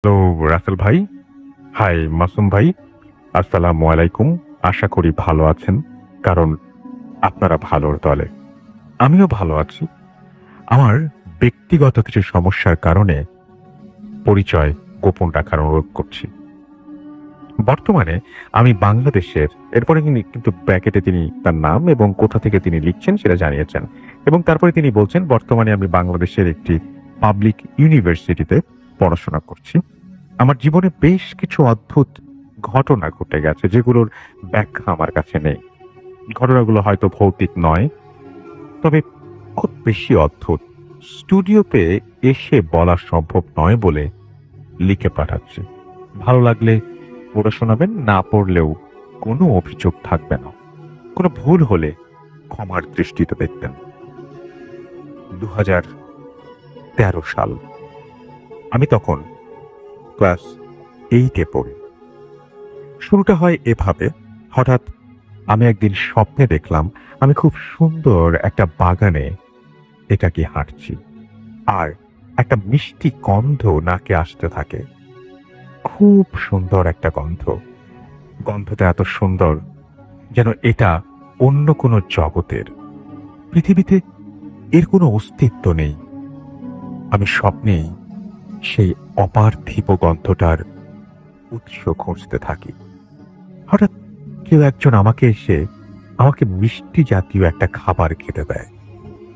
Hello Rasel ভাই। High Masum ভাই। আসসালামু আলাইকুম। আশা করি ভালো আছেন, কারণ আপনারা ভালোর দলে। আমিও ভালো আছি। আমার ব্যক্তিগত কিছু সমস্যার কারণে পরিচয় গোপন রাখার অনুরোধ করছি। বর্তমানে আমি বাংলাদেশের, এরপরে কিন্তু ব্র্যাকেটে তিনি তার নাম এবং কোথা থেকে তিনি লিখছেন সেটা জানিয়েছেন, এবং তারপরে তিনি বলছেন বর্তমানে আমি বাংলাদেশের একটি পাবলিক ইউনিভার্সিটিতে পড়াশোনা করছি। আমার জীবনে বেশ কিছু অদ্ভুত ঘটনা ঘটে গেছে যেগুলোর ব্যাখ্যা আমার কাছে নেই। ঘটনাগুলো হয়তো ভৌতিক নয়, তবে খুব বেশি অদ্ভুত। স্টুডিওতে এসে বলা সম্ভব নয় বলে লিখে পাঠাচ্ছি। ভালো লাগলে পড়ে শোনাবেন, না পড়লেও কোনো অভিযোগ থাকবে না। কোনো ভুল হলে ক্ষমার দৃষ্টিতে দেখবেন। 2013 সাল। আমি তখন ক্লাস 8-এ পড়ি। শুরুটা হয় এভাবে। হঠাৎ আমি একদিন স্বপ্নে দেখলাম আমি খুব সুন্দর একটা বাগানে একাকী হাঁটছি, আর একটা মিষ্টি গন্ধ নাকে আসতে থাকে। খুব সুন্দর একটা গন্ধ। গন্ধটা এত সুন্দর যেন এটা অন্য কোনো জগতের। পৃথিবীতে এর কোনো অস্তিত্ব নেই। আমি স্বপ্নেই সেই অপার্থিব গন্ধটার উৎস খুঁজতে থাকি। হঠাৎ কেউ একজন আমাকে মিষ্টি জাতীয় একটা খাবার খেতে দেয়।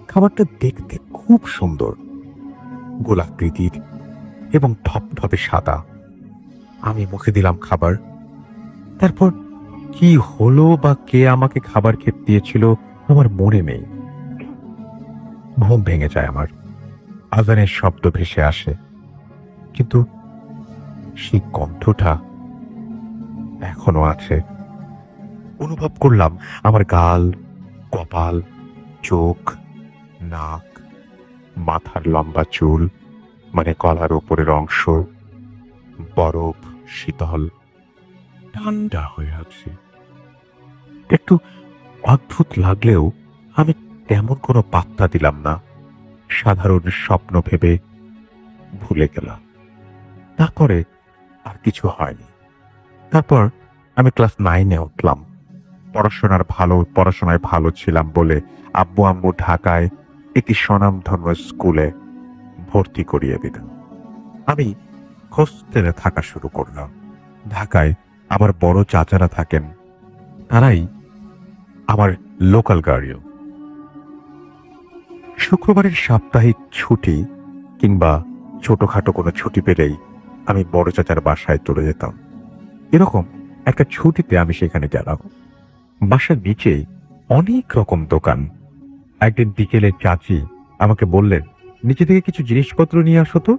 খাবারটা দেখতে খুব সুন্দর, গোলাকৃতির এবং ধপধপে সাদা। আমি মুখে দিলাম খাবার। তারপর কি হলো বা কে আমাকে খাবার খেতে দিয়েছিল আমার মনে নেই। ঘুম ভেঙে যায় আমার। আজানের শব্দ ভেসে আসে, কিন্তু সেই গন্ধটা এখনো আছে। অনুভব করলাম আমার গাল, কপাল, চোখ, নাক, মাথার লম্বা চুল, মানে গলার উপরের অংশ বরফ, শীতল, ঠান্ডা হয়ে আছে। একটু অদ্ভুত লাগলেও আমি তেমন কোনো পাত্তা দিলাম না। সাধারণ স্বপ্ন ভেবে ভুলে গেলাম। তারপরে আর কিছু হয়নি। তারপর আমি ক্লাস 9-এ উঠলাম। পড়াশোনায় ভালো ছিলাম বলে আব্বু আম্মু ঢাকায় একটি স্বনামধন্য স্কুলে ভর্তি করিয়ে দিল। আমি হোস্টেলে থাকা শুরু করলাম। ঢাকায় আমার বড় চাচারা থাকেন, তারাই আমার লোকাল গার্ডিয়ান। শুক্রবারের সাপ্তাহিক ছুটি কিংবা ছোটখাটো কোনো ছুটি পেলেই আমি বড় চাচার বাসায় চলে যেতাম। এরকম একটা ছুটিতে আমি সেখানে গেলাম। বাসার নিচে অনেক রকম দোকান। একদিন বিকেলে চাচি আমাকে বললেন, নিচে থেকে কিছু জিনিসপত্র নিয়ে আসো তো।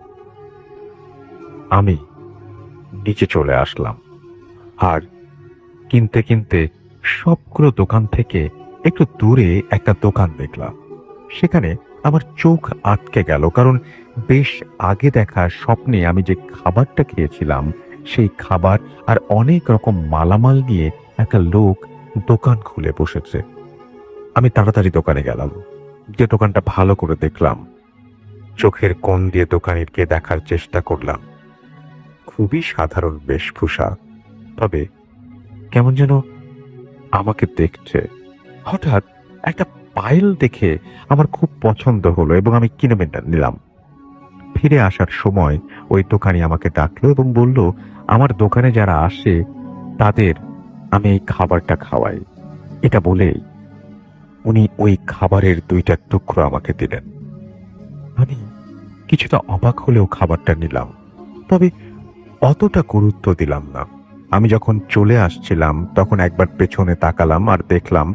আমি নিচে চলে আসলাম, আর কিনতে কিনতে সবগুলো দোকান থেকে একটু দূরে একটা দোকান দেখলাম। সেখানে আমার চোখ আটকে গেল, কারণ বেশ আগে দেখা স্বপ্নে আমি যে খাবারটা খেয়েছিলাম সেই খাবার আর অনেক রকম মালামাল নিয়ে একটা লোক দোকান খুলে বসেছে। আমি তাড়াতাড়ি দোকানে গেলাম, যে দোকানটা ভালো করে দেখলাম। চোখের কোণ দিয়ে দোকানিকে দেখার চেষ্টা করলাম। খুবই সাধারণ বেশভূষা, তবে কেমন যেন আমাকে দেখছে। হঠাৎ একটা পায়েল দেখে আমার খুব পছন্দ হলো এবং আমি কিনে নিলাম। ফিরে আসার সময় ওই দোকানি আমাকে ডাকলো এবং বলল, আমার দোকানে যারা আসে তাদের আমি এই খাবারটা খাওয়াই। এটা বলেই উনি ওই খাবারের 2টা টুকরো আমাকে দিলেন। আমি কিছুটা অবাক হলেও খাবারটা নিলাম, তবে অতটা গুরুত্ব দিলাম না। আমি যখন চলে আসছিলাম তখন একবার পেছনে তাকালাম আর দেখলাম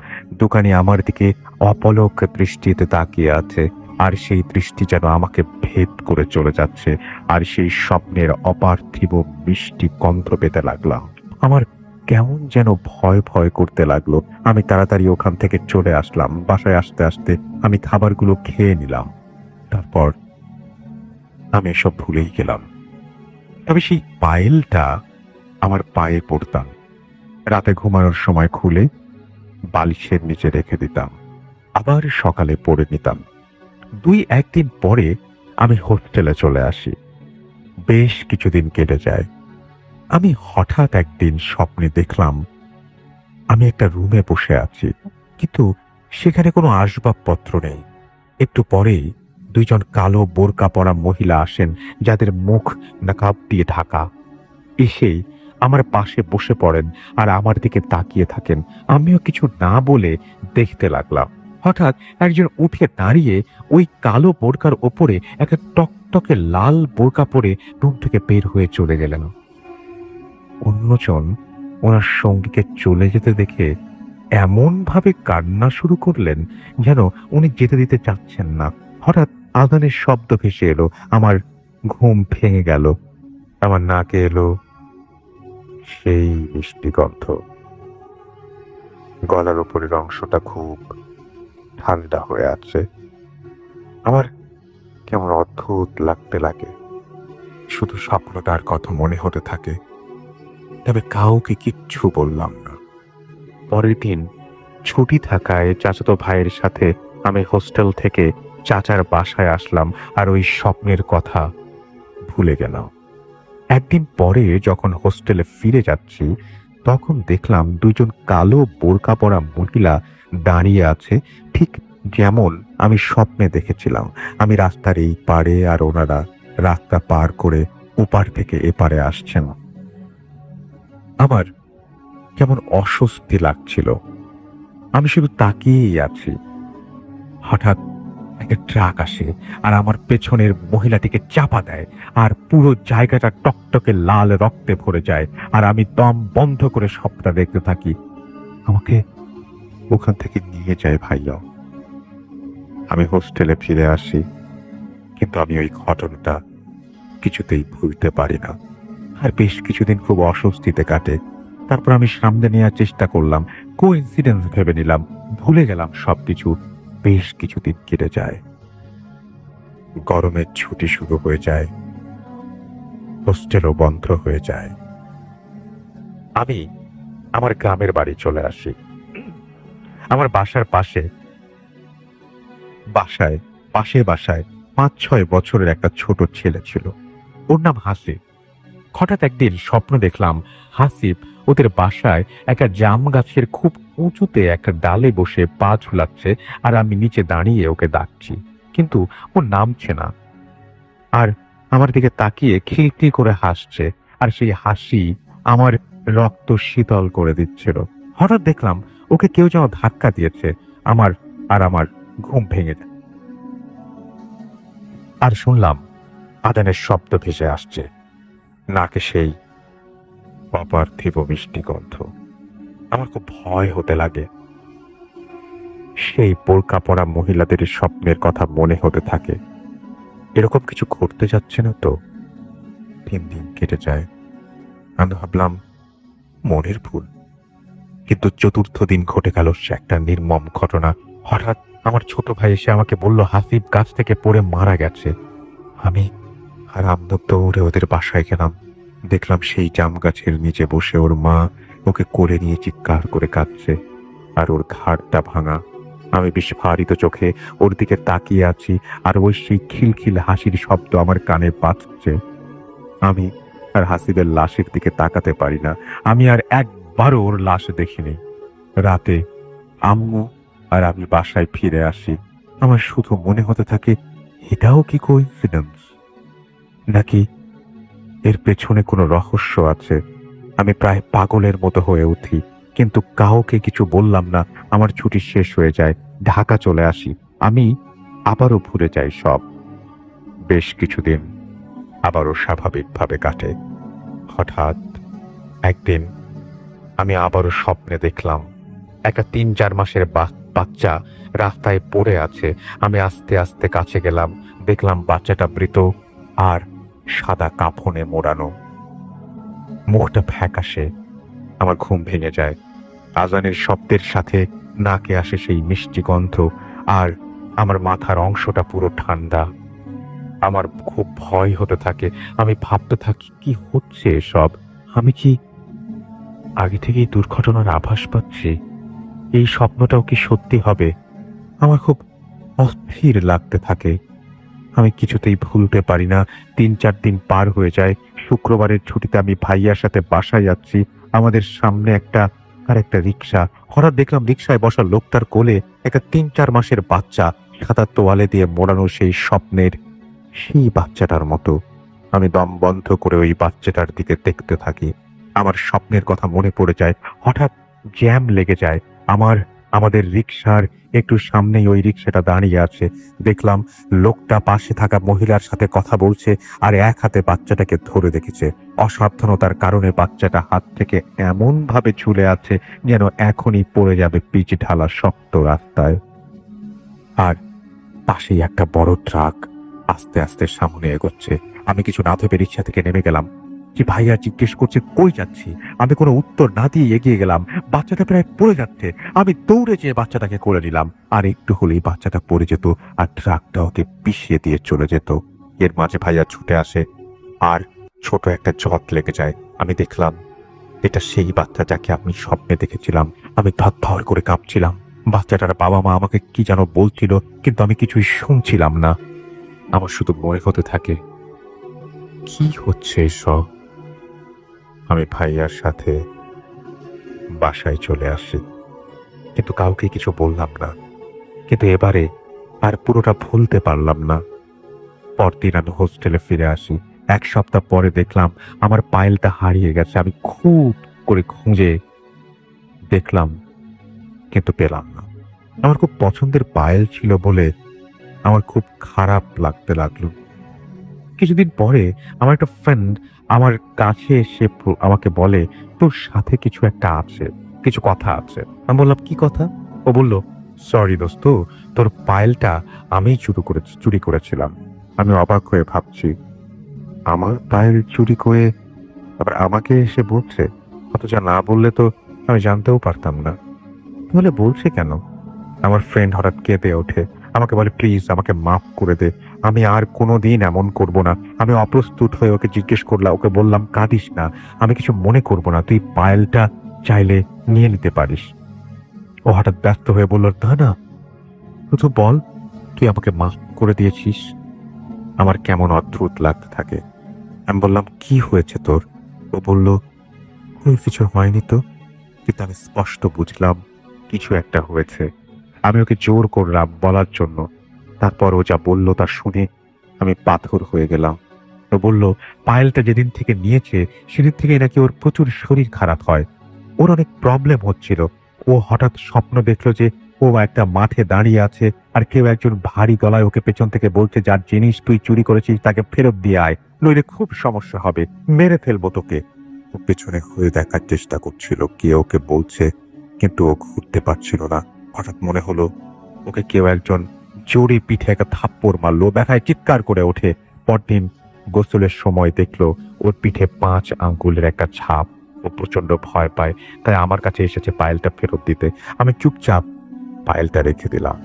দোকানি আমার দিকে অপলক দৃষ্টিতে তাকিয়ে আছে, আর সেই দৃষ্টি যেন আমাকে ভেদ করে চলে যাচ্ছে। আর সেই স্বপ্নের অপার্থিব মিষ্টি গন্ধ পেতে লাগলাম। আমার কেমন যেন ভয় ভয় করতে লাগলো। আমি তাড়াতাড়ি ওখান থেকে চলে আসলাম। বাসায় আসতে আসতে আমি খাবারগুলো খেয়ে নিলাম। তারপর আমি এসব ভুলেই গেলাম। তবে সেই পায়েলটা আমার পায়ে পড়তাম। রাতে ঘুমানোর সময় খুলে বালিশের নিচে রেখে দিতাম, আবার সকালে পরে নিতাম। 2-1 দিন পরে আমি হোস্টেলে চলে আসি। বেশ কিছুদিন কেটে যায়। আমি হঠাৎ একদিন স্বপ্নে দেখলাম আমি একটা রুমে বসে আছি, কিন্তু সেখানে কোনো আসবাবপত্র নেই। একটু পরেই দুইজন কালো বোরকা পরা মহিলা আসেন, যাদের মুখ নাকাব দিয়ে ঢাকা। এসেই আমার পাশে বসে পড়েন আর আমার দিকে তাকিয়ে থাকেন। আমিও কিছু না বলে দেখতে লাগলাম। হঠাৎ একজন উঠে দাঁড়িয়ে ওই কালো বোরকার ওপরে একটা টকটকে লাল বোরকা পরে রুম থেকে বের হয়ে চলে গেলেন। অন্যজন ওনার সঙ্গীকে চলে যেতে দেখে এমন ভাবে কান্না শুরু করলেন যেন উনি যেতে দিতে চাচ্ছেন না। হঠাৎ আজানের শব্দ ভেসে এলো। আমার ঘুম ভেঙে গেল। আমার নাকে এলো সেই মিষ্টি গন্ধ। গলার উপরের অংশটা খুব ঠান্ডা হয়ে আছে। আমার কেমন অদ্ভুত লাগতে লাগে। শুধু স্বপ্নটার কথা মনে হতে থাকে, তবে কাউকে কিচ্ছু বললাম না। পরের দিন ছুটি থাকায় চাচাতো ভাইয়ের সাথে আমি হোস্টেল থেকে চাচার বাসায় আসলাম আর ওই স্বপ্নের কথা ভুলে গেলাম। একদিন পরে যখন হোস্টেলে ফিরে যাচ্ছি, তখন দেখলাম দুইজন কালো বোরকা পরা মহিলা দাঁড়িয়ে আছে, ঠিক যেমন আমি স্বপ্নে দেখেছিলাম। আমি রাস্তার এই পারে আর ওনারা রাস্তা পার করে ওপার থেকে এপারে আসছেন। আমার কেমন অস্বস্তি লাগছিল। আমি শুধু তাকিয়েই আছি। হঠাৎ একটা ট্রাক আসে আর আমার পেছনের মহিলাটিকে চাপা দেয়, আর পুরো জায়গাটা টকটকে লাল রক্তে ভরে যায়। আর আমি দম বন্ধ করে সবটা দেখতে থাকি। আমাকে ওখান থেকে নিয়ে যায় ভাইয়া। আমি হোস্টেলে ফিরে আসি, কিন্তু আমি ওই ঘটনাটা কিছুতেই ভুলতে পারি না। আর বেশ কিছুদিন খুব অস্বস্তিতে কাটে। তারপর আমি সামনে নেওয়ার চেষ্টা করলাম, কোইন্সিডেন্স ভেবে নিলাম, ভুলে গেলাম সবকিছু। বেশ কিছুদিন কেটে যায়। গরমের ছুটি শুরু হয়ে যায়, হোস্টেলও বন্ধ হয়ে যায়। আমি আমার গ্রামের বাড়ি চলে আসি। আমার বাসার বাসায় বাসায় 5-6 বছরের একটা ছোট ছেলে ছিল। ওর নাম হাসিব। হঠাৎ একদিন স্বপ্ন দেখলাম হাসিব ওদের বাসায় একটা জাম গাছের খুব উঁচুতে একটা ডালে বসে পা ঝুলাচ্ছে, আর আমি নিচে দাঁড়িয়ে ওকে ডাকছি, কিন্তু ও নামছে না। আর আমার দিকে তাকিয়ে খিলখিল করে হাসছে, আর সেই হাসি আমার রক্ত শীতল করে দিচ্ছিল। হঠাৎ দেখলাম ওকে কেউ যেন ধাক্কা দিয়েছে। আমার ঘুম ভেঙে যায়। আর শুনলাম আদানের শব্দ ভেসে আসছে, নাকে সেই অপার্থিব মিষ্টি গন্ধ। আমার খুব ভয় হতে লাগে। সেই বোরকা পরা মহিলাদের স্বপ্নের কথা মনে হতে থাকে। এরকম কিছু ঘটতে যাচ্ছে না তো? 3 দিন কেটে যায়। আমি ভাবলাম মনের ভুল, কিন্তু চতুর্থ দিন ঘটে গেল সে একটা নির্মম ঘটনা। হঠাৎ আমার ছোট ভাই এসে আমাকে বলল হাসিব গাছ থেকে পড়ে মারা গেছে। আমি আর আমদক দৌড়ে ওদের বাসায় গেলাম। দেখলাম সেই জাম গাছের নিচে বসে ওর মা ওকে কোলে নিয়ে চিৎকার করে কাঁদছে, আর ওর ঘাড়টা ভাঙা। আমি বিস্ফারিত চোখে ওর দিকে তাকিয়ে আছি, আর ওই সেই খিলখিল হাসির শব্দ আমার কানে বাজছে। আমি আর হাসিবের লাশের দিকে তাকাতে পারি না। আমি আর একবারও ওর লাশ দেখিনি। রাতে আম্মু আর আমি বাসায় ফিরে আসি। আমার শুধু মনে হতে থাকে, এটাও কি কোইন্সিডেন্স, নাকি এর পেছনে কোনো রহস্য আছে? আমি প্রায় পাগলের মতো হয়ে উঠি, কিন্তু কাউকে কিছু বললাম না। আমার ছুটি শেষ হয়ে যায়, ঢাকা চলে আসি। আমি আবারও ভুলে যাই সব। বেশ কিছুদিন আবারও স্বাভাবিকভাবে কাটে। হঠাৎ একদিন আমি আবারও স্বপ্নে দেখলাম একটা 3-4 মাসের বাচ্চা রাস্তায় পড়ে আছে। আমি আস্তে আস্তে কাছে গেলাম, দেখলাম বাচ্চাটা মৃত আর সাদা কাফনে মোড়ানো, মুখটা ফ্যাকাশে। আমার ঘুম ভেঙে যায়। আজানের শব্দের সাথে নাকে আসে সেই মিষ্টি গন্ধ, আর আমার মাথার অংশটা পুরো ঠান্ডা। আমার খুব ভয় হতে থাকে। আমি ভাবতে থাকি, কি হচ্ছে এসব? আমি কি আগে থেকেই দুর্ঘটনার আভাস পাচ্ছি? এই স্বপ্নটাও কি সত্যি হবে? আমার খুব অস্থির লাগতে থাকে। আমি কিছুতেই ভুলতে পারি না। ৩-৪ দিন পার হয়ে যায়। শুক্রবারের ছুটিতে আমি ভাইয়ার সাথে বাসায় যাচ্ছি। আমাদের সামনে একটা রিক্সা। হঠাৎ দেখলাম রিক্সায় বসা লোকটার কোলে একটা ৩-৪ মাসের বাচ্চা, সাদা তোয়ালে দিয়ে মোড়ানো সেই বাচ্চাটার মতো। আমি দম বন্ধ করে ওই বাচ্চাটার দিকে দেখতে থাকি। আমার স্বপ্নের কথা মনে পড়ে যায়। হঠাৎ জ্যাম লেগে যায়। আমাদের রিক্সার একটু সামনেই ওই রিক্সাটা দাঁড়িয়ে আছে। দেখলাম লোকটা পাশে থাকা মহিলার সাথে কথা বলছে আর এক হাতে বাচ্চাটাকে ধরে রেখেছে। অসাবধানতার কারণে বাচ্চাটা হাত থেকে এমন ভাবে ঝুলে আছে যেন এখনই পড়ে যাবে পিচ ঢালা শক্ত রাস্তায়। আর পাশেই একটা বড় ট্রাক আস্তে আস্তে সামনে এগোচ্ছে। আমি কিছু না ভেবে রিক্সা থেকে নেমে গেলাম। যে ভাইয়া জিজ্ঞেস করছে কই যাচ্ছি। আমি কোনো উত্তর না দিয়ে এগিয়ে গেলাম। বাচ্চাটা প্রায় পড়ে যাচ্ছে। আমি দৌড়ে যেয়ে বাচ্চাটাকে কোলে নিলাম। আর একটু হলেই বাচ্চাটা পড়ে যেত আর ট্রাকটা ওকে পিষিয়ে দিয়ে চলে যেত। এর মাঝে ভাইয়া ছুটে আসে আর ছোট একটা জট লেগে যায়। আমি দেখলাম এটা সেই বাচ্চাটাকে আমি স্বপ্নে দেখেছিলাম। আমি ধর করে কাঁপছিলাম। বাচ্চাটার বাবা মা আমাকে কি যেন বলছিল, কিন্তু আমি কিছুই শুনছিলাম না। আমার শুধু মনে হতে থাকে কি হচ্ছে এসব। আমি ভাইয়ার সাথে বাসায় চলে আসি, কিন্তু কাউকে কিছু বললাম না। কিন্তু এবারে আর পুরোটা ভুলতে পারলাম না। পরদিন আমি হোস্টেলে ফিরে আসি। ১ সপ্তাহ পরে দেখলাম আমার পায়েলটা হারিয়ে গেছে। আমি খুব করে খুঁজে দেখলাম, কিন্তু পেলাম না। আমার খুব পছন্দের পায়েল ছিল বলে আমার খুব খারাপ লাগতে লাগলো। কিছুদিন পরে আমার একটা ফ্রেন্ড আমার কাছে এসে আমাকে বলে, তোর সাথে কিছু একটা আছে, কিছু কথা আছে। আমি বললাম কি কথা? ও বলল, সরি দোস্ত, তোর পায়েলটা আমি চুরি করেছিলাম। আমি অবাক হয়ে ভাবছি, আমার পায়েল চুরি করে আবার আমাকে এসে বলছে, অথচ না বললে তো আমি জানতেও পারতাম না। তাহলে বলছে কেন? আমার ফ্রেন্ড হঠাৎ কেঁদে ওঠে। আমাকে বলে, প্লিজ আমাকে মাফ করে দে, আমি আর কোনোদিন এমন করব না। আমি অপ্রস্তুত হয়ে ওকে জিজ্ঞেস করলাম, ওকে বললাম, কাঁদিস না, আমি কিছু মনে করব না, তুই পায়েলটা চাইলে নিয়ে নিতে পারিস। ও হঠাৎ ব্যস্ত হয়ে বলল, না না, শুধু বল তুই আমাকে মাফ করে দিয়েছিস। আমার কেমন অদ্ভুত লাগতে থাকে। আমি বললাম, কি হয়েছে তোর? ও বলল, কিছু হয়নি তো, কিন্তু আমি স্পষ্ট বুঝলাম কিছু একটা হয়েছে। আমি ওকে জোর করলাম বলার জন্য। তারপর ও যা বলল তা শুনে আমি পাথর হয়ে গেলাম। ও বলল, পায়েলটা যেদিন থেকে নিয়েছে সেদিন থেকে নাকি ওর প্রচুর শরীর খারাপ হয়। ওর অনেক প্রবলেম হচ্ছিল। ও হঠাৎ স্বপ্ন দেখলো যে ও একটা মাঠে দাঁড়িয়ে আছে আর কেউ একজন ভারী গলায় ওকে পেছন থেকে বলছে, যার জিনিস তুই চুরি করেছিস তাকে ফেরত দিয়ে আয়, নইলে খুব সমস্যা হবে, মেরে ফেলবো তোকে। ও পেছনে ঘুরে দেখার চেষ্টা করছিল কে ওকে বলছে, কিন্তু ও ঘুরতে পারছিল না। হঠাৎ মনে হলো ওকে কেউ একজন জোরে পিঠে একটা থাপ্পড় মারলো। ব্যথায় চিৎকার করে ওঠে। পরদিন গোসলের সময় দেখলো ওর পিঠে 5 আঙ্গুলের একটা ছাপ। ও প্রচন্ড ভয় পায়, তাই আমার কাছে এসেছে পায়েলটা ফেরত দিতে। আমি চুপচাপ পায়েলটা রেখে দিলাম।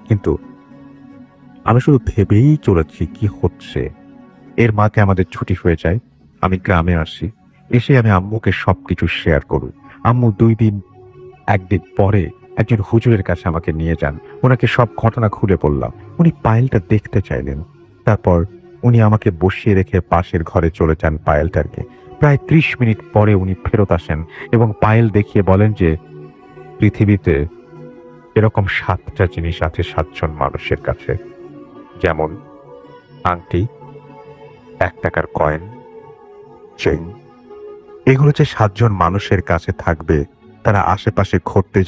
কিন্তু আমি শুধু ভেবেই চলেছি কি হচ্ছে। এর মাকে আমাদের ছুটি হয়ে যায়। আমি গ্রামে আসি। এসে আমি আম্মুকে সবকিছু শেয়ার করি। আম্মু 1 দিন পরে একজন হুজুরের কাছে আমাকে নিয়ে যান। ওনাকে সব ঘটনা খুলে বললাম। উনি পায়েলটা দেখতে চাইলেন। তারপর উনি আমাকে বসিয়ে রেখে পাশের ঘরে চলে যান পায়েলটাকে। প্রায় 30 মিনিট পরে উনি ফেরত আসেন এবং পায়েল দেখিয়ে বলেন যে পৃথিবীতে এরকম 7টা জিনিস আছে 7জন মানুষের কাছে, যেমন আংটি, 1 টাকার কয়েন, চেইন। এগুলো যে 7জন মানুষের কাছে থাকবে, তারা আশেপাশে ঘটবে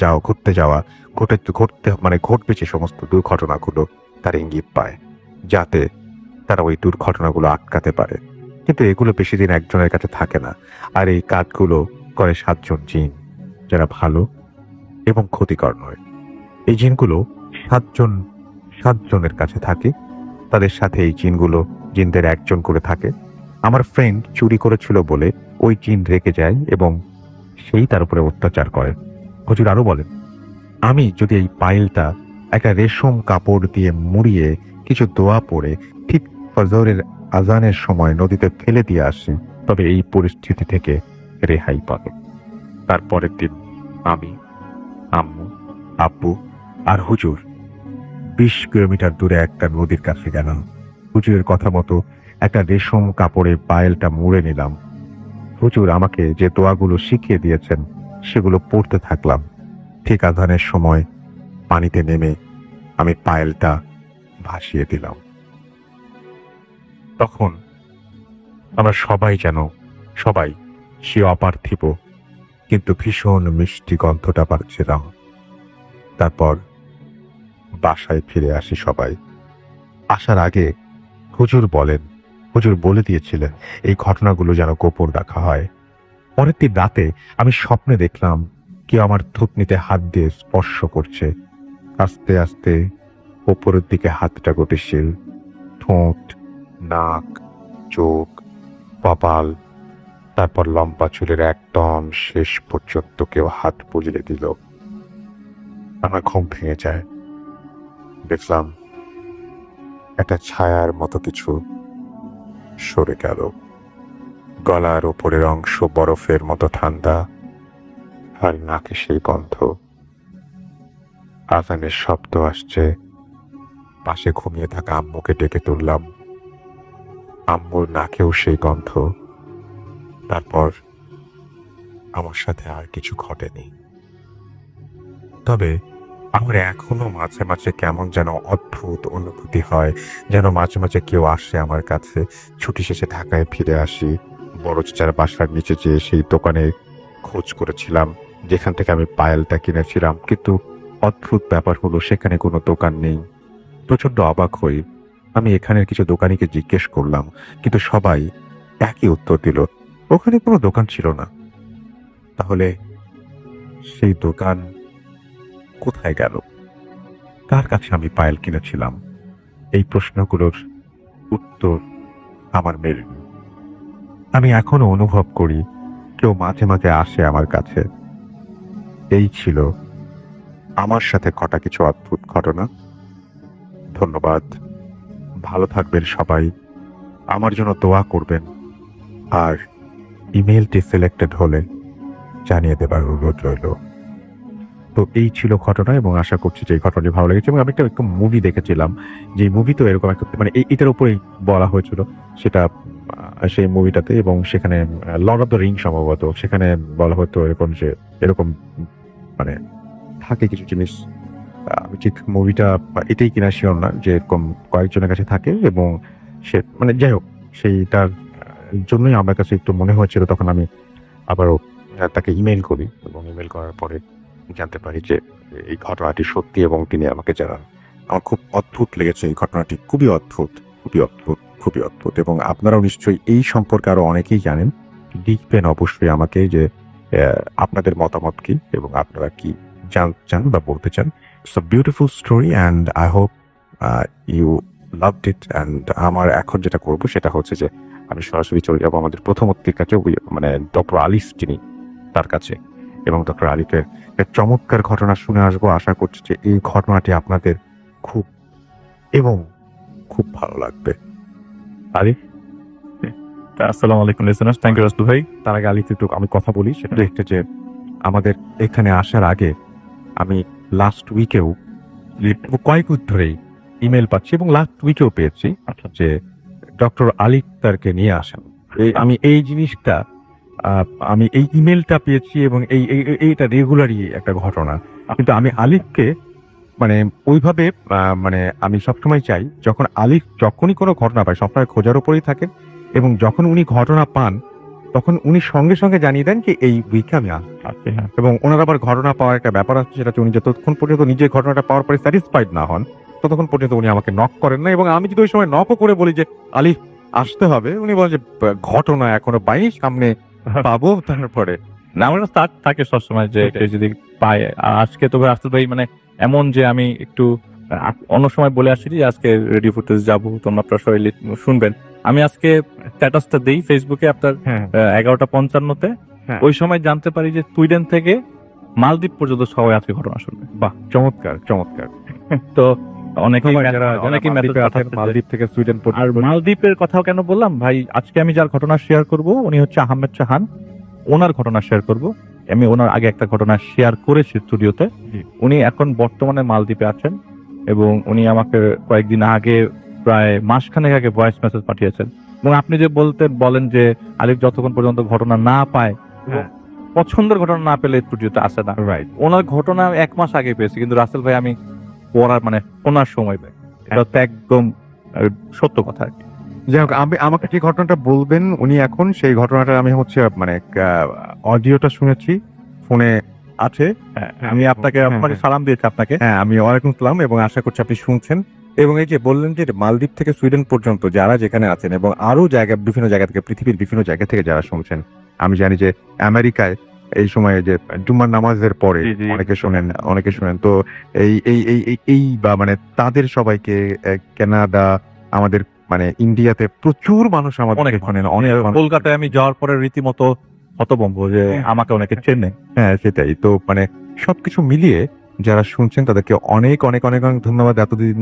যে সমস্ত দুর্ঘটনাগুলো, তার ইঙ্গিত পায়, যাতে তারা ওই দুর্ঘটনাগুলো আটকাতে পারে। কিন্তু এগুলো বেশি দিন একজনের কাছে থাকে না। আর এই কাজগুলো করে 7জন জিন, যারা ভালো এবং ক্ষতিকর নয়। এই জিনগুলো 7জনের কাছে থাকে। তাদের সাথে এই জিনদের একজন করে থাকে। আমার ফ্রেন্ড চুরি করেছিল বলে ওই জিন রেগে যায় এবং সেই তার উপরে অত্যাচার করে। হুজুর আরো বলেন, আমি যদি এই পায়েলটা একটা রেশম কাপড় দিয়ে মুড়িয়ে কিছু দোয়া পড়ে ঠিক ফজরের আজানের সময় নদীতে ফেলে দিয়ে আসি, তবে এই পরিস্থিতি থেকে রেহাই পাবে। তারপরের দিন আমি, আম্মু, আব্বু আর হুজুর 20 কিলোমিটার দূরে একটা নদীর কাছে গেলাম। হুজুরের কথা মতো একটা রেশম কাপড়ে পায়েলটা মুড়ে নিলাম। হুজুর আমাকে যে দোয়াগুলো শিখিয়ে দিয়েছেন সেগুলো পড়তে থাকলাম। ঠিক আযানের সময় পানিতে নেমে আমি পায়েলটা ভাসিয়ে দিলাম। তখন আমরা সবাই সে অপার্থিব কিন্তু ভীষণ মিষ্টি গন্ধটা পাচ্ছিলাম। তারপর বাসায় ফিরে আসি সবাই। আসার আগে হুজুর বলে দিয়েছিলেন এই ঘটনাগুলো যেন গোপন রাখা হয়। পরের দিন রাতে আমি স্বপ্নে দেখলাম কেউ আমার থুতনিতে হাত দিয়ে স্পর্শ করছে। আস্তে আস্তে ওপরের দিকে হাতটা গতিশীল। ঠোঁট, নাক, চোখ, কপাল, তারপর লম্বা চুলের একদম শেষ পর্যন্ত কেউ হাত বুলিয়ে দিল। আমার ঘুম ভেঙে যায়। দেখলাম একটা ছায়ার মতো কিছু সরে গেল। গলার ওপরের অংশ বরফের মতো ঠান্ডা, আর নাকে সেই গন্ধ। আজানের শব্দ আসছে। পাশে ঘুমিয়ে থাকা আম্মুকে ডেকে তুললাম। আম্মুর নাকেও সেই গন্ধ। তারপর আমার সাথে আর কিছু ঘটেনি। তবে আমার এখনো মাঝে মাঝে কেমন যেন অদ্ভুত অনুভূতি হয়, যেন মাঝে মাঝে কেউ আসে আমার কাছে। ছুটি শেষে ঢাকায় ফিরে আসি। বড় চাচার বাসার নিচে যেয়ে সেই দোকানে খোঁজ করেছিলাম যেখান থেকে আমি পায়েলটা কিনেছিলাম, কিন্তু অদ্ভুত ব্যাপার হলো সেখানে কোনো দোকান নেই। প্রচন্ড অবাক হই। আমি এখানের কিছু দোকানিকে জিজ্ঞেস করলাম, কিন্তু সবাই একই উত্তর দিল, ওখানে কোনো দোকান ছিল না। তাহলে সেই দোকান কোথায় গেল? কার কাছে আমি পায়েল কিনেছিলাম? এই প্রশ্নগুলোর উত্তর আমার মেলেনি। আমি এখনো অনুভব করি কেউ মাঝে মাঝে আসে আমার কাছে। এই ছিল আমার সাথে ঘটা কিছু অদ্ভুত ঘটনা। ধন্যবাদ। ভালো থাকবেন সবাই। আমার জন্য দোয়া করবেন। আর ইমেলটি সিলেক্টেড হলে জানিয়ে দেবার অনুরোধ রইল। তো এই ছিল ঘটনা, এবং আশা করছি যে এই ঘটনাটি ভালো লেগেছে। এবং আমি একটা মুভি দেখেছিলাম, যে মুভি তো এরকম একটা মানে এটার উপরেই বলা হয়েছিল সেটা, সেই মুভিটাতে, এবং সেখানে লর্ড অফ দ্য রিং সম্ভবত, সেখানে বলা হতো এরকম যে এরকম মানে থাকে কিছু জিনিস। আমি ঠিক মুভিটা এটাই কিনা শিওর না যে এরকম কয়েকজনের কাছে থাকে, এবং সে মানে যাই হোক সেইটার জন্যই আমার কাছে একটু মনে হয়েছিল। তখন আমি আবারও তাকে ইমেল করি, এবং ইমেল করার পরে জানতে পারি যে এই ঘটনাটি সত্যি, এবং তিনি আমাকে জানান। আমার খুব অদ্ভুত লেগেছে এই ঘটনাটি, খুবই অদ্ভুত, খুবই অদ্ভুত, খুবই অদ্ভুত। এবং আপনারাও নিশ্চয়ই এই সম্পর্কে আরো অনেকেই জানেন। লিখবেন অবশ্যই আমাকে যে আপনাদের মতামত কি, এবং আপনারা কি জানতে চান বা বলতে চান। It's a beautiful story and I hope you loved it. And আমার এখন যেটা করবো সেটা হচ্ছে যে আমি সরাসরি চলে যাবো আমাদের প্রথম অতিথির কাছে, মানে ডক্টর আলিফ যিনি, তার কাছে, এবং ডক্টর আলিফের চমৎকার ঘটনা শুনে আসবো। আশা করছি যে এই ঘটনাটি আপনাদের খুব এবং খুব ভালো লাগবে। আলিফ, আসসালামু আলাইকুম লিসেনার্স, থ্যাংক ইউ রাসেল ভাই। তার আগে আলিফ একটু আমি কথা বলি, সেটা দেখতে যে আমাদের এখানে আসার আগে আমি লাস্ট উইকেও কয়েক উইক ধরেই ইমেল পাচ্ছি, এবং লাস্ট উইকেও পেয়েছি যে ডক্টর আলিফ তারকে নিয়ে আসেন। আমি এই জিনিসটা আমি এই ইমেলটা পেয়েছি, এবং এইটা রেগুলারই একটা ঘটনা। কিন্তু আমি আলিফকে মানে ওইভাবে মানে আমি সবসময় চাই যখন আলিফ যখনই কোনো ঘটনা পায় সবসময় খোঁজার উপরেই থাকেন, এবং যখন উনি ঘটনা পান তখন উনি সঙ্গে সঙ্গে জানিয়ে দেন যে এই উইকে আমি আসছি। এবং ওনার আবার ঘটনা পাওয়ার একটা ব্যাপার আছে, সেটা হচ্ছে উনি যতক্ষণ পর্যন্ত নিজের ঘটনাটা পাওয়ার পরে স্যাটিসফাইড না হন ততক্ষণ পর্যন্ত উনি আমাকে নক করেন না। এবং আমি যদি ওই সময় নকও করে বলি যে আলিফ আসতে হবে, উনি বলেন যে ঘটনা এখনো পাইনি, সামনে পাবো তারপরে। না, আমার স্টার্ট থাকে সবসময় যে কেউ যদি পায়। আর আজকে তো রাসেল ভাই মানে এমন যে আমি একটু অন্য সময় বলে আসি যে আজকে রেডিও ফুটেজ যাবো, তোমরা আপনারা সবাই শুনবেন। আমি আজকে স্ট্যাটাসটা দেই ফেসবুকে আপনার 11:55-তে। ওই সময় জানতে পারি যে সুইডেন থেকে মালদ্বীপ পর্যন্ত সবাই আজকে ঘটনা শুনবে। বাহ, চমৎকার চমৎকার। তো অনেকেই মালদ্বীপ থেকে সুইডেন আর মালদ্বীপের কথাও কেন বললাম ভাই, আজকে আমি যার ঘটনা শেয়ার করব উনি হচ্ছে আহমেদ চাহান। ওনার ঘটনা শেয়ার করব। আমি ওনার আগে একটা ঘটনা শেয়ার করেছি স্টুডিওতে। উনি এখন বর্তমানে মালদ্বীপে আছেন। এবং উনি আমাকে কয়েকদিন আগে প্রায় মাসখানেক আগে ভয়েস মেসেজ পাঠিয়েছেন। এবং আপনি যে বলেন যে আলিফ যতক্ষণ পর্যন্ত ঘটনা না পায়, হ্যাঁ। পছন্দের ঘটনা না পেলে স্টুডিওতে আসে না। রাইট। ওনার ঘটনা 1 মাস আগে পেয়েছি, কিন্তু রাসেল ভাই আমি পড়ার মানে শোনার সময় পাই। এটা তো একদম সত্য কথা আর কি। যাই হোক, আমাকে যে ঘটনাটা বলবেন উনি এখন, সেই ঘটনাটা আমি হচ্ছে মানে অডিওটা শুনেছি, ফোনে আছে। আমি আপনাকে সালাম দিয়েছি আপনাকে। হ্যাঁ, আমি ওয়ালাইকুম সালাম, এবং আশা করছি আপনি শুনছেন। এবং এই যে বললেন যে মালদ্বীপ থেকে সুইডেন পর্যন্ত যারা যেখানে আছেন, এবং আরো বিভিন্ন জায়গা থেকে, পৃথিবীর বিভিন্ন জায়গা থেকে যারা শুনছেন, আমি জানি যে আমেরিকায় এই সময়ে যে জুম্মার নামাজের পরে জি, জি। অনেকে শোনেন তো, এই বা মানে তাদের সবাইকে কানাডা, আমাদের মানে ইন্ডিয়াতে প্রচুর মানুষ আমাদের অনেক শোনেন, অনেক মানুষ। কলকাতায় আমি যাওয়ার পরে রীতিমতো হতভম্ব যে আমাকে অনেকে চেনে। হ্যাঁ, সেটাই তো, মানে সবকিছু মিলিয়ে যারা শুনছেন তাদেরকে অনেক অনেক অনেক অনেক ধন্যবাদ, এতদিন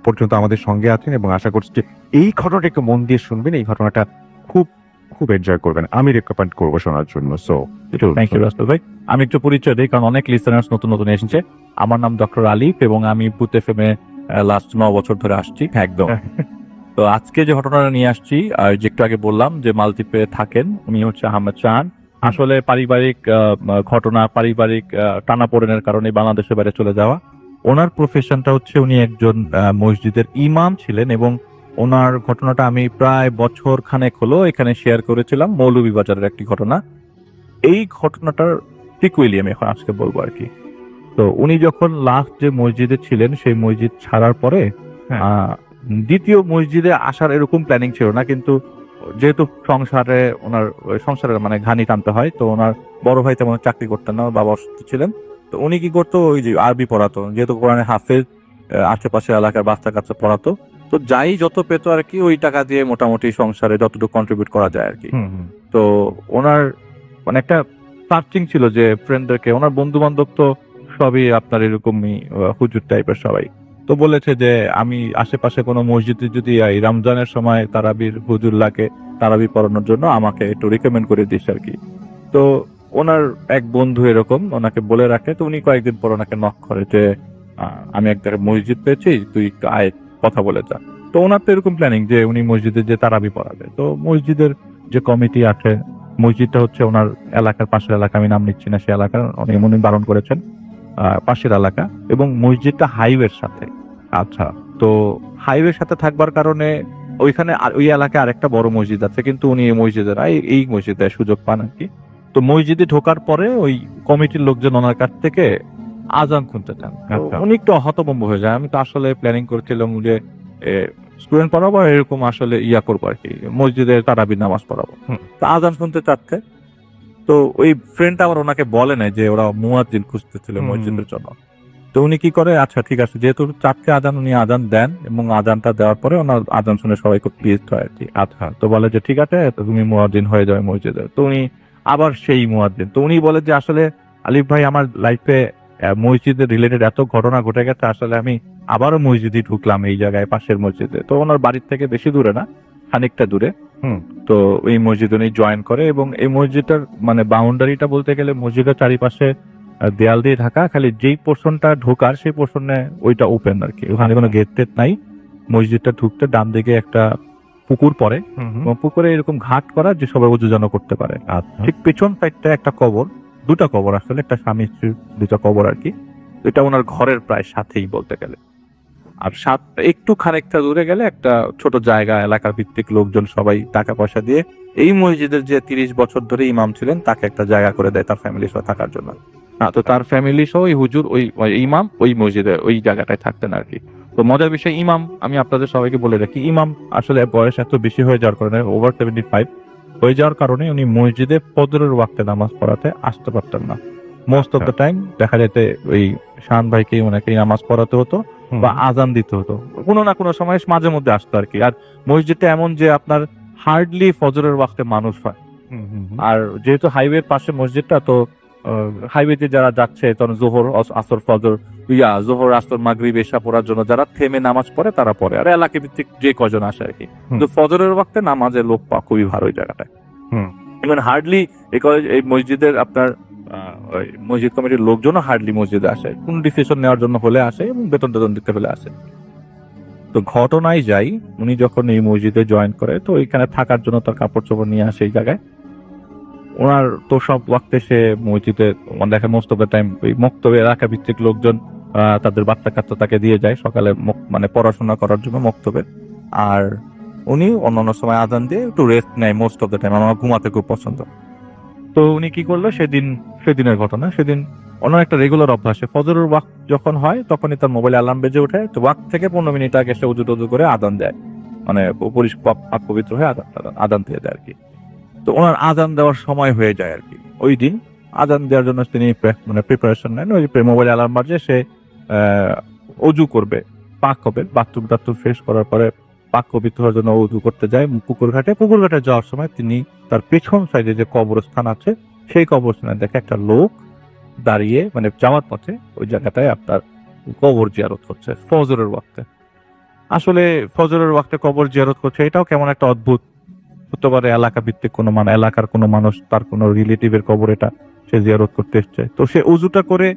পর্যন্ত আমাদের সঙ্গে আছেন, এবং আশা করছি যে এই ঘটনাটা একটু মন দিয়ে শুনবেন, এই ঘটনাটা খুব খুব এনজয় করবেন, আমি রেকমেন্ড করবো শোনার জন্য। সো থ্যাংক ইউ রাসেল ভাই। আমি একটু পরিচয় দিই, কারণ অনেক লিসেনার্স নতুন নতুন এসেছে। আমার নাম ডক্টর আলিফ, এবং আমি বুথ এফএম এ লাস্ট 9 বছর ধরে আসছি। একদম। তো আজকে যে ঘটনাটা নিয়ে আসছি, যে একটু আগে বললাম যে মালদ্বীপে থাকেন, উনি হচ্ছে আহমেদ চান। আসলে পারিবারিক ঘটনা, পারিবারিক টানাপোড়েনের কারণে বাংলাদেশের বাইরে চলে যাওয়া। ওনার প্রফেশনটা হচ্ছে উনি একজন মসজিদের ইমাম ছিলেন, এবং ওনার ঘটনাটা আমি প্রায় বছর খানেক হলো এখানে শেয়ার করেছিলাম, মৌলভীবাজারের একটি ঘটনা। এই ঘটনাটার সিকুয়েলি আমি এখন আজকে বলবো আর কি। তো উনি যখন লাস্ট যে মসজিদে ছিলেন, সেই মসজিদ ছাড়ার পরে হ্যাঁ। দ্বিতীয় মসজিদে আসার এরকম প্ল্যানিং ছিল না, কিন্তু যেহেতু সংসারে মানে ঘানি টানতে হয়, তো ওনার বড় ভাই তেমন চাকরি করতেন না, ওর বাবা অসুস্থ ছিলেন। তো উনি কি করতো, ওই যে আরবি পড়াতো, যেহেতু কোরআনে হাফেজ, আশেপাশে এলাকার বাচ্চা কাচ্চা পড়াতো। তো যাই যত পেতো আর কি, ওই টাকা দিয়ে মোটামুটি সংসারে যতটুকু কন্ট্রিবিউট করা যায় আর কি। তো ওনার মানে একটা সার্চিং ছিল যে ফ্রেন্ডদেরকে, ওনার বন্ধু বান্ধব তো সবই আপনার এরকমই হুজুর টাইপের সবাই। তো বলেছে যে আমি আশেপাশে কোনো মসজিদে যদি এই রমজানের সময় তারাবির হুজুর লাগে তারাবি পড়ানোর জন্য, আমাকে একটু রিকমেন্ড করে দিস আর কি। তো ওনার এক বন্ধু এরকম ওনাকে বলে রাখে। তো উনি কয়েকদিন পর ওনাকে নক করে যে আমি একটা মসজিদ পেয়েছি, তুই একটু আয়, কথা বলে যা। তো ওনার তো এরকম প্ল্যানিং যে উনি মসজিদে যে তারাবি পড়াবে। তো মসজিদের যে কমিটি আছে, মসজিদটা হচ্ছে ওনার এলাকার পাশের এলাকা, আমি নাম নিচ্ছি না সে এলাকার, উনি বারণ করেছেন, পাশের এলাকা, এবং মসজিদটা হাইওয়ের সাথে। আচ্ছা, তো হাইওয়ের সাথে থাকবার কারণে ওইখানে ওই এলাকায় আরেকটা বড় মসজিদ আছে, কিন্তু উনি এই মসজিদে সুযোগ পান আর কি। তো মসজিদে ঢোকার পরে ওই কমিটির লোকজন ওনার কাছ থেকে আজান শুনতে চান। তো আচ্ছা। উনি একটু হতভম্ব হয়ে যায়। আমি তো আসলে প্ল্যানিং করছিলাম যে স্টুডেন্ট পড়াবো, আর এরকম আসলে করবো আর কি, মসজিদে তারাবির নামাজ পড়াবো। তো আজান শুনতে চাচ্ছে। তো ওই ফ্রেন্ডটা আমার ওনাকে বলে নাই যে ওরা মুয়াজ্জিন খুঁজতেছিল মসজিদের জন্য। তো উনি কি করে, আচ্ছা ঠিক আছে, যেহেতু 4টে আজান, উনি আজান দেন, এবং আজানটা দেওয়ার পরে ওনার আজান শুনে সবাই খুব প্লিজড হয় আর কি। আচ্ছা, তো বলে যে ঠিক আছে, তো তুমি মুয়াজ্জিন হয়ে যাবে মসজিদে। তো উনি আবার সেই মুয়াজ্জিন। তো উনি বলে যে আসলে আলিফ ভাই, আমার লাইফে মসজিদের রিলেটেড এত ঘটনা ঘটে গেছে, আসলে আমি আবারও মসজিদে ঢুকলাম এই জায়গায়, পাশের মসজিদে। তো ওনার বাড়ির থেকে বেশি দূরে না, খানিকটা দূরে। তো এই মসজিদ উনি জয়েন করে, এবং এই মসজিদটার মানে বাউন্ডারিটা বলতে গেলে মসজিদের চারিপাশে দেয়াল দিয়ে ঢাকা, খালি যেই পোর্শনটা ঢোকার সেই পোর্শনে ওইটা ওপেন আর কি, ওখানে কোনো গেট টেট নাই। মসজিদটা ঢুকতে ডান দিকে একটা পুকুর পড়ে, এবং পুকুরে এরকম ঘাট করা যে সবাই উজু যেন করতে পারে। ঠিক পেছন সাইডটা একটা কবর, দুটা কবর আসলে, একটা স্বামী স্ত্রীর দুটা কবর আর কি। এটা ওনার ঘরের প্রায় সাথেই বলতে গেলে। আর একটু খানিকটা দূরে গেলে একটা ছোট জায়গা, এলাকার ভিত্তিক লোকজন সবাই টাকা পয়সা দিয়ে এই মসজিদের যে 30 বছর ধরে ইমাম ছিলেন তাকে একটা জায়গা করে দেয় তার ফ্যামিলি সহ থাকার জন্য। তো তার ফ্যামিলি সহ ওই হুজুর, ওই ইমাম ওই মসজিদে ওই জায়গাটায় থাকতেন আর কি। তো মজার বিষয়, ইমাম, আমি আপনাদের সবাইকে বলে রাখি, ইমাম আসলে বয়স এত বেশি হয়ে যাওয়ার কারণে, ওভার 75 হয়ে যাওয়ার কারণে, উনি মসজিদে ফজরের ওয়াক্তে নামাজ পড়াতে আসতে পারতেন না। মোস্ট অফ দ্য টাইম দেখা যেতে ওই শান ভাইকে ওনাকেই নামাজ পড়াতে হতো বা আজান দিতে হতো, কোনো না কোনো সময় মাঝে মধ্যে আসতো আর কি। আর মসজিদটা এমন যে আপনার হার্ডলি ফজরের ওয়াক্তে মানুষ হয়। আর যেহেতু হাইওয়ের পাশে মসজিদটা, তো হাইওয়েতে যারা যাচ্ছে, তখন জোহর আসর ফজর জোহর আসর মাগরিব এশা পড়ার জন্য যারা থেমে নামাজ পড়ে তারা পড়ে, আর এলাকা ভিত্তিক যে কজন আসে আর কি। কিন্তু ফজরের ওয়াক্তে নামাজের লোক পাওয়া খুবই ভালো ওই জায়গাটায়। ইভেন হার্ডলি এই মসজিদের আপনার ওই মসজিদ কমিটির লোকজনও হার্ডলি মসজিদে আসে, কোন ডিসিশন নেওয়ার জন্য হলে আসে এবং বেতন টেতন দিতে হলে আসে। তো ঘটনায় যাই, উনি যখন এই মসজিদে জয়েন করে তো ওইখানে থাকার জন্য তার কাপড় চোপড় নিয়ে আসে এই জায়গায়। ওনার তো সব ওয়াক্তে সে মসজিদে দেখে মোস্ট অফ দ্য টাইম ওই মক্তবে এলাকা ভিত্তিক লোকজন তাদের বাচ্চা কাচ্চা তাকে দিয়ে যায় সকালে মানে পড়াশোনা করার জন্য মক্তবে। আর উনি অন্যান্য সময় আজান দিয়ে একটু রেস্ট নেয় মোস্ট অফ দ্য টাইম। আমার ঘুমাতে খুব পছন্দ। তো উনি কি করলো সেদিনের ঘটনা, সেদিন ওনার একটা রেগুলার অভ্যাস, ফজরের ওয়াক্ত যখন হয় তখনই তার মোবাইলে অ্যালার্ম বেজে ওঠে। তো ওয়াক্ত থেকে 15 মিনিট আগে সে উজু টুজু করে আদান দেয়, মানে পাক পবিত্র হয়ে আদান দিয়ে দেয় আর কি। তো ওনার আজান দেওয়ার সময় হয়ে যায় আর কি। ওই দিন আজান দেওয়ার জন্য তিনি মানে প্রিপারেশন নেন। ওই মোবাইল অ্যালার্ম বাজে, সে অজু করবে, পাক হবে, বাথরুম টাথরুম ফ্রেশ করার পরে পাক পবিত্র হওয়ার জন্য অজু করতে যায় পুকুর ঘাটে যাওয়ার সময় তিনি তার পেছন সাইডে যে কবরস্থান আছে সেই কবরস্থানে দেখে একটা লোক দাঁড়িয়ে, মানে যাওয়ার পথে ওই জায়গাটায় আপনার কবর জিয়ারত করছে ফজরের ওয়াক্তে। আসলে ফজরের ওয়াক্তে কবর জিয়ারত করছে, এটাও কেমন একটা অদ্ভুত। হতে পারে এলাকা ভিত্তিক কোনো এলাকার কোনো মানুষ, তার কোনো রিলেটিভের কবর এটা সে জিয়ারত করতে এসছে। তো সে উজুটা করে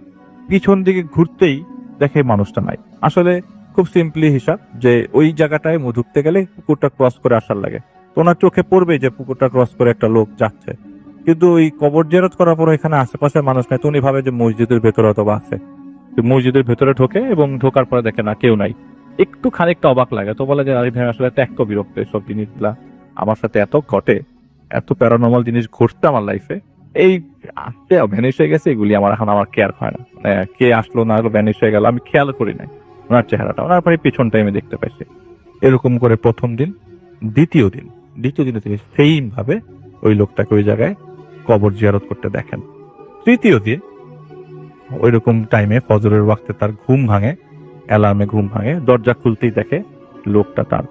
পিছন দিকে ঘুরতেই দেখে মানুষটা নাই। আসলে খুব সিম্পলি হিসাব যে ওই জায়গাটায় ঢুকতে গেলে পুকুরটা ক্রস করে আসার লাগে। তো ওনার চোখে পড়বে যে পুকুরটা ক্রস করে একটা লোক যাচ্ছে, কিন্তু ওই কবর জিয়ারত করার পর এখানে আশেপাশে মানুষ নাই। তো উনি ভাবে যে মসজিদের ভেতরে অথবা আছে। তো মসজিদের ভেতরে ঢোকে এবং ঢোকার পরে দেখে না, কেউ নাই। একটু খানিকটা অবাক লাগে। তো বলে যে আরে ভাই, আসলে এত বিরক্ত এসব জিনিসগুলা, আমার সাথে এত ঘটে, এত প্যারানর্মাল জিনিস ঘটছে আমার লাইফে, এই আসতে ভ্যানিশ হয়ে গেছে, এগুলি আমার কেয়ার হয় না। মানে কে আসলো না আসলো, ভ্যানিশ হয়ে গেল, আমি খেয়াল করি নাই ওনার চেহারাটা। ওনার পরে পিছন টাইমে দেখতে পাইছি। এরকম করে প্রথম দিন, দ্বিতীয় দিনে তিনি সেইম ভাবে ওই লোকটাকে ওই জায়গায় কবর জিয়ারত করতে দেখেন। তৃতীয় দিন ওইরকম টাইমে ফজরের ওয়াক্তে তার ঘুম ভাঙে, অ্যালার্মে ঘুম ভাঙে, দরজা খুলতেই দেখে লোকটা তার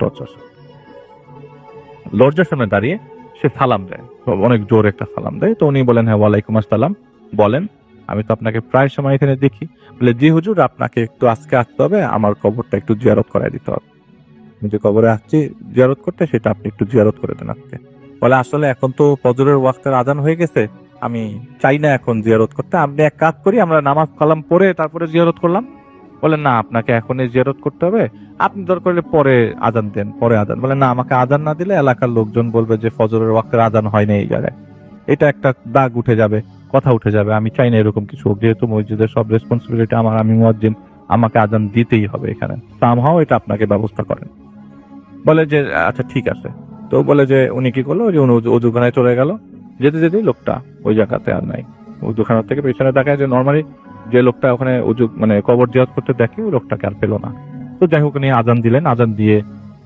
দরজার সামনে দাঁড়িয়ে সে সালাম দেয়, অনেক জোর একটা সালাম দেয়। তো উনি বলেন, হ্যাঁ ওয়ালাইকুম আসসালাম, বলেন আমি তো আপনাকে প্রায় সময় এখানে দেখি। বলে, জি হুজুর, আপনাকে একটু আজকে আসতে হবে, আমার কবরটা একটু জিয়ারত করাই দিতে হবে। আমি যে কবরে আসছি জিয়ারত করতে, সেটা আপনি একটু জিয়ারত করে দেন আজকে। বলে, আসলে এখন তো ফজরের ওয়াক্তের আজান হয়ে গেছে, আমি চাই না এখন জিয়ারত করতে। আপনি এক কাজ করি, আমরা নামাজ কালাম পড়ে তারপরে জিয়ারত করলাম। বলে, না আপনাকে এখনই জিয়ারত করতে হবে, আপনি দরকার হলে পরে আজান দেন, পরে আজান। বলে, না আমাকে আজান না দিলে এলাকার লোকজন বলবে যে ফজরের ওয়াক্তের আজান হয় না এই জায়গায়, এটা একটা দাগ উঠে যাবে, কথা উঠে যাবে। আমি চাই না এরকম কিছু হোক, যেহেতু মসজিদের সব রেসপন্সিবিলিটি আমার, আমি মুয়াজ্জিন, আমাকে আজান দিতেই হবে এখানে, সামহাও এটা আপনাকে ব্যবস্থা করেন। বলে যে আচ্ছা ঠিক আছে। তো বলে যে উনি কি করলো, যে উনি অজুখানায় চলে গেল। যেতেই লোকটা ওই জায়গাতে আর নাই। অজুখানার থেকে পেছনে দেখায় যে নর্মালি যে লোকটা ওখানে মানে কবর জিয়ারত করতে দেখে, ওই লোকটাকে আর পেলো না। তো যাই হোক, উনি আজান দিলেন, আজান দিয়ে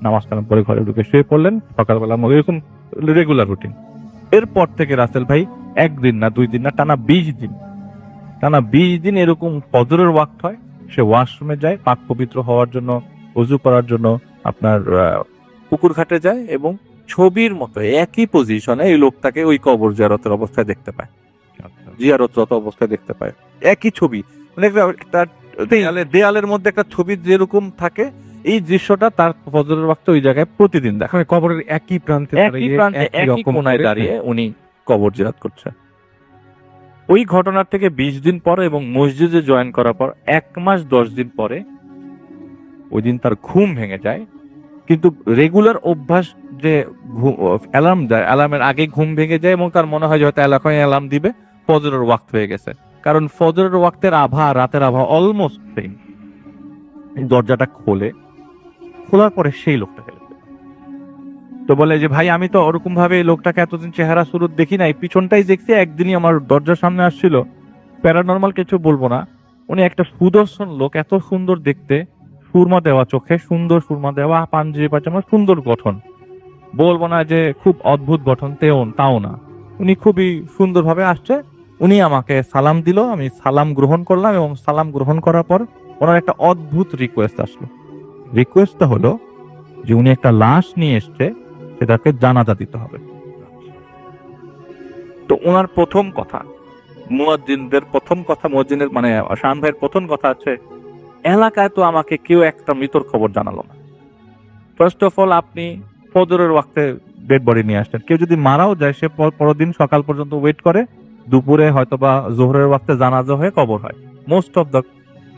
নামাজ কালাম পরে ঘরে ঢুকে শুয়ে পড়লেন। সকালবেলা এরকম রেগুলার রুটিন। এরপর থেকে রাসেল ভাই একদিন না, 2 দিন না, টানা 20 দিন এরকম ফজরের ওয়াক্ত হয়, সে ওয়াশরুমে যায় পাক পবিত্র হওয়ার জন্য, ওযু করার জন্য আপনার পুকুর ঘাটে যায়, এবং ছবির মতো একই পজিশনে এই লোকটাকে ওই কবর জিয়ারতের অবস্থায় দেখতে পায়, জিয়ারতরত অবস্থায় দেখতে পায়। একই ছবি, মানে তার দেয়ালের মধ্যে একটা ছবি যেরকম থাকে, এই দৃশ্যটা তার ফজরের ওয়াক্তে ওই জায়গায় প্রতিদিন দেখা। কবরের একই প্রান্তে একই কোনায় দাঁড়িয়ে উনি কবর জিয়ারত করছে। ওই ঘটনার থেকে 20 দিন পরে এবং মসজিদে জয়েন করার পর 1 মাস 10 দিন পরে ওই দিন তার ঘুম ভেঙে যায়। কিন্তু রেগুলার অভ্যাস যে অ্যালার্ম দেয়, অ্যালার্মের আগে ঘুম ভেঙে যায় এবং তার মনে হয় যে হয়তো এলাকায় অ্যালার্ম দিবে, ফজরের ওয়াক্ত হয়ে গেছে। কারণ ফজরের ওয়াক্তের আভা, রাতের আভা অলমোস্ট সেম। দরজাটা খোলার পরে সেই লোকটাকে তো বলে যে ভাই, আমি তো ওরকম ভাবে লোকটাকে এতদিন চেহারা সুরত দেখি নাই, পিছনটাই দেখছি, একদিনই আমার দরজার সামনে আসছিল। প্যারানর্মাল কিছু বলবো না, উনি একটা সুদর্শন লোক, এত সুন্দর দেখতে, সুরমা দেওয়া চোখে, সুন্দর সুরমা দেওয়া পাঞ্জাবি পাজামা, সুন্দর গঠন। বলবো না যে খুব অদ্ভুত গঠন, তাও না, উনি খুবই সুন্দরভাবে আসছে। উনি আমাকে সালাম দিল, আমি সালাম গ্রহণ করলাম, এবং সালাম গ্রহণ করার পর ওনার একটা অদ্ভুত রিকোয়েস্ট আসলো। রিকোয়েস্টটা হলো যে উনি একটা লাশ নিয়ে এসছে, সেটাকে জানাজা দিতে হবে। তো ওনার প্রথম কথা, মুয়াজ্জিনের মানে শাহান ভাইয়ের প্রথম কথা আছে, এলাকায় তো আমাকে কেউ একটা মৃতর খবর জানালো না। ফার্স্ট অফ অল, আপনি ফজরের ওয়াক্তে ডেড বডি নিয়ে আসছেন, কেউ যদি মারাও যায় সে পরদিন সকাল পর্যন্ত ওয়েট করে, দুপুরে হয়তো বা জোহরের ওয়াক্তে জানাজা হয়ে কবর হয়, মোস্ট অফ দ্য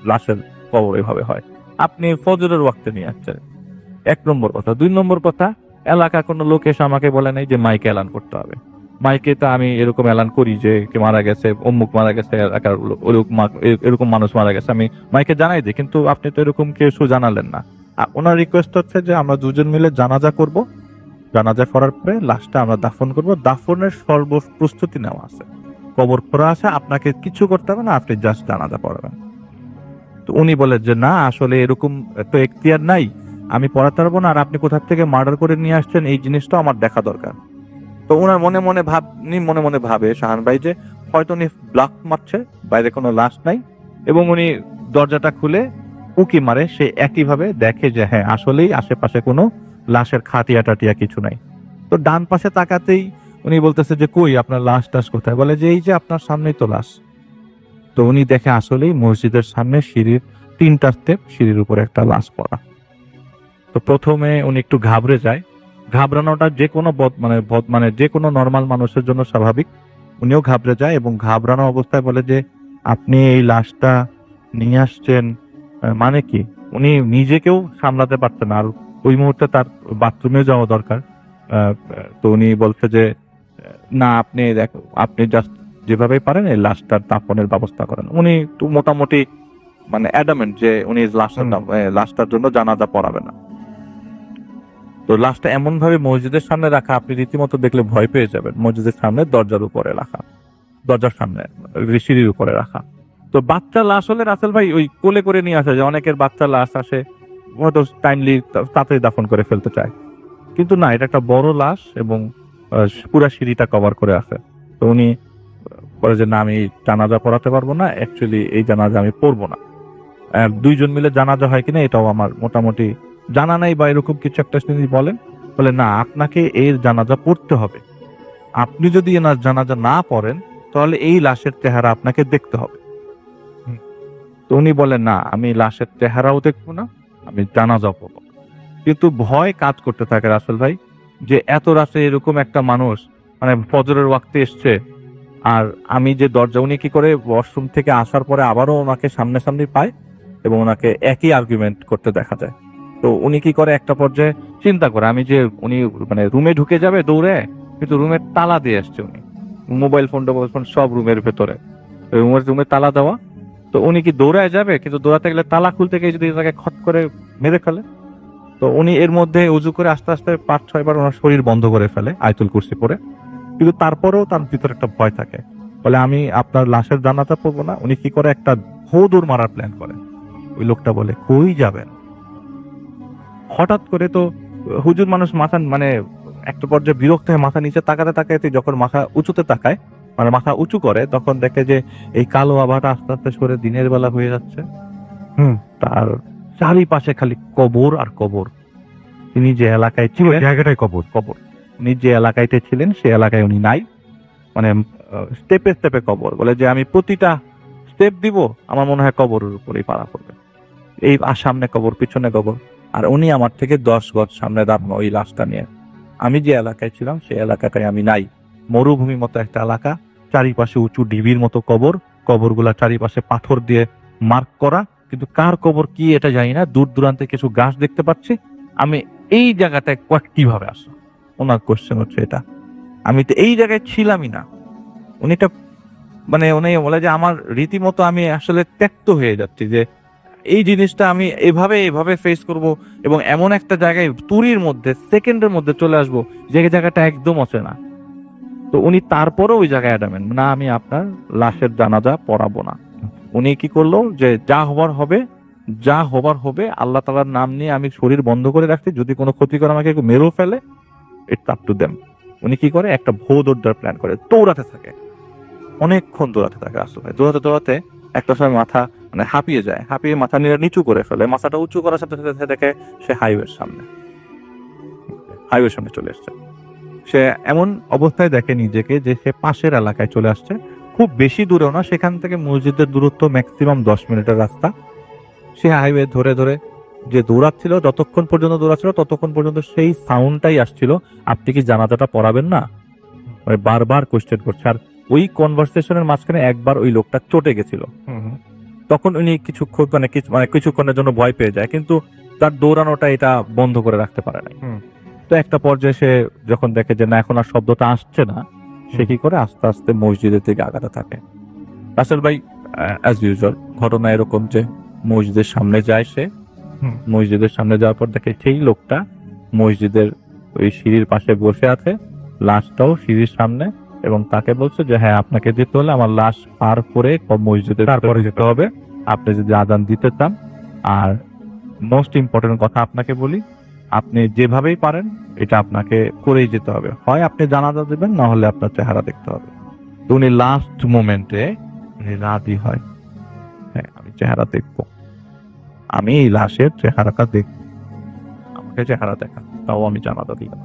লাশের কবর এভাবে হয়। আপনি ফজরের ওয়াক্তে নিয়ে আসছেন, 1 নম্বর কথা। 2 নম্বর কথা, এলাকা কোনো লোক এসে আমাকে বলে নাই যে মাইকে এলান করতে হবে। মাইকে তো আমি এরকম এলান করি যে কে মারা গেছে, অমুক মারা গেছে, এলাকার এরকম মানুষ মারা গেছে, আমি মাইকে জানাই দিই। কিন্তু আপনি তো এরকম কিছু জানালেন না। ওনার রিকোয়েস্ট হচ্ছে যে আমরা দুজন মিলে জানাজা করব, জানাজা করার পরে লাশটা আমরা দাফন করব, দাফনের সর্ব প্রস্তুতি নেওয়া আছে, কবর খোঁড়া আছে, আপনাকে কিছু করতে হবে না, আপনি জাস্ট জানাজা পড়াবেন। তো উনি বলে যে না, আসলে এরকম তো এখতিয়ার নাই, আমি পড়াতে পারবো না, আর আপনি কোথা থেকে মার্ডার করে নিয়ে আসছেন এই জিনিসটা আমার দেখা দরকার। তো উনার মনে মনে ভাবে শাহান ভাই যে হয়তো উনি ব্লাফ মারছে, বাইরে কোনো লাশ নাই, এবং উনি দরজাটা খুলে উকি মারে, সে একইভাবে দেখে যে হ্যাঁ আসলেই আশেপাশে কোনো লাশের খাটিয়া টাটিয়া কিছু নাই। তো ডান পাশে তাকাতেই উনি বলতেছে যে কই আপনার লাশ টাশ কোথায়? বলে যে এই যে আপনার সামনেই তো লাশ। তো উনি দেখে আসলেই মসজিদের সামনে সিঁড়ির 3টা স্টেপ, সিঁড়ির উপরে একটা লাশ পড়া। তো প্রথমে উনি একটু ঘাবড়ে যায়। ঘাবড়ানোটা যে কোনো যে কোনো নর্মাল মানুষের জন্য স্বাভাবিক। উনিও ঘাবড়ে যায় এবং ঘাবড়ানো অবস্থায় বলে যে আপনি এই লাশটা নিয়ে আসছেন, মানে কি? উনি নিজেকেও সামলাতে পারছেন না, আর ওই মুহূর্তে তার বাথরুমে যাওয়া দরকার। তো উনি বলছে যে না, আপনি জাস্ট যেভাবে পারেন এই লাশটার দাফনের ব্যবস্থা করেন। উনি তো মোটামুটি অ্যাডামেন্ট যে উনি লাশটার জন্য জানাজা পড়াবে না। তো লাশটা এমন ভাবে মসজিদের সামনে রাখা, আপনি রীতিমতো দেখলে ভয় পেয়ে যাবেন। মসজিদের সামনে দরজার উপরে রাখা, দরজার সামনে সিঁড়ির উপরে রাখা। তো বাচ্চা লাশ হলে রাসেল ভাই ওই কোলে করে নিয়ে আসে, যে অনেকের বাচ্চা লাশ আসে হয়তো টাইমলি তাড়াতাড়ি দাফন করে ফেলতে চায়, কিন্তু না, এটা একটা বড় লাশ এবং পুরা সিঁড়িটা কভার করে আছে। তো উনি বলে যে না, আমি জানাজা পড়াতে পারবো না, অ্যাকচুয়ালি এই জানাজা আমি পড়বো না। 2জন মিলে জানাজা হয় কিনা এটাও আমার মোটামুটি জানা নাই, বা এরকম কিছু একটা তিনি বলেন। বলে না, আপনাকে এর জানাজা পড়তে হবে, আপনি যদি এনার জানাজা না পড়েন তাহলে এই লাশের চেহারা আপনাকে দেখতে হবে। তো উনি বলেন না, আমি লাশের চেহারাও দেখবো না, আমি জানাজাও পড়বো না। কিন্তু ভয় কাজ করতে থাকে রাসেল ভাই, যে এত রাতে এরকম একটা মানুষ ফজরের ওয়াক্তে এসছে, আর আমি যে দরজা, উনি কি করে ওয়াশরুম থেকে আসার পরে আবারও ওনাকে সামনাসামনি পায় এবং ওনাকে একই আর্গুমেন্ট করতে দেখা যায়। তো উনি কি করে, একটা পর্যায়ে চিন্তা করে আমি যে উনি রুমে ঢুকে যাবে দৌড়ে, কিন্তু রুমের তালা দিয়ে আসছে উনি, মোবাইল ফোন সব রুমের ভেতরে, রুমের তালা দেওয়া। তো উনি কি দৌড়ায় যাবে, কিন্তু দৌড়াতে গেলে তালা খুলতে গিয়ে যদি তাকে খট করে মেরে ফেলে। তো উনি এর মধ্যে উজু করে আস্তে আস্তে 5-6 বার ওনার শরীর বন্ধ করে ফেলে আয়াতুল কুরসি পড়ে, কিন্তু তারপরেও তার ভিতরে একটা ভয় থাকে। বলে আমি আপনার লাশের জানাজা পড়বো না। উনি কি করে, একটা দৌড় মারার প্ল্যান করে। ওই লোকটা বলে কই যাবেন? হঠাৎ করে তো হুজুর মানুষ মাথা একটা পর্যায়ে বিরক্ত হয়ে মাথা নিচে তাকাতে তাকাতে যখন মাথা উঁচুতে তাকায়, মাথা উঁচু করে, তখন দেখে যে এই কালো আভাটা আস্তে আস্তে সরে দিনের বেলা হয়ে যাচ্ছে। তার চারিপাশে খালি কবর আর কবর। তিনি যে এলাকায় ছিলেন, জায়গাটাই কবর। উনি যে এলাকাইতে ছিলেন সে এলাকায় উনি নাই, স্টেপে স্টেপে কবর। বলে যে আমি প্রতিটা স্টেপ দিব, আমার মনে হয় কবরের উপরেই পাড়া পড়বে। এই সামনে কবর, পিছনে কবর, আর উনি আমার থেকে 10 গজ সামনে দাঁড়ানো ওই লাশটা নিয়ে। আমি যে এলাকায় ছিলাম সেই এলাকাটায় আমি নাই। মরুভূমি মতো একটা এলাকা, চারিপাশে উঁচু ঢিবির মতো কবর, কবরগুলা চারিপাশে পাথর দিয়ে মার্ক করা, কিন্তু কার কবর কি এটা জানি না। দূর দূরান্তে কিছু গাছ দেখতে পাচ্ছি। আমি এই জায়গাটায় কিভাবে আসলো? ওনার কোশ্চেন হচ্ছে এটা। আমি তো এই জায়গায় ছিলামই না। উনি এটা উনি বলে যে আমার রীতিমতো আমি আসলে ত্যক্ত হয়ে যাচ্ছি, যে এই জিনিসটা আমি এভাবে ফেস করব, এবং এমন একটা জায়গায় তুরির মধ্যে সেকেন্ডের মধ্যে চলে আসবো যে জায়গাটা একদম অচেনা। তো উনি তারপরও ওই জায়গায় অ্যাডামেন্ট, না আমি আপনার লাশের জানাজা পড়াবো না। উনি কি করলো, যে যা হবার হবে, আল্লাহ তাআলার নাম নিয়ে আমি শরীর বন্ধ করে রাখছি, যদি কোনো ক্ষতি করে আমাকে মেরেও ফেলে, ইটস আপ টু দেম। উনি কি করে, একটা ভৌ দৌড়ার প্ল্যান করে, দৌড়াতে থাকে, অনেকক্ষণ দৌড়াতে থাকে। আসলে দৌড়াতে একটা সময় মাথা হাঁপিয়ে যায়, হাঁপিয়ে মাথা নিচু করে ফেলে। মাথাটা উঁচু করার সাথে সাথে দেখে সে হাইওয়ের সামনে চলে এসছে। সে এমন অবস্থায় দেখে নিজেকে যে সে পাশের এলাকায় চলে আসছে, খুব বেশি দূরেও না, সেখান থেকে মসজিদের দূরত্ব ম্যাক্সিমাম 10 মিনিটের রাস্তা। সে হাইওয়ে ধরে ধরে যে দৌড়াচ্ছিল, যতক্ষণ পর্যন্ত দৌড়াচ্ছিল ততক্ষণ পর্যন্ত সেই সাউন্ডটাই আসছিল, আপনি কি জানাজাটা পড়াবেন না? বারবার কোয়েশ্চেন করছে। আর ওই কনভারসেশনের মাঝখানে একবার ওই লোকটা চটে গেছিল। তখন উনি কিছুক্ষণের জন্য ভয় পেয়ে যায়, কিন্তু তার দৌড়ানোটা এটা বন্ধ করে রাখতে পারে নাই। তো একটা পর্যায়ে সে যখন দেখে যে না এখন আর শব্দটা আসছে না, সে কি করে আস্তে আস্তে মসজিদের দিকে আগাতে থাকে। রাসেল ভাই অ্যাজ ইউজুয়াল ঘটনা এরকম যে মসজিদের সামনে যায় সে, মসজিদের সামনে যাওয়ার পর দেখে সেই লোকটা মসজিদের ওই সিঁড়ির পাশে বসে আছে, লাশটাও সিঁড়ির সামনে, এবং তাকে বলছে যে হ্যাঁ আপনাকে যেতে হলে আমার লাশ পার করে মসজিদে তারপরে যেতে হবে, আপনি যদি আজান দিতে চান। আর মোস্ট ইম্পর্টেন্ট কথা আপনাকে বলি, আপনি যেভাবেই পারেন এটা আপনাকে করেই যেতে হবে, হয় আপনি জানাজা দেবেন না হলে আপনার চেহারা দেখতে হবে। তো উনি লাস্ট মোমেন্টে রাজি হয়, হ্যাঁ আমি চেহারা দেখবো, আমি এই লাশের চেহারাটা দেখব, আমাকে চেহারা দেখা, তাও আমি জানাজা দিলাম।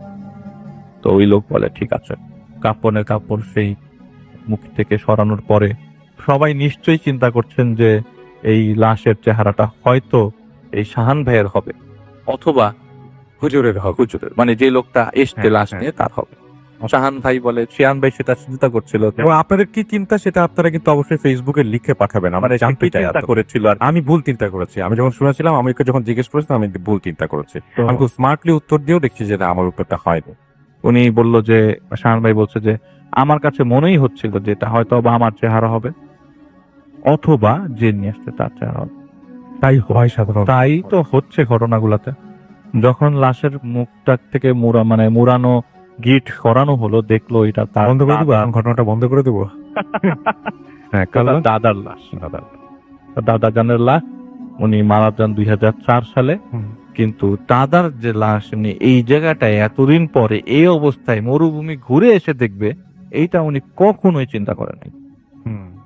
তো ওই লোক বলে ঠিক আছে। কাপড়ের কাপড় সেই মুখ থেকে সরানোর পরে সবাই নিশ্চয়ই চিন্তা করছেন যে এই লাশের চেহারাটা হয়তো এই শাহান ভাইয়ের হবে, অথবা হুজুরের হবে, হুজুরের মানে যে লোকটা এসছে লাশ নিয়ে তার হবে। শাহান ভাই বলে, শিয়ান ভাই সেটা চিন্তা করছিল। এবং আপনাদের কি চিন্তা সেটা আপনারা কিন্তু অবশ্যই ফেসবুকে লিখে পাঠাবেন, আমরা জানতে চাই। চিন্তা করেছিল আর আমি ভুল চিন্তা করেছি, আমি যখন শুনেছিলাম আমি ওকে যখন জিজ্ঞেস করেছিলাম আমি ভুল চিন্তা করেছি, আমি খুব স্মার্টলি উত্তর দিয়েও দেখছি যে না, আমার উত্তরটা হয়নি। উনি বলল যে, শাহান ভাই বলছে যে আমার কাছে মনেই হচ্ছিল যে এটা হয়তো বা আমার চেহারা হবে, অথবা যে নিয়ে আসছে তার চেহারা হবে। তাই হয় সাধারণত। তাই তো হচ্ছে ঘটনাগুলাতে। যখন লাশের মুখটা থেকে মুড়ানো গিট সরানো হলো, দেখলো এটা তার বন্ধ করে দেবো, এখন ঘটনাটা বন্ধ করে দেবো। হ্যাঁ, তার দাদার লাশ, দাদা জানের লাশ। উনি মারা যান 2004 সালে। কিন্তু দাদার যে লাশ উনি এই জায়গাটায় এতদিন পরে এই অবস্থায় মরুভূমি ঘুরে এসে দেখবে, এইটা উনি কখনোই চিন্তা করে নাই,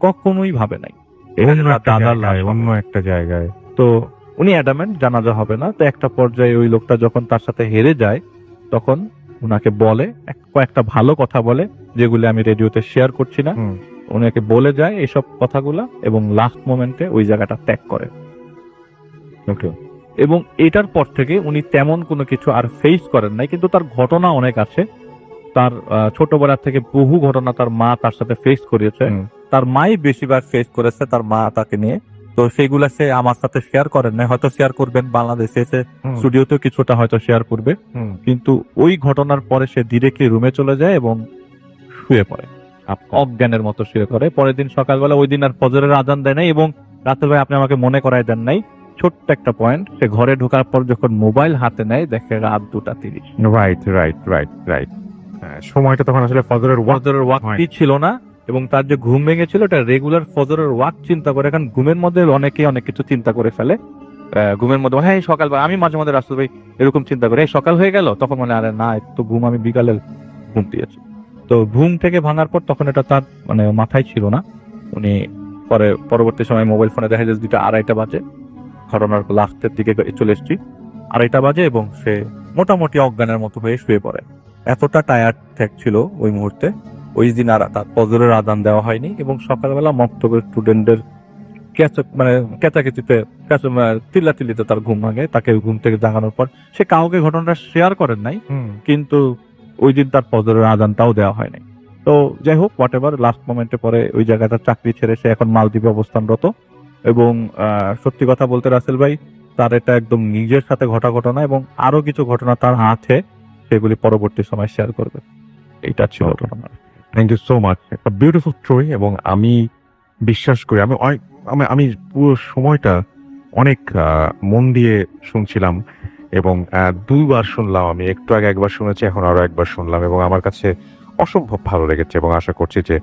কখনোই ভাবে নাই। দাদার লাশ অন্য একটা জায়গায়। তো উনি অ্যাডামেন্ট জানাজা হবে না। তো একটা পর্যায়ে ওই লোকটা যখন তার সাথে হেরে যায়, তখন উনাকে বলে কয়েকটা ভালো কথা বলে, যেগুলো আমি রেডিওতে শেয়ার করছি না। উনাকে বলে যায় এসব কথাগুলা, এবং লাস্ট মোমেন্টে ওই জায়গাটা ত্যাগ করে। ওকে, এবং এটার পর থেকে উনি তেমন কোনো কিছু আর ফেস করেন নাই, কিন্তু তার ঘটনা অনেক আছে। তার ছোটবেলা থেকে বহু ঘটনা তার মা তার সাথে ফেস করিয়েছে। তার মাই বেশিরভাগ ফেস করেছে তার মা তাকে নিয়ে। তো সেইগুলা সে আমার সাথে শেয়ার করেন না, হয়তো শেয়ার করবেন বাংলাদেশে এসে স্টুডিওতেও কিছুটা হয়তো শেয়ার করবে। কিন্তু ওই ঘটনার পরে সে ডিরেক্টলি রুমে চলে যায় এবং শুয়ে পড়ে, অজ্ঞানের মতো শুয়ে পড়ে। পরের দিন সকালবেলা, ওই দিন আর ফজরের আজান দেয় নাই, এবং রাতের ভাই আপনি আমাকে মনে করায় দেন নাই ছোট্ট একটা পয়েন্ট, সে ঘরে ঢোকার পর যখন মোবাইল হাতে নেয় দেখে রাত 2:30। Right right right right. সময়টা তখন আসলে ফজরের ওয়াক্তই ছিল না, এবং তার যে ঘুম ভেঙেছিল এটা রেগুলার ফজরের ওয়াক্ত চিন্তা করে। এখন ঘুমের মধ্যে অনেকে অনেক কিছু চিন্তা করে ফেলে। ঘুমের মধ্যে হ্যাঁ সকালবেলা, আমি মাঝে মাঝে রাসেল ভাই এরকম চিন্তা করি সকাল হয়ে গেল, তখন মানে আরে না তো ঘুম, আমি বিকালে ঘুম দিয়েছি। তো ঘুম থেকে ভাঙার পর তখন এটা তার মাথায় ছিল না। উনি পরবর্তী সময় মোবাইল ফোনে দেখা যায় 2:30 বাজে, ঘটনার লাস্টের দিকে চলে এসেছি, 2:30 বাজে, এবং সে মোটামুটি অজ্ঞানের মতো হয়ে শুয়ে পড়ে। এতটা টায়ার্ড ছিল ওই মুহূর্তে। ওই দিন আর তার ফজরের আজান দেওয়া হয়নি, এবং সকালবেলা মক্তবের স্টুডেন্টদের কেচাকেচিতে চিল্লাচিল্লিতে তার ঘুম ভাঙে। তাকে ঘুম থেকে জাগানোর পর সে কাউকে ঘটনাটা শেয়ার করেন নাই, কিন্তু ওই দিন তার ফজরের আজানটাও দেওয়া হয় নাই। তো যাই হোক, হোয়াট এভার, লাস্ট মোমেন্টে পরে ওই জায়গাটা চাকরি ছেড়ে সে এখন মালদ্বীপে অবস্থানরত। এবং সত্যি কথা বলতে রাসেল ভাই, তার এটা একদম নিজের সাথে ঘটা ঘটনা, এবং আরো কিছু ঘটনা তার আছে, সেগুলি পরবর্তী সময় শেয়ার করবে। এইটা ছিল ঘটনা। থ্যাংক ইউ সো মাচ, একটা বিউটিফুল স্টোরি। এবং আমি বিশ্বাস করি, আমি পুরো সময়টা অনেক মন দিয়ে শুনছিলাম, এবং 2বার শুনলাম। আমি একটু আগে একবার শুনেছি, এখন আরো একবার শুনলাম, এবং আমার কাছে অসম্ভব ভালো লেগেছে, এবং আশা করছি যে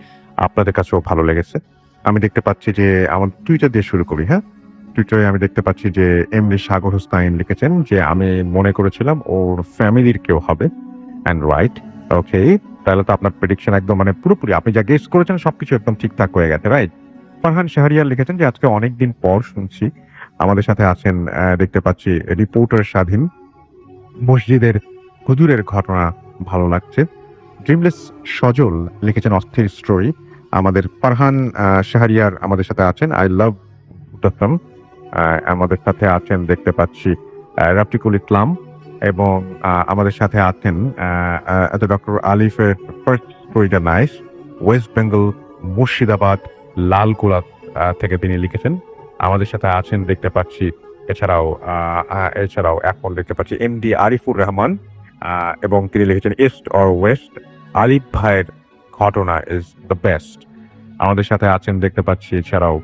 আপনাদের কাছেও ভালো লেগেছে। আমি দেখতে পাচ্ছি যে আমার টুইটার দিয়ে শুরু করি। হ্যাঁ, টুইটারে আমি দেখতে পাচ্ছি যে এমডি সাগর হোসাইন লিখেছেন যে আমি মনে করেছিলাম ওর ফ্যামিলির কেউ হবে, অ্যান্ড রাইট। ওকে, তাহলে তো আপনার প্রেডিকশন একদম পুরোপুরি আপনি যা গেস করেছেন সবকিছু একদম ঠিকঠাক হয়ে গেছে, রাইট। ফারহান শাহরিয়ার লিখেছেন যে আজকে অনেকদিন পর শুনছি। আমাদের সাথে আছেন দেখতে পাচ্ছি রিপোর্টার স্বাধীন, মসজিদের হুজুরের ঘটনা ভালো লাগছে। ড্রিমলেস সজল লিখেছেন অস্থির স্টোরি। আমাদের ফারহান শাহরিয়ার আমাদের সাথে আছেন, আই লাভ দত্তম আমাদের সাথে আছেন দেখতে পাচ্ছি রাফিকুল ইসলাম, এবং আমাদের সাথে আছেন ডক্টর আলিফের ফার্স্ট স্টোরিটা নাইস, ওয়েস্ট বেঙ্গল মুর্শিদাবাদ লালগোলা থেকে তিনি লিখেছেন। আমাদের সাথে আছেন দেখতে পাচ্ছি, এছাড়াও এখন দেখতে পাচ্ছি এমডি আরিফুর রহমান, এবং তিনি লিখেছেন ইস্ট অর ওয়েস্ট, আলিফ ভাইয়ের ঘটনা ইজ দ্য বেস্ট। আমাদের সাথে আছেন দেখতে পাচ্ছি এছাড়াও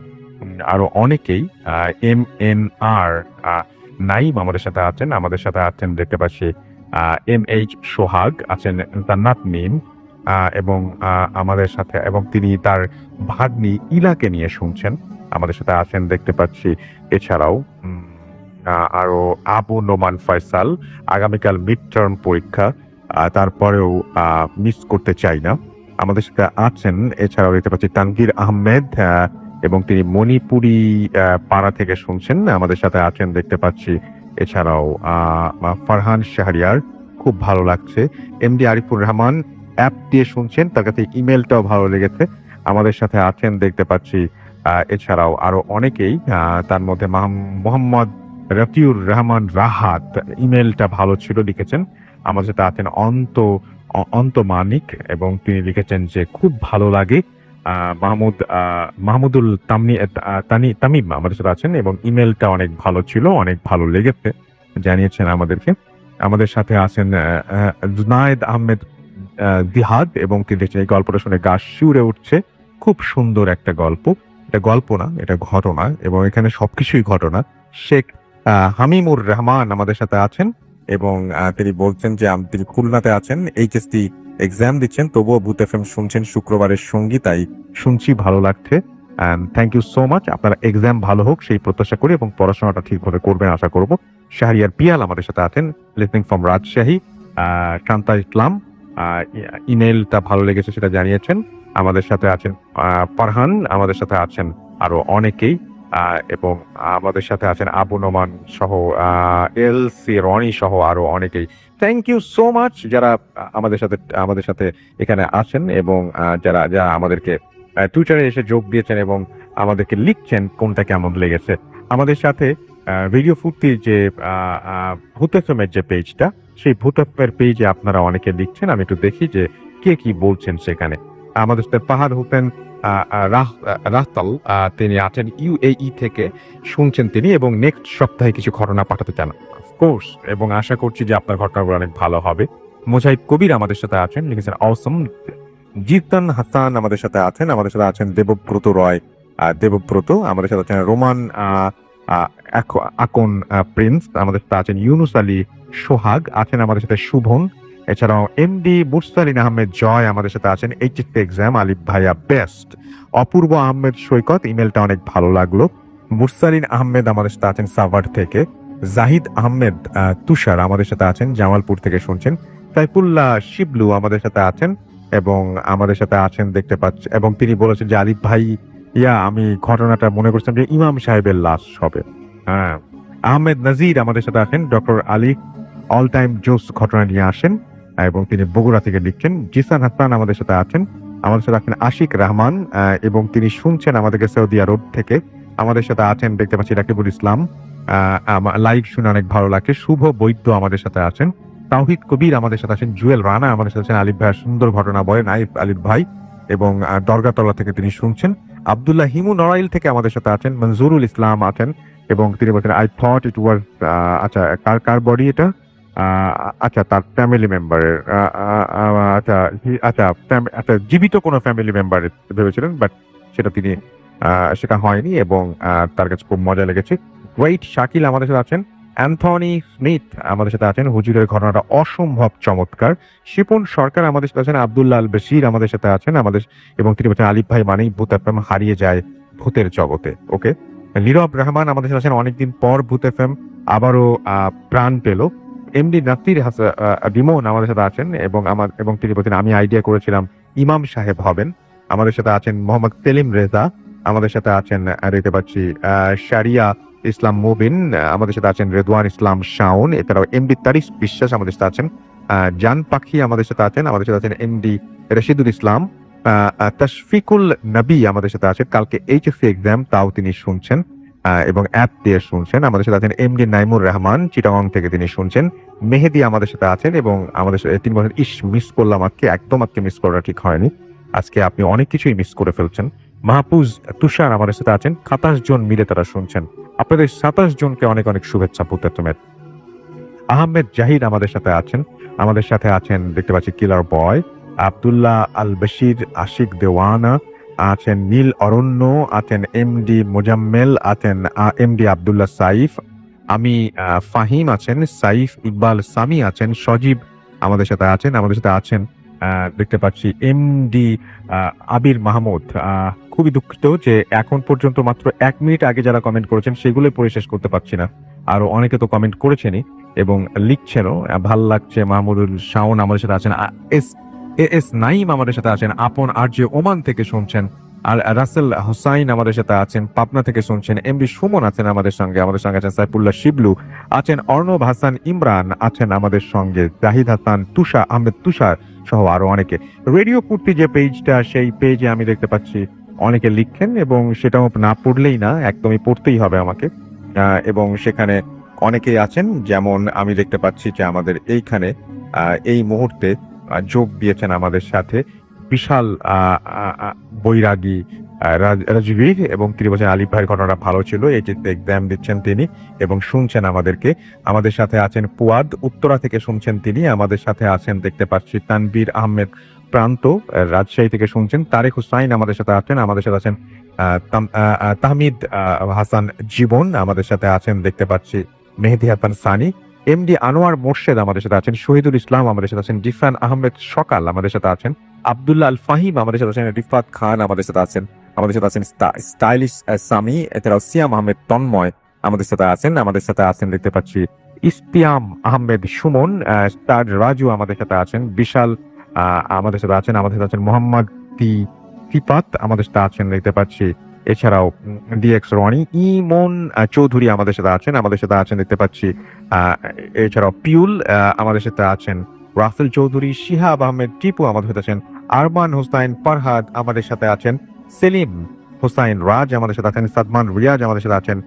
আরো অনেকেই, MNR নাইম আমাদের সাথে আছেন। আমাদের সাথে আছেন দেখতে পাচ্ছি MH সোহাগ আছেন, জান্নাত মিম, এবং আমাদের সাথে, এবং তিনি তার ভাগ্নি ইলাকে নিয়ে শুনছেন। আমাদের সাথে আছেন দেখতে পাচ্ছি এছাড়াও আরো আবু নোমান ফয়সাল, আগামীকাল মিড টার্ম পরীক্ষা, তারপরেও মিস করতে চাই না। আমাদের সাথে আছেন এছাড়াও দেখতে পাচ্ছি তানভীর আহমেদ, এবং তিনি মণিপুরি পাড়া থেকে শুনছেন। আমাদের সাথে আছেন দেখতে পাচ্ছি এছাড়াও ফারহান শাহরিয়ার, খুব ভালো লাগছে। এমডি আরিফুর রহমান অ্যাপ দিয়ে শুনছেন, তার কাছে ইমেলটাও ভালো লেগেছে। আমাদের সাথে আছেন দেখতে পাচ্ছি এছাড়াও আরো অনেকেই, তার মধ্যে মোহাম্মদ রফিউর রহমান রাহাত, ইমেলটা ভালো ছিল লিখেছেন। আমাদের সাথে আছেন অন্ত মানিক, এবং তিনি লিখেছেন যে খুব ভালো লাগে। মাহমুদুল তামিম আমাদের সাথে আছেন, এবং ইমেলটা অনেক ভালো ছিল, অনেক ভালো লেগেছে জানিয়েছেন আমাদেরকে। আমাদের সাথে আছেন জুনায়েদ আহমেদ দিহাদ, এবং তিনি লিখেছেন এই গল্পটা শুনে গা শিউরে উঠছে, খুব সুন্দর একটা গল্প। এটা গল্প না, এটা ঘটনা, এবং এখানে সবকিছুই ঘটনা। শেখ হামিমুর রহমান আমাদের সাথে আছেন, এবং তিনি বলছেন যে তিনি খুলনাতে আছেন, HSC এক্সাম দিচ্ছেন, তবুও ভূত FM শুনছেন শুক্রবারের সঙ্গী, তাই শুনছি, ভালো লাগছে। Thank you so much. আপনার এক্সাম ভালো হোক সেই প্রত্যাশা করি, এবং পড়াশোনাটা ঠিকভাবে করবেন আশা করব। শাহরিয়ার পিয়াল আমাদের সাথে আছেন, লিসনিং ফ্রম রাজশাহী। শান্তা ইসলাম, ইমেলটা ভালো লেগেছে সেটা জানিয়েছেন। আমাদের সাথে আছেন ফারহান, আমাদের সাথে আছেন আরো অনেকেই, এবং আমাদের সাথে আছেন আবু নোমান সহ, LC রনি সহ আরো অনেকেই। থ্যাংক ইউ সো মাচ যারা আমাদের সাথে এখানে আছেন, এবং যারা আমাদেরকে টুইটারে এসে যোগ দিয়েছেন এবং আমাদেরকে লিখছেন কোনটা কেমন লেগেছে। আমাদের সাথে রেডিও ফুর্তির যে ভূত এফএমের যে পেজটা, সেই ভূত এফএমের পেজে আপনারা অনেকে লিখছেন, আমি একটু দেখি যে কে কি বলছেন সেখানে। আমাদের সাথে পাহাড় হোসেন রাহতাল, তিনি আছেন UAE থেকে শুনছেন তিনি, এবং নেক্সট সপ্তাহে কিছু ঘটনা পাঠাতে চান অফকোর্স, এবং আশা করছি যে আপনার ঘটনাগুলো অনেক ভালো হবে। মুজাহিদ কবির আমাদের সাথে আছেন, লিখেছেন অসম। জিতন হাসান আমাদের সাথে আছেন। আমাদের সাথে আছেন দেবব্রত রয়, দেবব্রত। আমাদের সাথে আছেন রোমান আকন প্রিন্স। আমাদের সাথে আছেন ইউনুস আলী সোহাগ, আছেন আমাদের সাথে শুভন। এছাড়াও এমডি মুরসালিন আহমেদ জয় আমাদের সাথে আছেন, HSC এক্সাম আলিফ ভাইয়া বেস্ট। অপূর্ব আহমেদ সৈকত, ইমেলটা অনেক ভালো লাগলো। মুরসালিন আহমেদ আমাদের সাথে আছেন সাভার থেকে। জাহিদ আহমেদ তুষার আমাদের সাথে আছেন, জামালপুর থেকে শুনছেন। সাইফুল্লাহ শিবলু আমাদের সাথে আছেন, এবং আমাদের সাথে আছেন দেখতে পাচ্ছি, এবং তিনি বলেছেন যে আলিফ ভাই, আমি ঘটনাটা মনে করছিলাম যে ইমাম সাহেবের লাশ হবে। হ্যাঁ, আহমেদ নাজির আমাদের সাথে আছেন, ডক্টর আলী অল টাইম জোস ঘটনা নিয়ে আসেন, এবং তিনি বগুড়া থেকে লিখছেন। জিসান হাসান আমাদের সাথে আছেন। আমাদের সাথে আছেন আশিক রহমান, এবং তিনি শুনছেন আমাদেরকে সৌদি আরব থেকে। আমাদের সাথে আছেন দেখতে পাচ্ছি রাকিবুল ইসলাম, লাইভ শুনে অনেক ভালো লাগে। শুভ বৈদ্য আমাদের সাথে আছেন। তাওহিদ কবির আমাদের সাথে আছেন। জুয়েল রানা আমাদের সাথে আছেন, আলিফ ভাইয়ের সুন্দর ঘটনা বলেন আলিফ ভাই, এবং দরগাতলা থেকে তিনি শুনছেন। আব্দুল্লাহ হিমু নড়াইল থেকে আমাদের সাথে আছেন। মনজুরুল ইসলাম আছেন, এবং তিনি বলছেন আই থট ইট ওয়াজ, আচ্ছা কার বডি এটা, আচ্ছা তার ফ্যামিলি মেম্বারের, আচ্ছা জীবিত কোনো ফ্যামিলি মেম্বারের ভেবেছিলেন, বাট সেটা হয়নি, এবং তার কাছে খুব মজা লেগেছে। ওয়েট শাকিল আমাদের সাথে আছেন। অ্যান্থনি স্মিথ আমাদের সাথে আছেন, হুজুরের ঘটনাটা অসম্ভব চমৎকার। শিপন সরকার আমাদের সাথে আছেন। আব্দুল্লাহ আল বশির আমাদের সাথে আছেন, এবং তিনি বলছেন আলিফ ভাই মানেই ভূত FM হারিয়ে যায় ভূতের জগতে। ওকে, নীরব রহমান আমাদের সাথে আছেন, অনেকদিন পর ভূত FM আবারও প্রাণ পেল। এমডি নাসির বিমন আমাদের সাথে আছেন, এবং তিনি বলছেন আমি আইডিয়া করেছিলাম ইমাম সাহেব হবেন। আমাদের সাথে আছেন মোহাম্মদ সেলিম রেজা, আমাদের সাথে আছেন দেখতে পাচ্ছি শারিয়া ইসলাম মুবিন, আমাদের সাথে আছেন রেদওয়ান ইসলাম শাওন। এছাড়াও এমডি তারিক বিশ্বাস আমাদের সাথে আছেন। জান পাখি আমাদের সাথে আছেন। আমাদের সাথে আছেন এমডি রশিদুল ইসলাম। তশফিকুল নবী আমাদের সাথে আছেন, কালকে HSC এক্সাম, তাও তিনি শুনছেন এবং অ্যাপ দিয়ে শুনছেন। আমাদের সাথে আছেন এমডি নাইমুর রহমান, চিটাগং থেকে তিনি শুনছেন। মেহেদি আমাদের সাথে আছেন, এবং আমাদের সাথে তিনি বলেন মিস করলাম, আজকে একদম মিস করা ঠিক হয়নি। আজকে আপনি অনেক কিছুই মিস করে ফেলছেন। মাহফুজ, তুষার আমাদের সাথে আছেন, 27 জন মিলে তারা শুনছেন। আপনাদের 27 জনকে অনেক অনেক শুভেচ্ছা পুত্রমের। আহমেদ জাহিদ আমাদের সাথে আছেন। আমাদের সাথে আছেন দেখতে পাচ্ছি কিলার বয়, আব্দুল্লাহ আল বশির, আশিক দেওয়ানা আছেন, নীল অরণ্য আছেন, এমডি মোজাম্মেল আছেন, এমডি আব্দুল্লাহ সাইফ, আমি ফাহিম আছেন, সাইফ ইকবাল সামি আছেন, সজীব আমাদের সাথে আছেন। আমাদের সাথে আছেন দেখতে পাচ্ছি এমডি আবির মাহমুদ। খুবই দুঃখিত যে এখন পর্যন্ত মাত্র 1 মিনিট আগে যারা কমেন্ট করেছেন সেগুলো পড়ে শেষ করতে পারছি না। আরো অনেকে তো কমেন্ট করেছেনই এবং লিখছেনও। ভাল লাগছে। মাহমুদুল শাওন আমাদের সাথে আছেন, এস নাইম আমাদের সাথে আছেন, আপন আরজে ওমান থেকে শুনছেন, আর রাসেল হোসাইন আমাদের সাথে আছেন, পাবনা থেকে শুনছেন, এমডি সুমন আছেন আমাদের সঙ্গে আছেন সাইফুল্লাহ শিবলু আছেন, অর্ণব হাসান ইমরান আছেন আমাদের সঙ্গে, জাহিদ হাসান, আহমেদ তুষার সহ আরো অনেকে। রেডিও পূর্তি যে পেজটা, সেই পেজে আমি দেখতে পাচ্ছি অনেকে লিখছেন এবং সেটাও না পড়লেই না, একদমই পড়তেই হবে আমাকে। এবং সেখানে অনেকেই আছেন, যেমন আমি দেখতে পাচ্ছি যে আমাদের এইখানে এই মুহূর্তে যোগ দিয়েছেন আমাদের সাথে বিশাল বৈরাগী রাজবীর, এবং তিনি বলছেন আলিফ ভাইয়ের ঘটনাটা ভালো ছিল, এই যে এক্সাম দিচ্ছেন তিনি এবং শুনছেন আমাদেরকে। আমাদের সাথে আছেন পুয়াদ, উত্তরা থেকে শুনছেন তিনি। আমাদের সাথে আছেন দেখতে পাচ্ছি তানবীর আহমেদ প্রান্ত, রাজশাহী থেকে শুনছেন। তারেক হুসাইন আমাদের সাথে আছেন। আমাদের সাথে আছেন তাহমিদ হাসান জীবন। আমাদের সাথে আছেন দেখতে পাচ্ছি মেহেদি হাসান সানি, এমডি আনোয়ার মোর্শেদ আমাদের সাথে আছেন, শহীদুল ইসলাম আমাদের সাথে আছেন, জিফরান আহমেদ সকাল আমাদের সাথে আছেন, আব্দুল্লাহ আল ফাহিম আমাদের সাথে আছেন, রিফাত খান আমাদের সাথে আছেন, আমাদের সাথে আছেন স্টাইলিশ সামি, এছাড়াও সিয়াম আহমেদ তন্ময় আমাদের সাথে আছেন। আমাদের সাথে আছেন দেখতে পাচ্ছি ইস্তিয়াম আহমেদ সুমন, স্টার রাজু আমাদের সাথে আছেন, বিশাল আমাদের সাথে আছেন, আমাদের সাথে আছেন মোহাম্মদ তিপাত আমাদের সাথে আছেন দেখতে পাচ্ছি, এছাড়াও ডিএক্স রনি, ইমন চৌধুরী আমাদের সাথে আছেন। আমাদের সাথে আছেন দেখতে পাচ্ছি এছাড়াও পিউল আমাদের সাথে আছেন, রাসেল চৌধুরী, শিহাব আহমেদ টিপু আমাদের সাথে আছেন, আরমান হোসাইন ফারহাদ আমাদের সাথে আছেন, সেলিম হোসাইন রাজ আমাদের সাথে আছেন, সাদমান রিয়াজ আমাদের সাথে আছেন,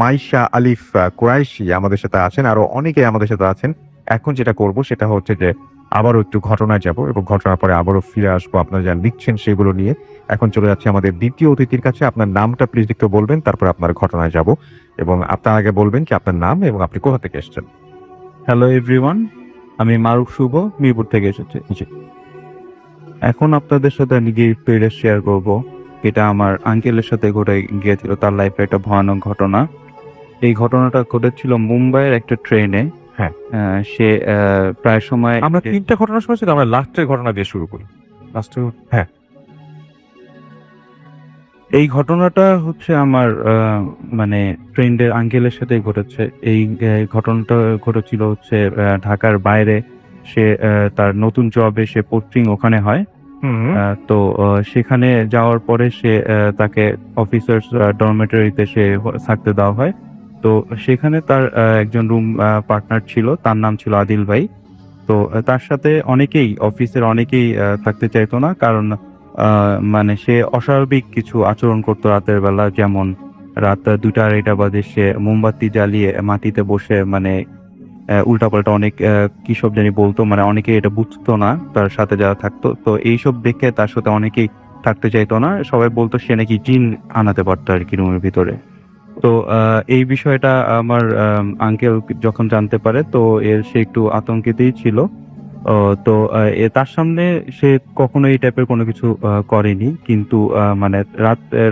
মাইশা আলিফ কুরাইশি আমাদের সাথে আছেন, আরো অনেকে আমাদের সাথে আছেন। এখন যেটা করব সেটা হচ্ছে যে আবারও একটু ঘটনায় যাব এবং ঘটনার পরে আবারও ফিরে আসবো আপনারা যা লিখছেন সেগুলো নিয়ে। এখন চলে যাচ্ছে আমাদের দ্বিতীয় অতিথির কাছে। আপনার নামটা প্লিজ একটু বলবেন, তারপর আপনার ঘটনায় যাব এবং আপনার আগে বলবেন কি আপনার নাম এবং আপনি কোথা থেকে এসেছেন। হ্যালো এভরিওয়ান, আমি মারুফ শুভ, মিরপুর থেকে এসেছি। এখন আপনাদের সাথে আমি গিয়ে পেরিয়ে শেয়ার করব, এটা আমার আঙ্কেলের সাথে ঘটে গিয়েছিল, তার লাইফে একটা ভয়ানক ঘটনা। এই ঘটনাটা ঘটেছিল মুম্বাইয়ের একটা ট্রেনে। হ্যাঁ। সে প্রায় সময় আমরা 3টা ঘটনা শুনেছি, আমরা লাস্টের ঘটনা দিয়ে শুরু করি। হ্যাঁ, এই ঘটনাটা হচ্ছে আমার মানে ফ্রেন্ডের আঙ্কেলের সাথে ঘটেছে। এই ঘটনাটা ঘটেছিল হচ্ছে ঢাকার বাইরে। সে তার নতুন জবে সে পোস্টিং ওখানে হয়। তো সেখানে যাওয়ার পরে সে তাকে অফিসার্স ডরমেটরিতে সে থাকতে দেওয়া হয়। তো সেখানে তার একজন রুম পার্টনার ছিল, তার নাম ছিল আদিল ভাই। তো তার সাথে অফিসের অনেকেই থাকতে চাইতো না, কারণ মানে সে অস্বাভাবিক কিছু আচরণ করতো রাতের বেলা। যেমন রাত 2টা-2:30 বাজে সে মোমবাতি জ্বালিয়ে মাটিতে বসে মানে উল্টাপাল্টা অনেক কি সব জানি বলতো, মানে অনেকে এটা বুঝতো না তার সাথে যারা থাকতো। তো এইসব দেখে তার সাথে অনেকেই থাকতে চাইতো না, সবাই বলতো সে নাকি জিন আনাতে পারতো আর কি রুমের ভিতরে। তো এই বিষয়টা আমার আঙ্কেল যখন জানতে পারে, তো সে একটু আতঙ্কিতই ছিল। তো তার সামনে সে কখনো এই টাইপের কোনো কিছু করেনি, কিন্তু মানে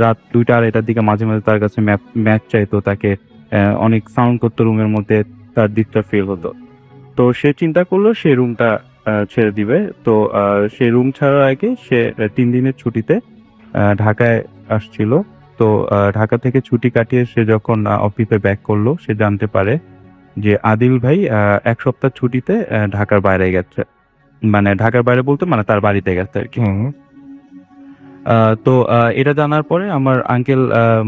রাত 2টা-2:30 দিকে মাঝে মাঝে তার কাছে ম্যাচ চাইতো, তাকে অনেক সাউন্ড করতো রুমের মধ্যে, তার দিকটা ফিল হতো। তো সে চিন্তা করলো সে রুমটা ছেড়ে দিবে। তো সে রুম ছাড়ার আগে সে 3 দিনের ছুটিতে ঢাকায় আসছিল। তো ঢাকা থেকে ছুটি কাটিয়ে সে যখন অফিসে ব্যাক করলো, সে জানতে পারে যে আদিল ভাই 1 সপ্তাহ ছুটিতে ঢাকার বাইরে গেছে। মানে ঢাকার বাইরে বলতে মানে তার বাড়িতে গেছে আর কি। তো এটা জানার পরে আমার আঙ্কেল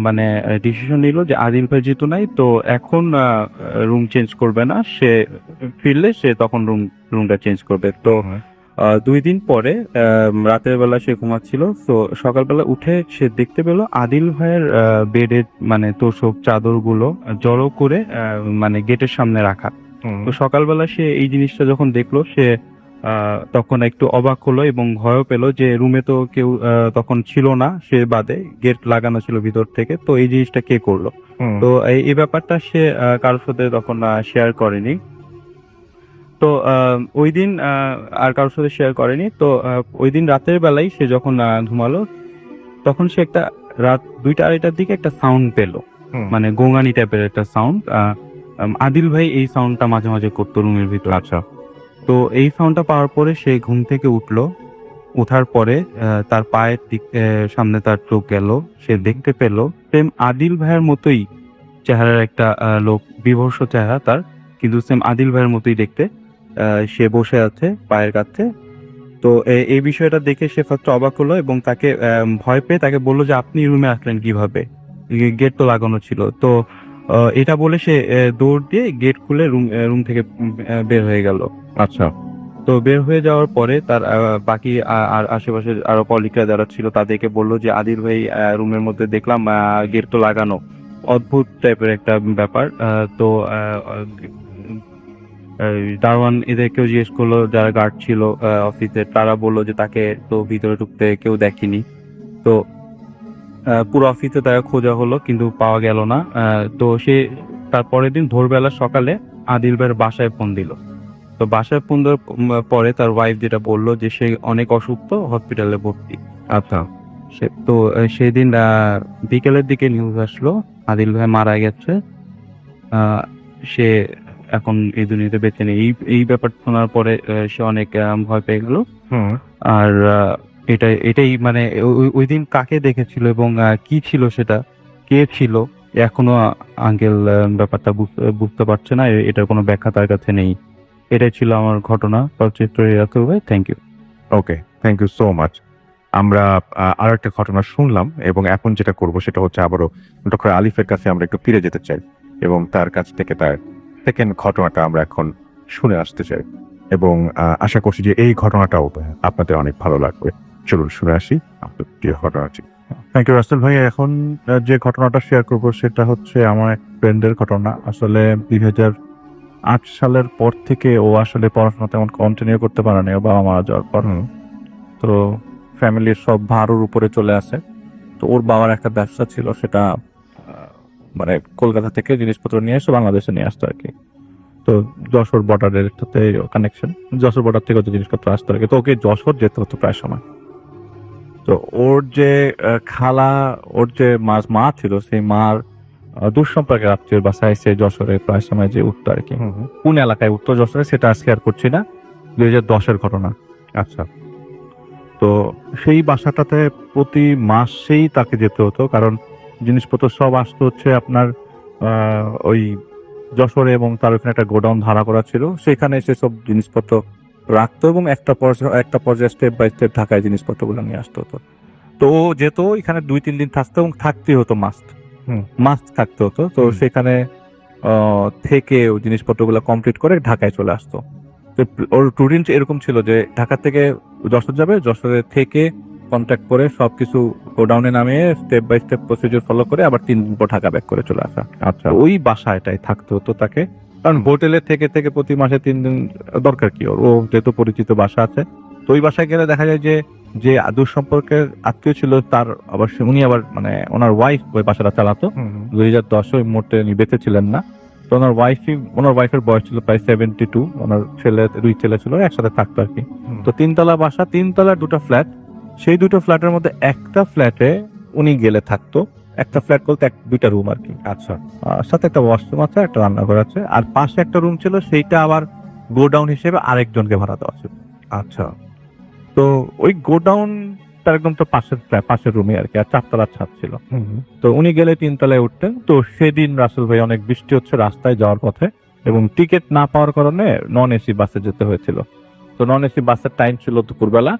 মানে ডিসিশন নিল যে আদিল ভাই যেহেতু নাই, তো এখন রুম চেঞ্জ করবে না, সে ফিরলে সে তখন রুমটা চেঞ্জ করবে। তো 2 দিন পরে রাতের বেলা সে ঘুমাচ্ছিল, তো সকালবেলা উঠে সে দেখতে পেল আদিল ভাইয়ের বেডের মানে তোষক চাদরগুলো জড়ো করে মানে গেটের সামনে রাখা। তো সকালবেলা সে এই জিনিসটা যখন দেখলো, সে তখন একটু অবাক হলো এবং ভয়ও পেলো যে রুমে তো কেউ তখন ছিল না, সে বাদে গেট লাগানো ছিল ভিতর থেকে, তো এই জিনিসটা কে করলো। তো এই ব্যাপারটা সে কারোর সাথে তখন শেয়ার করেনি। তো ওই দিন আর কারোর সাথে শেয়ার করেনি। তো ওই দিন রাতের বেলায় সে যখন ঘুমালো, তখন সে একটা রাত 2টা-2:30টার দিকে একটা সাউন্ড পেলো, মানে গোঙানি টাইপের একটা সাউন্ড। আদিল ভাই এই সাউন্ডটা মাঝে মাঝে করতো রুমের ভিতর। আচ্ছা। তো এই সাউন্ডটা পাওয়ার পরে সে ঘুম থেকে উঠলো। ওঠার পরে তার পায়ের দিক সামনে তার চোখ গেল, সে দেখতে পেল সেম আদিল ভাইয়ের মতোই চেহারার একটা লোক, বিভৎস চেহারা তার, কিন্তু সেম আদিল ভাইয়ের মতোই দেখতে। সে বসে আছে পায়ের কাছে। তো এই বিষয়টা দেখে সে ফার্স্ট অবাক হলো এবং তাকে ভয় পেয়ে তাকে বললো যে আপনি রুমে আসলেন কিভাবে, গেট তো লাগানো ছিল। তো এটা বলে সে দৌড় দিয়ে গেট খুলে রুম থেকে বের হয়ে গেল। আচ্ছা। তো বের হয়ে যাওয়ার পরে তার বাকি আর আশেপাশে আরো কলিগরা যারা ছিল তাদেরকে বললো যে আদিল ভাই রুমের মধ্যে দেখলাম গেট তো লাগানো, অদ্ভুত টাইপের একটা ব্যাপার। তো দারোয়ান এদেরকেও জিজ্ঞেস করলো, যারা গার্ড ছিল অফিসের, তারা বললো যে তাকে তো ভিতরে ঢুকতে কেউ দেখেনি। তো পুরো অফিসে তারা খোঁজা হলো কিন্তু পাওয়া গেল না। তো সে তারপরের দিন ভোরবেলা সকালে আদিল ভাইয়ের বাসায় ফোন দিল। তো বাসায় ফোন দেওয়ার পরে তার ওয়াইফ যেটা বললো যে সে অনেক অসুস্থ, হসপিটালে ভর্তি। আচ্ছা। তো সেদিন বিকেলের দিকে নিউজ আসলো আদিল ভাই মারা গেছে। সে এখন এই দুনিয়াতে বেঁচে নেই। এই ব্যাপার শোনার পরে সে অনেক ভয় পেয়ে গেল। আর এটাই মানে ওই দিন কাকে দেখেছিল এবং কি ছিল সেটা, কে ছিল, এখনো আঙ্কেল ব্যাপারটা বুঝতে পারছে না। এটার কোনো ব্যাখ্যা তার কাছে নেই। এটাই ছিল আমার ঘটনা। রাতুল ভাই, thank you. Okay, thank you so much. আমরা আরো একটা ঘটনা শুনলাম এবং এখন যেটা করব সেটা হচ্ছে আবারও ডক্টর আলিফের কাছে আমরা একটু ফিরে যেতে চাই এবং তার কাছ থেকে তার সেকেন্ড ঘটনাটা আমরা এখন শুনে আসতে চাই এবং আশা করছি যে এই ঘটনাটাও আপনাদের অনেক ভালো লাগবে। চলুন শুনে আসি আপনার প্রিয় ঘটনাটি। থ্যাংক ইউ রাসেল ভাই। এখন যে ঘটনাটা শেয়ার করব সেটা হচ্ছে আমার এক ফ্রেন্ডের ঘটনা। আসলে 2008 সালের পর থেকে ও আসলে পড়াশোনা তেমন কন্টিনিউ করতে পারে না বাবা মারা যাওয়ার পর। তো ফ্যামিলির সব ভার ওর উপরে চলে আসে। তো ওর বাবার একটা ব্যবসা ছিল, সেটা মানে কলকাতা থেকে জিনিসপত্র নিয়ে এসে বাংলাদেশে নিয়ে আসতো আর কি। তো যশোর বর্ডারের সাথে কানেকশন, যশোর বর্ডার থেকে তো জিনিসপত্র আসতো আর কি। তো ওকে যশোর যেতে হতো প্রায় সময়। তো ওর যে খালা, ওর যে মা ছিল, সেই মার দূর সম্পর্কের আত্মীয় বাসায় এসে যশোরে প্রায় সময় যে উঠতো আর কি। কোন এলাকায় উঠতো যশোরে সেটা আজকে আর করছি না, 2010-এর ঘটনা। আচ্ছা। তো সেই বাসাটাতে প্রতি মাসেই তাকে যেতে হতো, কারণ জিনিসপত্র সব আসতো হচ্ছে আপনার ওই যশোরে, এবং তার ওখানে একটা গোডাউন ভাড়া করা ছিল, সেখানে সে সব জিনিসপত্র রাখতো এবং একটা পর্যায়ে স্টেপ বাই স্টেপ ঢাকায় জিনিসপত্রগুলো নিয়ে আসতে হতো। তো ও যেত, এখানে 2-3 দিন থাকতো এবং থাকতেই হতো, মাস্ট থাকতে হতো। তো সেখানে থেকে ও জিনিসপত্রগুলো কমপ্লিট করে ঢাকায় চলে আসতো। তো ওর রুটিন এরকম ছিল যে ঢাকা থেকে যশোর যাবে, যশোরে থেকে কন্ট্যাক্ট করে সবকিছু গোডাউনে নামিয়ে step by step procedure follow করে আবার 3 দিন পর ঢাকা ব্যাক করে চলে আসা। আচ্ছা। ওই বাসাটাই থাকতে হতো তাকে, কারণ হোটেলে থেকে থেকে প্রতি মাসে 3 দিন দরকার কি ওর, ও যেহেতু পরিচিত বাসা আছে। তো ওই বাসায় গেলে দেখা যায় যে দূর সম্পর্কের আত্মীয় ছিল তার, আবার উনি আবার মানে ওনার ওয়াইফ ওই বাসাটা চালাতো। 2010 ওই মুহূর্তে উনি বেঁচে ছিলেন না। তো ওনার ওয়াইফের বয়স ছিল প্রায় 72। ওনার 2 ছেলে ছিল, একসাথে থাকতো আর কি। তো 3 তলা বাসা, 3 তলার 2টা ফ্ল্যাট। সেই 2টো ফ্ল্যাটের মধ্যে একটা ফ্ল্যাটে উনি গেলে থাকতো। একটা ফ্ল্যাট বলতে 2টা রুম আর কি। আচ্ছা। সাথে একটা ওয়াশরুম আছে, একটা রান্নাঘর আছে, আর পাশে একটা রুম ছিল, সেইটা আবার গোডাউন হিসেবে আরেকজনকে ভাড়া দেওয়া ছিল। আচ্ছা। তো ওই গোডাউনটার একদম তো পাশের রুমে আর কি, আর 4 তলার ছাদ ছিল। তো উনি গেলে 3 তলায় উঠতেন। তো সেদিন রাসেল ভাই অনেক বৃষ্টি হচ্ছে রাস্তায় যাওয়ার পথে, এবং টিকিট না পাওয়ার কারণে নন এসি বাসে যেতে হয়েছিল। তো নন এসি বাসের টাইম ছিল দুপুরবেলা।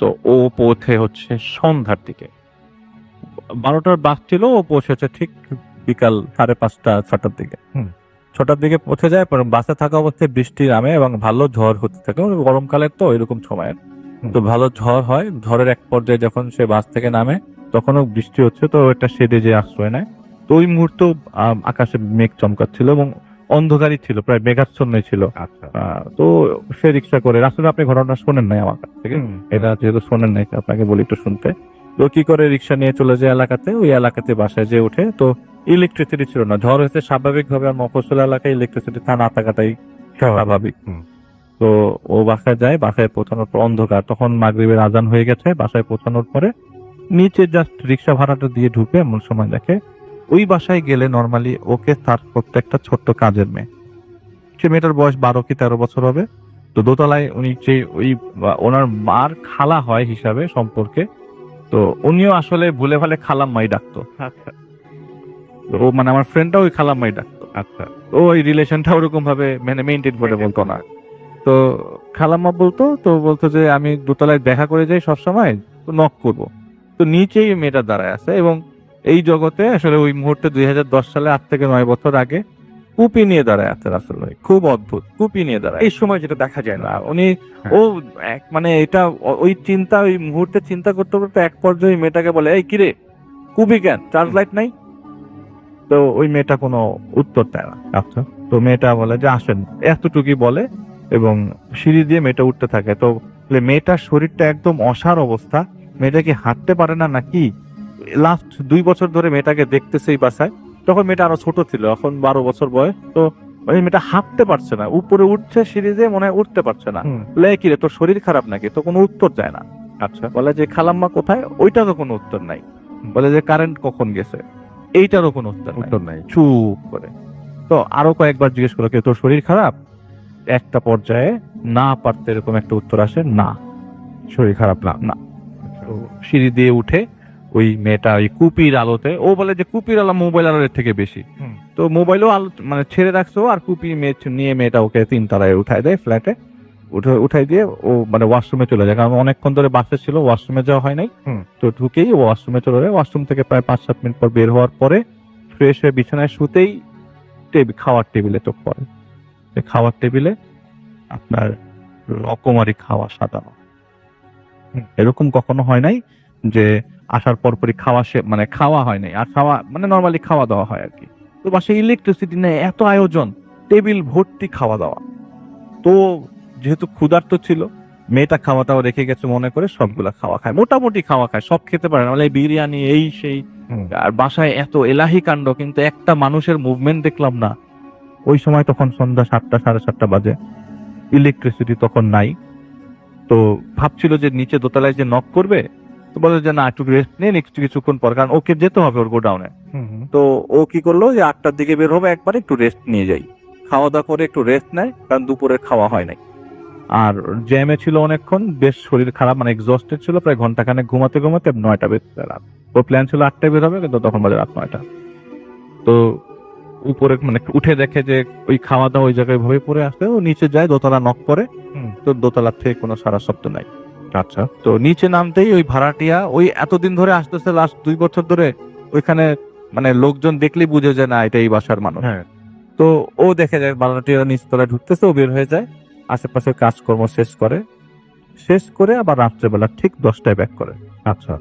তো ও পৌঁছে হচ্ছে সন্ধ্যার দিকে, 12টার বাস ছিল, ও পৌঁছেছে ঠিক বিকাল 5:30-6টার দিকে। 6টার দিকে পৌঁছে যায়, পরে বাসে থাকা অবস্থায় বৃষ্টি নামে এবং ভালো ঝড় হতে থাকে। গরমকালের তো এরকম সময়, তো ভালো ঝড় হয়। ঝড়ের এক পর্যায়ে যখন সে বাস থেকে নামে তখনও বৃষ্টি হচ্ছে, তো একটা শেডে যে আশ্রয় নেয়। তো ওই মুহূর্তে আকাশে মেঘ চমকাচ্ছিল এবং অন্ধকারই ছিল, প্রায় মেঘাচ্ছন্ন ছিল। আচ্ছা। তো সে রিক্সা করে, আসলে আপনি ঘটনাটা শোনেন নাই আমার কাছ থেকে, এটা যেহেতু শোনেন নাই আপনাকে বলি একটু শুনতে। তো কি করে রিক্সা নিয়ে চলে যায় এলাকাতে, ওই এলাকাতে বাসায় যে উঠে, তো ইলেকট্রিসিটি ছিল না, ঝড় হয়েছে স্বাভাবিকভাবে, আর মফস্বল এলাকায় ইলেকট্রিসিটি না থাকাটাই স্বাভাবিক। তো ও বাসায় যায়, বাসায় পৌঁছানোর পর অন্ধকার, তখন মাগরিবের আজান হয়ে গেছে। বাসায় পৌঁছানোর পরে নিচে জাস্ট রিক্সা ভাড়াটা দিয়ে ঢুকে এমন সময় দেখে ওই বাসায় গেলে নর্মালি ওকে তার প্রত্যেকটা ছোট্ট কাজের মেয়ে, সে মেয়েটার বয়স 12 কি 13 বছর হবে। তো দোতলায় উনি যে ওই ওনার মার খালা হয় হিসাবে সম্পর্কে, তো উনিও আসলে ভুলে ভালে খালাম্মাই ডাকতো। আচ্ছা তো ও মানে আমার ফ্রেন্ডটা ওই খালাম্মাই ডাকতো। আচ্ছা। তো ওই রিলেশনটা ওরকম ভাবে মানে মেনটেন করে বলতো না। তো খালাম্মা বলতো, তো বলতো যে আমি দোতলায় দেখা করে যাই সবসময়, তো নক করবো। তো নিচেই মেয়েটা দাঁড়ায় আছে, এবং এই জগতে আসলে ওই মুহূর্তে 2010 সালে 8 থেকে 9 বছর আগে কুপি নিয়ে দাঁড়ায় আছে রাসেল ভাই, খুব অদ্ভুত, কুপি নিয়ে দাঁড়ায়। এই সময় যেটা দেখা যায় না। না, উনি ও মানে এটা ওই চিন্তা, ওই মুহূর্তে চিন্তা করতে করতে এক পর্যায়ে মেয়েটাকে বলে, এই কিরে কুপি কেন, চার্জ লাইট নাই? তো ওই মেয়েটা কোনো উত্তর দেয় না। আচ্ছা। তো মেয়েটা বলে যে আসেন, এতটুকুই বলে, এবং সিঁড়ি দিয়ে মেয়েটা উঠতে থাকে। তো মেয়েটার শরীরটা একদম অসাড় অবস্থা, মেয়েটা কি হাঁটতে পারে না নাকি। লাস্ট 2 বছর ধরে মেয়েটাকে দেখতেছে এই বাসায়, তখন মেয়েটা আরো ছোট ছিল, এখন 12 বছর বয়স। তো ওই মেয়েটা হাঁটতে পারছে না, উপরে উঠছে সিঁড়ি দিয়ে, মনে হয় উঠতে পারছে না। বলে কি রে, তোর শরীর খারাপ নাকি? তো কোনো উত্তর যায় না। আচ্ছা। বলে যে খালাম্মা কোথায়, ওইটারও কোনো উত্তর নাই। বলে যে কারেন্ট কখন গেছে, এইটারও কোনো উত্তর নাই। চুপ করে। তো আরো কয়েকবার জিজ্ঞেস করলো, তোর শরীর খারাপ? একটা পর্যায়ে না পারতে এরকম একটা উত্তর আসে, না শরীর খারাপ না। না। তো সিঁড়ি দিয়ে উঠে ওই মেয়েটা ওই কুপির আলোতে, ও বলে যে কুপির আলো মোবাইল আলোর থেকে বেশি, তো মোবাইলও আলো মানে ছেড়ে রাখছো, আর কুপি নিয়ে মেয়েটা ওকে 3 তলায় উঠায় দেয় ফ্ল্যাটে। উঠাই দিয়ে ও মানে ওয়াশরুমে চলে যায়, কারণ অনেকক্ষণ ধরে বাসে ছিল, ওয়াশরুমে যাওয়া হয় নাই। তো ঢুকেই ওয়াশরুমে চলে যায়। ওয়াশরুম থেকে প্রায় 5-7 মিনিট পর বের হওয়ার পরে ফ্রেশ হয়ে বিছানায় শুতেই খাওয়ার টেবিলে চোখ পড়ে। খাওয়ার টেবিলে আপনার রকমারি খাওয়া সাজানো, এরকম কখনো হয় নাই যে আসার পরপরই মানে খাওয়া হয় নাই, আর খাওয়া মানে নর্মালি খাওয়া দাওয়া হয় আর কি। তো বাসায় ইলেকট্রিসিটি নেই, এত আয়োজন, টেবিল ভর্তি খাওয়া দাওয়া। তো যেহেতু ক্ষুধার্ত ছিল, মেয়েটা খাওয়া দাওয়া রেখে গেছে মনে করে সবগুলা খাওয়া খায়, মোটামুটি খাওয়া খায়, সব খেতে পারে না, মানে বিরিয়ানি এই সেই। আর বাসায় এত এলাহি কাণ্ড, কিন্তু একটা মানুষের মুভমেন্ট দেখলাম না। ওই সময় তখন সন্ধ্যা 7টা 7:30 বাজে, ইলেকট্রিসিটি তখন নাই। তো ভাবছিল যে নিচে দোতলায় যে নক করবে, তো বলে যে না একটু রেস্ট নিয়ে নেক্সট কিছুক্ষণ পর, কারণ ওকে যেতে হবে ওর গোডাউনে। তো ও কি করলো যে 8টার দিকে বের হবে, একবার একটু রেস্ট নিয়ে যাই, খাওয়া দাওয়া করে একটু রেস্ট নেয়, কারণ দুপুরের খাওয়া হয় নাই। আর জ্যামে ছিল অনেকক্ষণ, বেশ শরীর খারাপ, মানে এক্সস্টেড ছিল, প্রায় ঘন্টাখানেক ঘুমাতে ঘুমাতে 9টা বেজে রাত। ওর প্ল্যান ছিল 8টায় বের হবে, কিন্তু তখন বাজে রাত 9টা। তো উপরে মানে উঠে দেখে যে ওই খাওয়া দাওয়া ওই জায়গায় ভাবে পড়ে আসছে, ও নিচে যায়, দোতলা নক করে, তো দোতলার থেকে কোনো সারা শব্দ নাই। আচ্ছা। তো নিচে নামতেই ওই ভাড়াটিয়া, ওই এতদিন ধরে আসতেছে, লাস্ট 2 বছর ধরে ওইখানে, মানে লোকজন দেখলেই বুঝে যায় না এটা এই বাসার মানুষ। তো ও দেখে যায় ভাড়াটিয়া নিচতলায় ঢুকতেছে, ও বের হয়ে যায়, আশেপাশে কাজকর্ম শেষ করে আবার রাত্রেবেলা ঠিক 10টায় ব্যাক করে। আচ্ছা।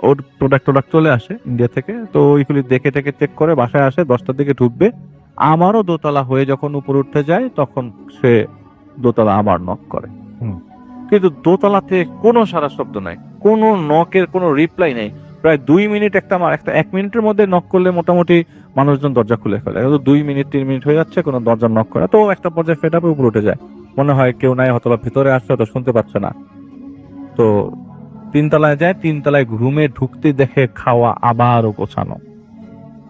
ওর প্রোডাক্ট চলে আসে ইন্ডিয়া থেকে, তো ওইগুলি দেখে চেক করে বাসায় আসে, 10টার দিকে ঢুকবে। আমারও দোতলা হয়ে যখন উপর উঠতে যায়, তখন সে দোতলা আবার নক করে, কিন্তু দোতলাতে কোনো সারা শব্দ নাই, কোনো নকের কোনো রিপ্লাই নেই। প্রায় 2 মিনিট, একটা 1 মিনিটের মধ্যে নক করলে মোটামুটি মানুষজন দরজা খুলে ফেলে, 2 মিনিট 3 মিনিট হয়ে যাচ্ছে, কোনো দরজা নক করে। তো একটা পর্যায়ে ফেড আপে উপরে উঠে যায়, মনে হয় কেউ নাই, হয়তো ভিতরে আসছে, হয়তো শুনতে পাচ্ছে না। তো 3 তলায় যায়, 3 তলায় ঘুমে ঢুকতে দেখে খাওয়া আবারও গোছানো,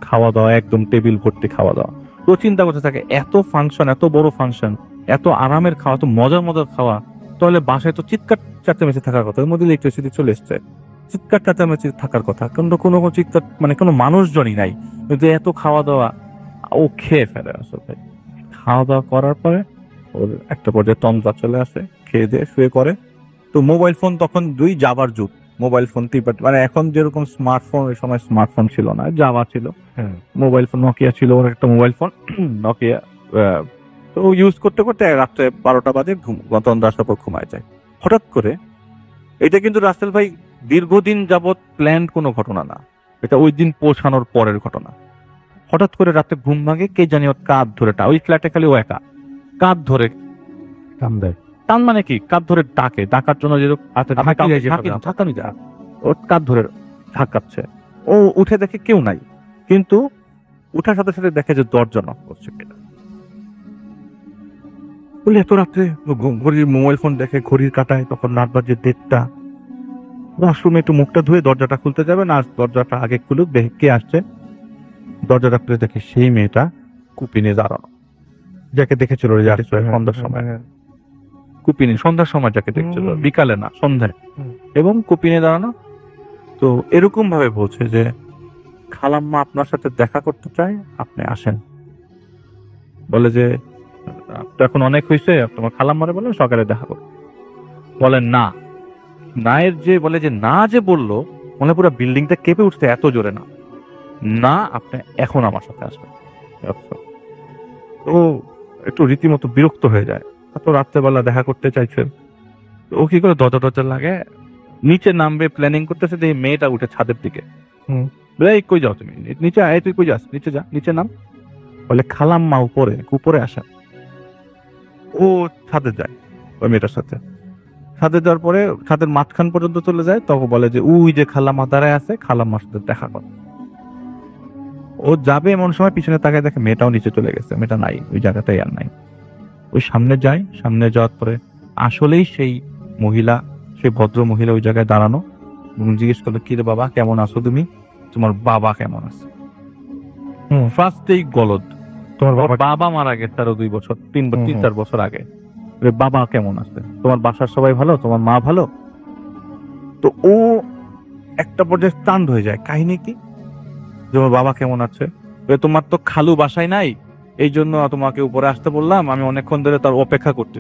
খাওয়া দাওয়া একদম টেবিল ভর্তি খাওয়া দাওয়া। তো চিন্তা করতে থাকে, এত ফাংশন, এত বড় ফাংশন, এত আরামের খাওয়া, এত মজার খাওয়া, তাহলে বাসায় তো চিৎকার চেঁচামেচি থাকার কথা, এর মধ্যে ইলেকট্রিসিটি চলে এসছে, চিৎকার চেঁচামেচি থাকার কথা, কিন্তু কোনো চিৎকার মানে কোনো মানুষজনই নাই, কিন্তু এত খাওয়া দাওয়া। ও খেয়ে ফেলে আসলে। খাওয়া দাওয়া করার পরে ওর একটা পর্যায়ে তন্দ্রা চলে আসে, খেয়ে দিয়ে শুয়ে পড়ে। তো মোবাইল ফোন তখন যাবার যুগ, মোবাইল ফোন মানে এখন যেরকম স্মার্টফোন, ওই সময় স্মার্টফোন ছিল না, জাভা ছিল, মোবাইল ফোন নোকিয়া ছিল ওর একটা মোবাইল ফোন, নোকিয়া। তো ইউজ করতে করতে রাত্রে 12টা বাজে তন্দ্রা আসার পর ঘুমায় যায়। হঠাৎ করে, এটা কিন্তু রাসেল ভাই দীর্ঘদিন যাবৎ প্ল্যান্ড কোনো ঘটনা না, এটা ওই দিন পৌঁছানোর পরের ঘটনা। হঠাৎ করে রাতে ঘুম ভাঙে, কে জানি ওর কাঁধ ধরে ওই ফ্ল্যাটে খালি ও একা কাঁধ ধরে কাম দেয়। টান মানে কি কাঁধ ধরে ডাকার জন্য যেরকম ধাক্কানি যা ওর কাঁধ ধরে ধাক্কাচ্ছে। ও উঠে দেখে কেউ নাই, কিন্তু উঠার সাথে সাথে দেখে যে দরজা নক করছে কেটা। বলে এত রাত্রে ঘড়ির মোবাইল ফোন দেখে ঘড়ির কাটায়, তখন রাত বাজে 1:30। ওয়াশরুমে একটু মুখটা ধুয়ে দরজাটা খুলতে যাবে না, দরজাটা আগে খুলুক, দেখে কে আসছে। দরজাটা খুলে দেখে সেই মেয়েটা কুপিনে দাঁড়ানো, যাকে দেখেছিল সন্ধ্যার সময়। কুপিনে সন্ধ্যার সময় যাকে দেখছিল, বিকালে না সন্ধ্যায়, এবং কুপিনে দাঁড়ানো। তো এরকম ভাবে বলছে যে খালাম্মা আপনার সাথে দেখা করতে চায়, আপনি আসেন। বলে যে এখন অনেক হয়েছে, তোমার খালাম্মারে বলে সকালে দেখা করো। বলেন না, না এর যে বলে যে না যে বললো, মনে পুরো বিল্ডিংটা কেঁপে উঠছে, এত জোরে না, না আপনি এখন আমার সাথে আসবেন। ও একটু রীতিমতো বিরক্ত হয়ে যায়, এত রাত্রেবেলা দেখা করতে চাইছে। ও কি করে দরজা লাগে, নিচে নামবে প্ল্যানিং করতেছে, যে মেয়েটা উঠে ছাদের দিকে। কই যাও তুমি, নিচে আয়, তুই কই যাস, নিচে যা, নিচে নাম। বলে খালাম্মা উপরে আসা। ও ছাদে যায় ওই মেয়েটার সাথে। ছাদে যাওয়ার পরে ছাদের মাঝখান পর্যন্ত চলে যায়, তখন বলে যে ওই যে খালাম্মা দাঁড়ায় আছে, খালাম্মার সাথে দেখা কর। ও যাবে এমন সময় পিছনে তাকায় দেখে মেয়েটাও নিচে চলে গেছে, মেয়েটা নাই ওই জায়গাটাই, আর নাই। ওই সামনে যায়, সামনে যাওয়ার পরে আসলেই সেই মহিলা, সেই ভদ্র মহিলা ওই জায়গায় দাঁড়ানো, এবং জিজ্ঞেস করলো, কি রে বাবা, কেমন আছো তুমি, তোমার বাবা কেমন আছে? ফার্স্টেই গলদ, তোমার বাবা মারা গেছে আরো 2 বছর 3-4 বছর আগে, বাবা কেমন আছে, তোমার বাসার সবাই ভালো, তোমার মা ভালো? তো ও একটা পর্যায়ে স্টান্ড হয়ে যায়, কাহিনী কি, তোমার বাবা কেমন আছে? তোমার তো খালু বাসায় নাই, এই জন্য তোমাকে উপরে আসতে বললাম, আমি অনেকক্ষণ ধরে তার অপেক্ষা করতে।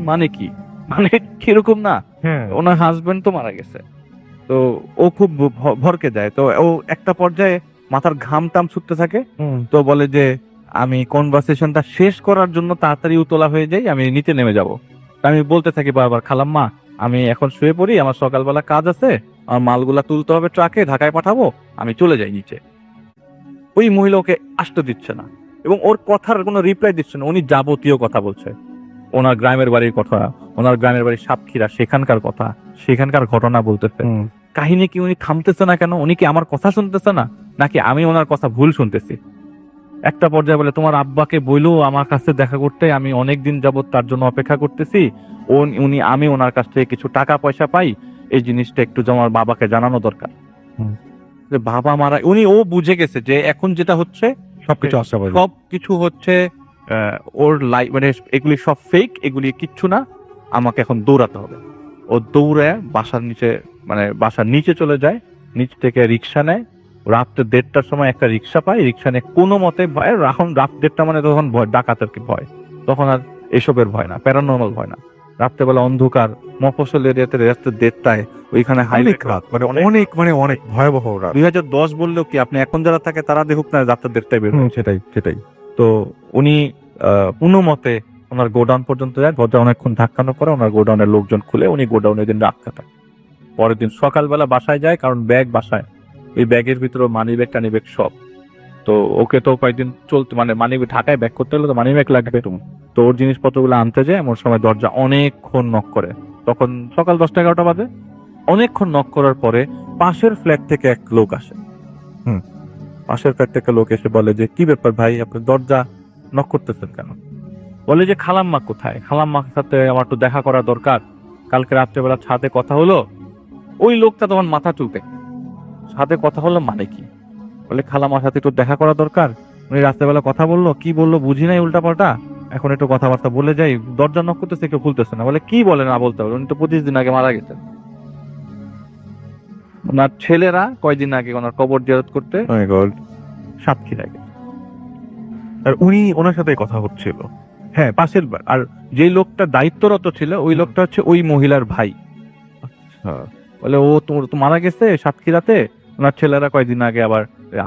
মানে কি, মানে কিরকম না, ওনার হাজবেন্ড তো মারা গেছে। তো ও খুব ভরকে যায়। তো ও একটা পর্যায়ে মাথার ঘাম টাম ছুটতে থাকে। তো বলে যে আমি কনভারসেশনটা শেষ করার জন্য তাড়াতাড়ি উতলা হয়ে যাই, আমি নিচে নেমে যাব। আমি বলতে থাকি বারবার, খালাম্মা আমি এখন শুয়ে পড়ি, আমার সকালবেলা কাজ আছে, আমার মালগুলা তুলতে হবে ট্রাকে, ঢাকায় পাঠাবো, আমি চলে যাই নিচে। ওই মহিলা ওকে আসতে দিচ্ছে না, এবং ওর কথার কোনো রিপ্লাই দিচ্ছে না। উনি যাবতীয় কথা বলছে, ওনার গ্রামের বাড়ির কথা, ওনার গ্রামের বাড়ির সাতক্ষীরা, সেখানকার কথা, সেখানকার ঘটনা বলতেছে। কাহিনী কি, উনি থামতেছে না কেন? উনি কি আমার কথা শুনতেছে না, নাকি আমি ওনার কথা ভুল শুনতেছি? একটা পর্যায়ে বলে, তোমার আব্বাকে বইলো আমার কাছে দেখা করতে, আমি অনেকদিন যাবত তার জন্য অপেক্ষা করতেছি, আমি ওনার কাছ থেকে কিছু টাকা পয়সা পাই, এই জিনিসটা একটু আমার বাবাকে জানানো দরকার। যে বাবা মারা, ও বুঝে গেছে যে এখন যেটা হচ্ছে সবকিছু হচ্ছে ওর লাইফ, মানে এগুলি সব ফেক, এগুলি কিচ্ছু না, আমাকে এখন দৌড়াতে হবে। ও দৌড়ে বাসার নিচে চলে যায়, নিচ থেকে রিক্সা নেয়। রাত্রে 1:30টার সময় একটা রিক্সা পায়, রিক্সা নিয়ে কোনো মতে, এখন রাত 1:30টা মানে তখন ভয়, ডাকাতের কি ভয়, তখন আর এসবের ভয় না, প্যারানর্মাল ভয় না। রাত্রেবেলা অন্ধকার মফস্বল এরিয়াতে রাত্রে 1:30টায় ওইখানে অনেক ভয়াবহ রাত। 2010 বললেও কি, আপনি এখন যারা থাকে তারা দেখুক না, রাত্রে 1:30টায় বের হয়। সেটাই। তো উনি কোনো মতে ওনার গোডাউন পর্যন্ত যায়, দরজা অনেকক্ষণ ধাক্কানোর পরে ওনার গোডাউনের লোকজন খুলে, উনি গোডাউনের দিন রাত কাটায়। পরের দিন সকালবেলা বাসায় যায়, কারণ ব্যাগ বাসায়, ওই ব্যাগের ভিতরে মানি ব্যাগ টানি ব্যাগ সব। তো ওকে তো কয়েকদিন চলতে, মানে মানি ঢাকায় ব্যাগ করতে হলে তো মানি ব্যাগ লাগবে। তো ওর জিনিসপত্রগুলো আনতে যায়, এমন সময় দরজা অনেকক্ষণ নক করে, তখন সকাল 10টা-11টা বাজে। অনেকক্ষণ নক করার পরে পাশের ফ্ল্যাট থেকে এক লোক আসে। পাশের ফ্ল্যাট থেকে লোক এসে বলে যে, কি ব্যাপার ভাই, আপনি দরজা নক করতেছেন কেন? বলে যে খালাম্মা কোথায়, খালাম্মার সাথে আমার তো দেখা করা দরকার, কালকে রাত্রেবেলা ছাদে কথা হলো। ওই লোকটা তখন মাথা চুলতে, ছাদে কথা হলো মানে কি? বলে খালাম্মার সাথে একটু দেখা করা দরকার, উনি রাত্রেবেলা কথা বললো, কি বললো বুঝি নাই, উল্টা পাল্টা, এখন একটু কথাবার্তা বলে যাই, দরজা নক করতেছে, কেউ খুলতেছে না। বলে কি বলে, না বলতে হবে, উনি তো 25 দিন আগে মারা গেছেন। ওনার ছেলেরা কয়দিন আগে ওনার কবর জিয়ারত করতে সাতক্ষীরায় গেছে, আর উনি ওনার সাথে কথা হচ্ছিল। হ্যাঁ, পাশের। আর যে লোকটা দায়িত্বরত ছিল, ওই লোকটা হচ্ছে ওই মহিলার ভাই। বলে ও তো মারা গেছে সাতক্ষীরাতে, ওনার ছেলেরা কয়দিন আগে আবার,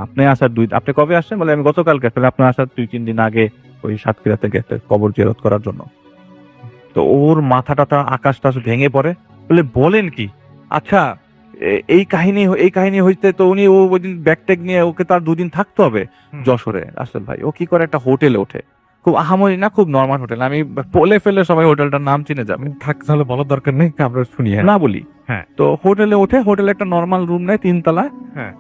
আপনি কবে আসছেন? বলে আমি গতকাল গেছে। আপনার আসার 2-3 দিন আগে ওই সাতক্ষীরাতে গেছে কবর জিয়ারত করার জন্য। তো ওর মাথাটা আকাশটা ভেঙে পড়ে। বলে বলেন কি? আচ্ছা, এই কাহিনী হইতে তো উনি ওই দিন ব্যাগ ট্যাগ নিয়ে ওকে তার 2 দিন থাকতে হবে যশোরে। রাসেল ভাই ও কি করে একটা হোটেলে ওঠে, খুব আহামরি না, খুব নর্মাল হোটেল, আমি বলে ফেলে সবাই হোটেলটার নাম চিনে যাবে, থাক তাহলে বলার দরকার নেই, আমরা শুনি। না বলি। হ্যাঁ। তো হোটেলে ওঠে, হোটেলে একটা নর্মাল রুম নেয় 3 তলায়। হ্যাঁ।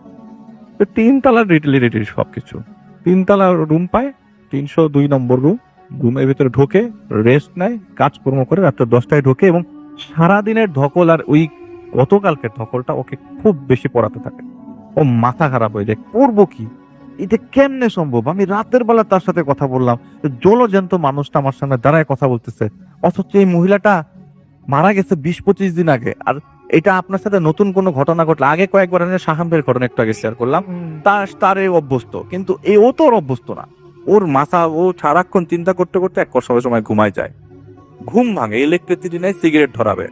তো 3 তলার রিটেলি সবকিছু, 3 তলার রুম পায়, 302 নম্বর রুমের ভিতরে ঢোকে, রেস্ট নেয়, কাজকর্ম করে রাত্রে 10টায় ঢোকে, এবং সারাদিনের ধকল আর ওই গতকালকের ধকলটা ওকে খুব বেশি পড়াতে থাকে। ও মাথা খারাপ হয়ে যায়, করবো কি, এটা কেমনে সম্ভব, আমি রাতের বেলা তার সাথে কথা বললাম, জলজ্যান্ত মানুষটা আমার সামনে দাঁড়ায় কথা বলতেছে, অথচ এই মহিলাটা মারা গেছে 20-25 দিন আগে। আর এটা আপনার সাথে নতুন কোনো ঘটনা ঘটলে, আগে কয়েকবার আমি শাহামের ঘটনা একটু আগে শেয়ার করলাম, তার এই অভ্যস্ত, কিন্তু ও তো ওর অভ্যস্ত না। ওর মাথা, ও সারাক্ষণ চিন্তা করতে করতে এক সময় ঘুমায় যায়, ঘুম ভাঙে, ইলেকট্রিসিটি নেই, সিগারেট ধরাবে,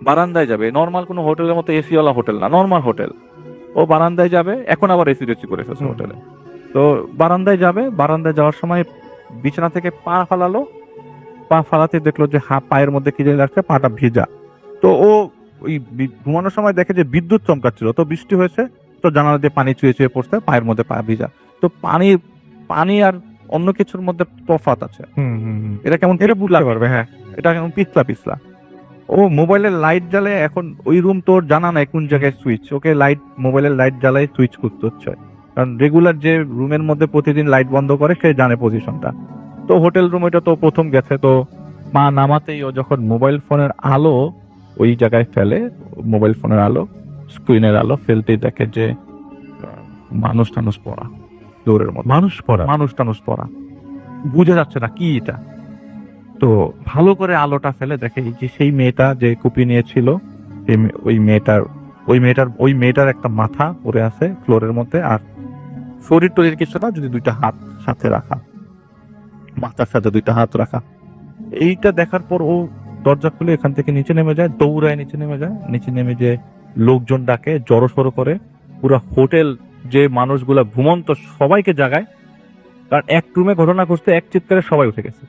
বারান্দায় যাবে, নর্মাল কোনো হোটেলের মতো এসিওয়ালা হোটেল না, নর্মাল হোটেল, ও বারান্দায় যাবে, এখন আবার এসি টেসি করে ফেলছে হোটেলে। তো বারান্দায় যাবে, বারান্দায় যাওয়ার সময় বিছানা থেকে পা ফালালো, পা ফালাতে দেখলো যে পায়ের মধ্যে কি জানি লাগছে, পাটা ভিজা। তো ও ওই ঘুমানোর সময় দেখে যে বিদ্যুৎ চমকাচ্ছিল, তো বৃষ্টি হয়েছে, তো জানালা দিয়ে পানি চুয়ে চুয়ে পড়ছে, পায়ের মধ্যে পা ভিজা। তো পানি আর অন্য কিছুর মধ্যে তফাৎ আছে। এটা কেমন, এটা বুঝতে পারবে। হ্যাঁ, এটা কেমন পিছলা। ও মোবাইলের লাইট জ্বালে, এখন ওই রুম তোর জানা নাই কোন জায়গায় সুইচ, ওকে মোবাইলের লাইট জ্বালাই সুইচ করতে হচ্ছে, কারণ রেগুলার যে রুমের মধ্যে প্রতিদিন লাইট বন্ধ করে সে জানে পজিশনটা। তো হোটেল রুম এটা তো প্রথম গেছে, তো মা নামাতেই ও যখন মোবাইল ফোনের আলো ওই জায়গায় ফেলে, মোবাইল ফোনের আলো, স্ক্রিনের আলো ফেলতেই দেখে যে মানুষ পড়া দৌড়ের মতো, মানুষ পড়া, বুঝে যাচ্ছে না কি এটা। তো ভালো করে আলোটা ফেলে দেখে যে সেই মেয়েটা যে কুপি নিয়েছিল, ওই মেয়েটার একটা মাথা পড়ে আছে ফ্লোরের মধ্যে, আর শরীর টরীর কিছু না, যদি 2টা হাত সাথে রাখা, মাথার সাথে 2টা হাত রাখা। এইটা দেখার পর ও দরজা খুলে এখান থেকে নিচে নেমে যায়, দৌড়ায় নিচে নেমে যে লোকজন ডাকে, জড়সড়ো করে পুরো হোটেল, যে মানুষগুলা ঘুমন্ত সবাইকে জাগায়, কারণ এক রুমে ঘটনা ঘটতে, এক চিৎকারে সবাই উঠে গেছে।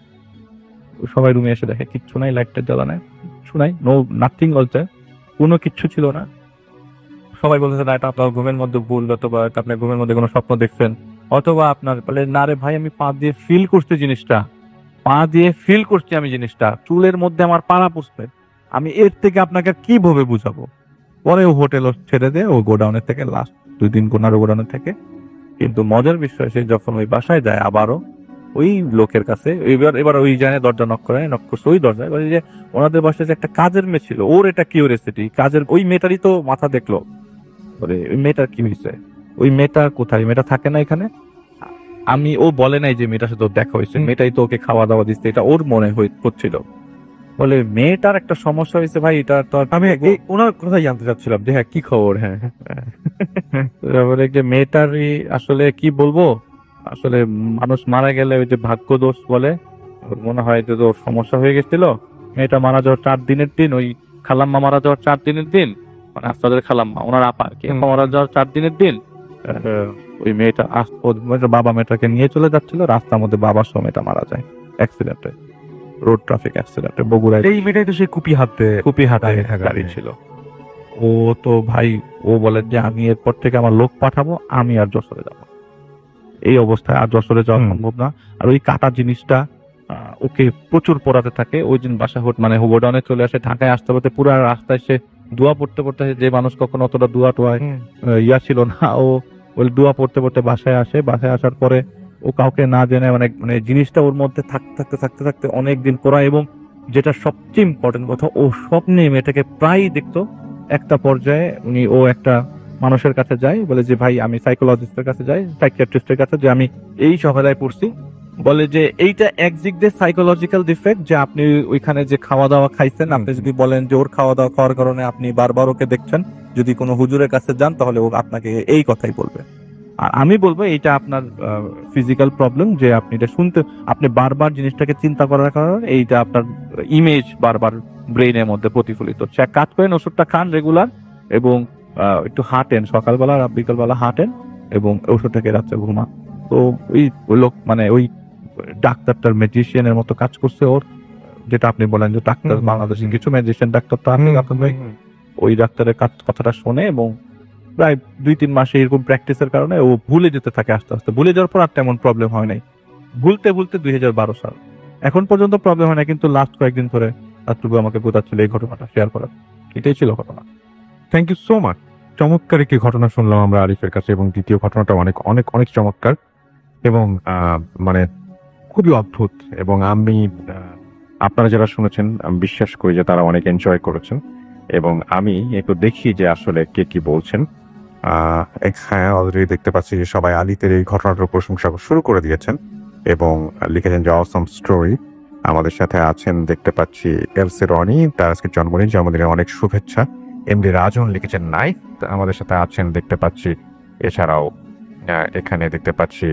সবাই রুমে এসে দেখে কিচ্ছু নাই, লাইটটা জ্বালা নাই, কিচ্ছু নাই, নাথিং বলছে, কোনো কিচ্ছু ছিল না। সবাই বলতেছে না, এটা আপনার ঘুমের মধ্যে ভুল, অথবা আপনার ঘুমের মধ্যে কোনো স্বপ্ন দেখছেন, অথবা আপনার বলে না রে ভাই, আমি পা দিয়ে ফিল করছি আমি জিনিসটা, চুলের মধ্যে আমার পাড়া পড়ছে, আমি এর থেকে আপনাকে কিভাবে বুঝাবো। পরে ও হোটেল ছেড়ে দিয়ে ও গোডাউনের থেকে লাস্ট 2 দিন গোডাউনের থেকে। কিন্তু মজার বিষয়, সে যখন ওই বাসায় যায় আবারও ওই লোকের কাছে, এবার ওই জায়গায় দরজা নক করছে ওই দরজায়, বলে যে ওনাদের বাসায় যে একটা কাজের মেয়ে ছিল, ওর এটা কিউরিওসিটি, কাজের ওই মেয়েটারই তো মাথা দেখলো, বলে ওই মেয়েটার কি হয়েছে, ওই মেয়েটা কোথায়, মেয়েটা থাকে না এখানে। ও বলে নাই যে মেয়েটার সাথে দেখা হয়েছে, মেয়েটাই তো ওকে খাওয়া দাওয়া দিচ্ছে, এটা ওর মনে হচ্ছিল। বলে মেয়েটার একটা সমস্যা হয়েছে ভাই, এটা তো আমি ওনার কথাই জানতে চাচ্ছিলাম যে হ্যাঁ কি খবর। হ্যাঁ, বলে যে মেয়েটারই আসলে কি বলবো, আসলে মানুষ মারা গেলে ওই যে ভাগ্য দোষ বলে, ওর মনে হয় যে ওর সমস্যা হয়ে গেছিল। মেয়েটা মারা যাওয়ার 4 দিনের দিন, ওই খালাম্মা মারা যাওয়ার 4 দিনের দিন, মানে আপনাদের খালাম্মা, ওনার আপা আর কি, মারা যাওয়ার 4 দিনের দিন ওই মেয়েটা বাবা মেয়েটাকে নিয়ে চলে যাচ্ছিল, রাস্তার মধ্যে বাবার সহ মেয়েটা মারা যায় অ্যাক্সিডেন্টে, রোড ট্রাফিক অ্যাক্সিডেন্টে বগুড়ায়। এই মেয়েটাই তো সেই কুপি হাতে গাড়ি ছিল। ও তো ভাই, ও বলে যে আমি এরপর থেকে আমার লোক পাঠাবো, আমি আর যশোরে যাবো, এই অবস্থায় আর যশোরে যাওয়া সম্ভব না। আর ওই কাটা জিনিসটা ওকে প্রচুর পড়াতে থাকে। ওই দিন বাসা মানে গোডাউনে চলে আসে, ঢাকায় আসতে পারতে পুরো রাস্তায় সে দোয়া পড়তে যে মানুষ কখনো অতটা দোয়া টোয়ায় ছিল না, ও দোয়া পড়তে বাসায় আসে। বাসায় আসার পরে ও কাউকে না জেনে মানে জিনিসটা ওর মধ্যে থাকতে অনেকদিন পড়া, এবং যেটা সবচেয়ে ইম্পর্টেন্ট কথা, ও স্বপ্নে মেয়েটাকে প্রায় দেখতো। একটা পর্যায়ে ও একটা মানুষের কাছে যায়, বলে যে ভাই আমি সাইকোলজিস্টের কাছে যাই, সাইকিয়াট্রিস্টের কাছে, যে আমি এই ঝামেলায় পড়ছি। বলে যে এইটা একদিক দিয়ে সাইকোলজিক্যাল ডিফেক্ট, যে আপনি ওইখানে যে খাওয়া দাওয়া খাইছেন, আপনি যদি বলেন যে ওর খাওয়া দাওয়া খাওয়ার কারণে আপনি বারবার ওকে দেখছেন, যদি কোনো হুজুরের কাছে যান তাহলে ও আপনাকে এই কথাই বলবে। আর আমি বলবো এইটা আপনার ফিজিক্যাল প্রবলেম, যে আপনি এটা আপনি বারবার জিনিসটাকে চিন্তা করার কারণে এইটা আপনার ইমেজ বারবার ব্রেইনের মধ্যে প্রতিফলিত হচ্ছে। এক কাজ করেন, ওষুধটা খান রেগুলার, এবং একটু হাঁটেন সকালবেলা আর বিকালবেলা হাঁটেন, এবং ওষুধটাকে রাত্রে ঘুমা। তো ওই লোক মানে ওই ডাক্তারটার ম্যাজিশিয়ানের মতো কাজ করছে ওর, যেটা আপনি বলেন যে ডাক্তার বাংলাদেশে কিছু ম্যাজিশিয়ান ডাক্তার তো আপনি ও ওই ডাক্তারের কথাটা শোনে এবং প্রায় 2-3 মাসে এরকম প্র্যাকটিসের কারণে ও ভুলে যেতে থাকে আস্তে আস্তে। ভুলে যাওয়ার পর আর তেমন প্রবলেম হয় নাই। ভুলতে 2012 সাল এখন পর্যন্ত প্রবলেম হয় না, কিন্তু লাস্ট কয়েকদিন ধরে রাত্রবু আমাকে বোঝাচ্ছিল এই ঘটনাটা শেয়ার করার। এটাই ছিল ঘটনা। Thank you so much. চমৎকার একটি ঘটনা শুনলাম আমরা আরিফের কাছে, এবং দ্বিতীয় ঘটনাটা অনেক অনেক অনেক চমৎকার এবং মানে খুবই অদ্ভুত। এবং আমি আপনারা যারা শুনেছেন আমি বিশ্বাস করি যে তারা অনেক এনজয় করেছেন, এবং আমি একটু দেখি যে আসলে কে কি বলছেন। হ্যাঁ, অলরেডি দেখতে পাচ্ছি যে সবাই আলিতের এই ঘটনাটার প্রশংসা শুরু করে দিয়েছেন এবং লিখেছেন যে অসম স্টোরি। আমাদের সাথে আছেন দেখতে পাচ্ছি এলসে রনি, তার আজকে জন্মদিনের অনেক শুভেচ্ছা। এমডি রাজন লিখেছেন নাইট, আমাদের সাথে আছেন দেখতে পাচ্ছি। এছাড়াও এখানে দেখতে পাচ্ছি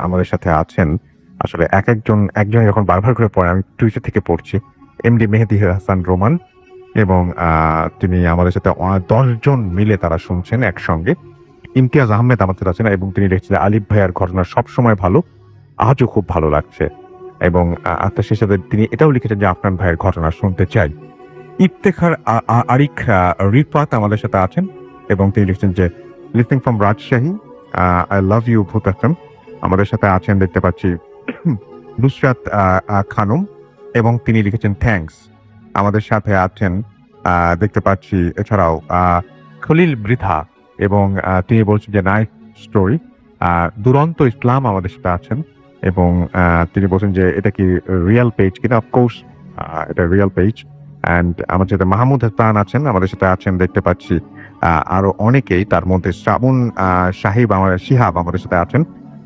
আমাদের সাথে আছেন আসলে একজন যখন বারবার করে পড়ে, আমি টুইটার থেকে পড়ছি, এমডি মেহেদি হাসান রোমান, এবং তিনি আমাদের সাথে 10 জন মিলে তারা শুনছেন একসঙ্গে। ইমতিয়াজ আহমেদ আমাদের আছেন এবং তিনি লিখছিলেন আলিফ ভাইয়ার ঘটনা সবসময় ভালো, আজও খুব ভালো লাগছে। এবং সেই সাথে তিনি এটাও লিখেছেন যে আফনান ভাইয়ের ঘটনা শুনতে চাই। ইফতেখার আরিক রিফাত আমাদের সাথে আছেন এবং তিনি লিখছেন যে listening from Rajshahi, I love you Bhoot FM. আমাদের সাথে আছেন দেখতে পাচ্ছি নুসরাত খানম এবং তিনি লিখেছেন থ্যাঙ্কস। আমাদের সাথে আছেন দেখতে পাচ্ছি এছাড়াও খলিল বৃথা এবং তিনি বলছেন যে নাইস স্টোরি। দুরন্ত ইসলাম আমাদের সাথে আছেন এবং তিনি বলছেন যে এটা কি রিয়েল পেজ কিনা। অফকোর্স এটা রিয়েল পেজ। অ্যান্ড আমাদের সাথে মাহমুদ হাসান আছেন, আমাদের সাথে আছেন দেখতে পাচ্ছি আরো অনেকেই, তার মধ্যে শ্রাবণ শিহাব আমাদের সাথে আছেন।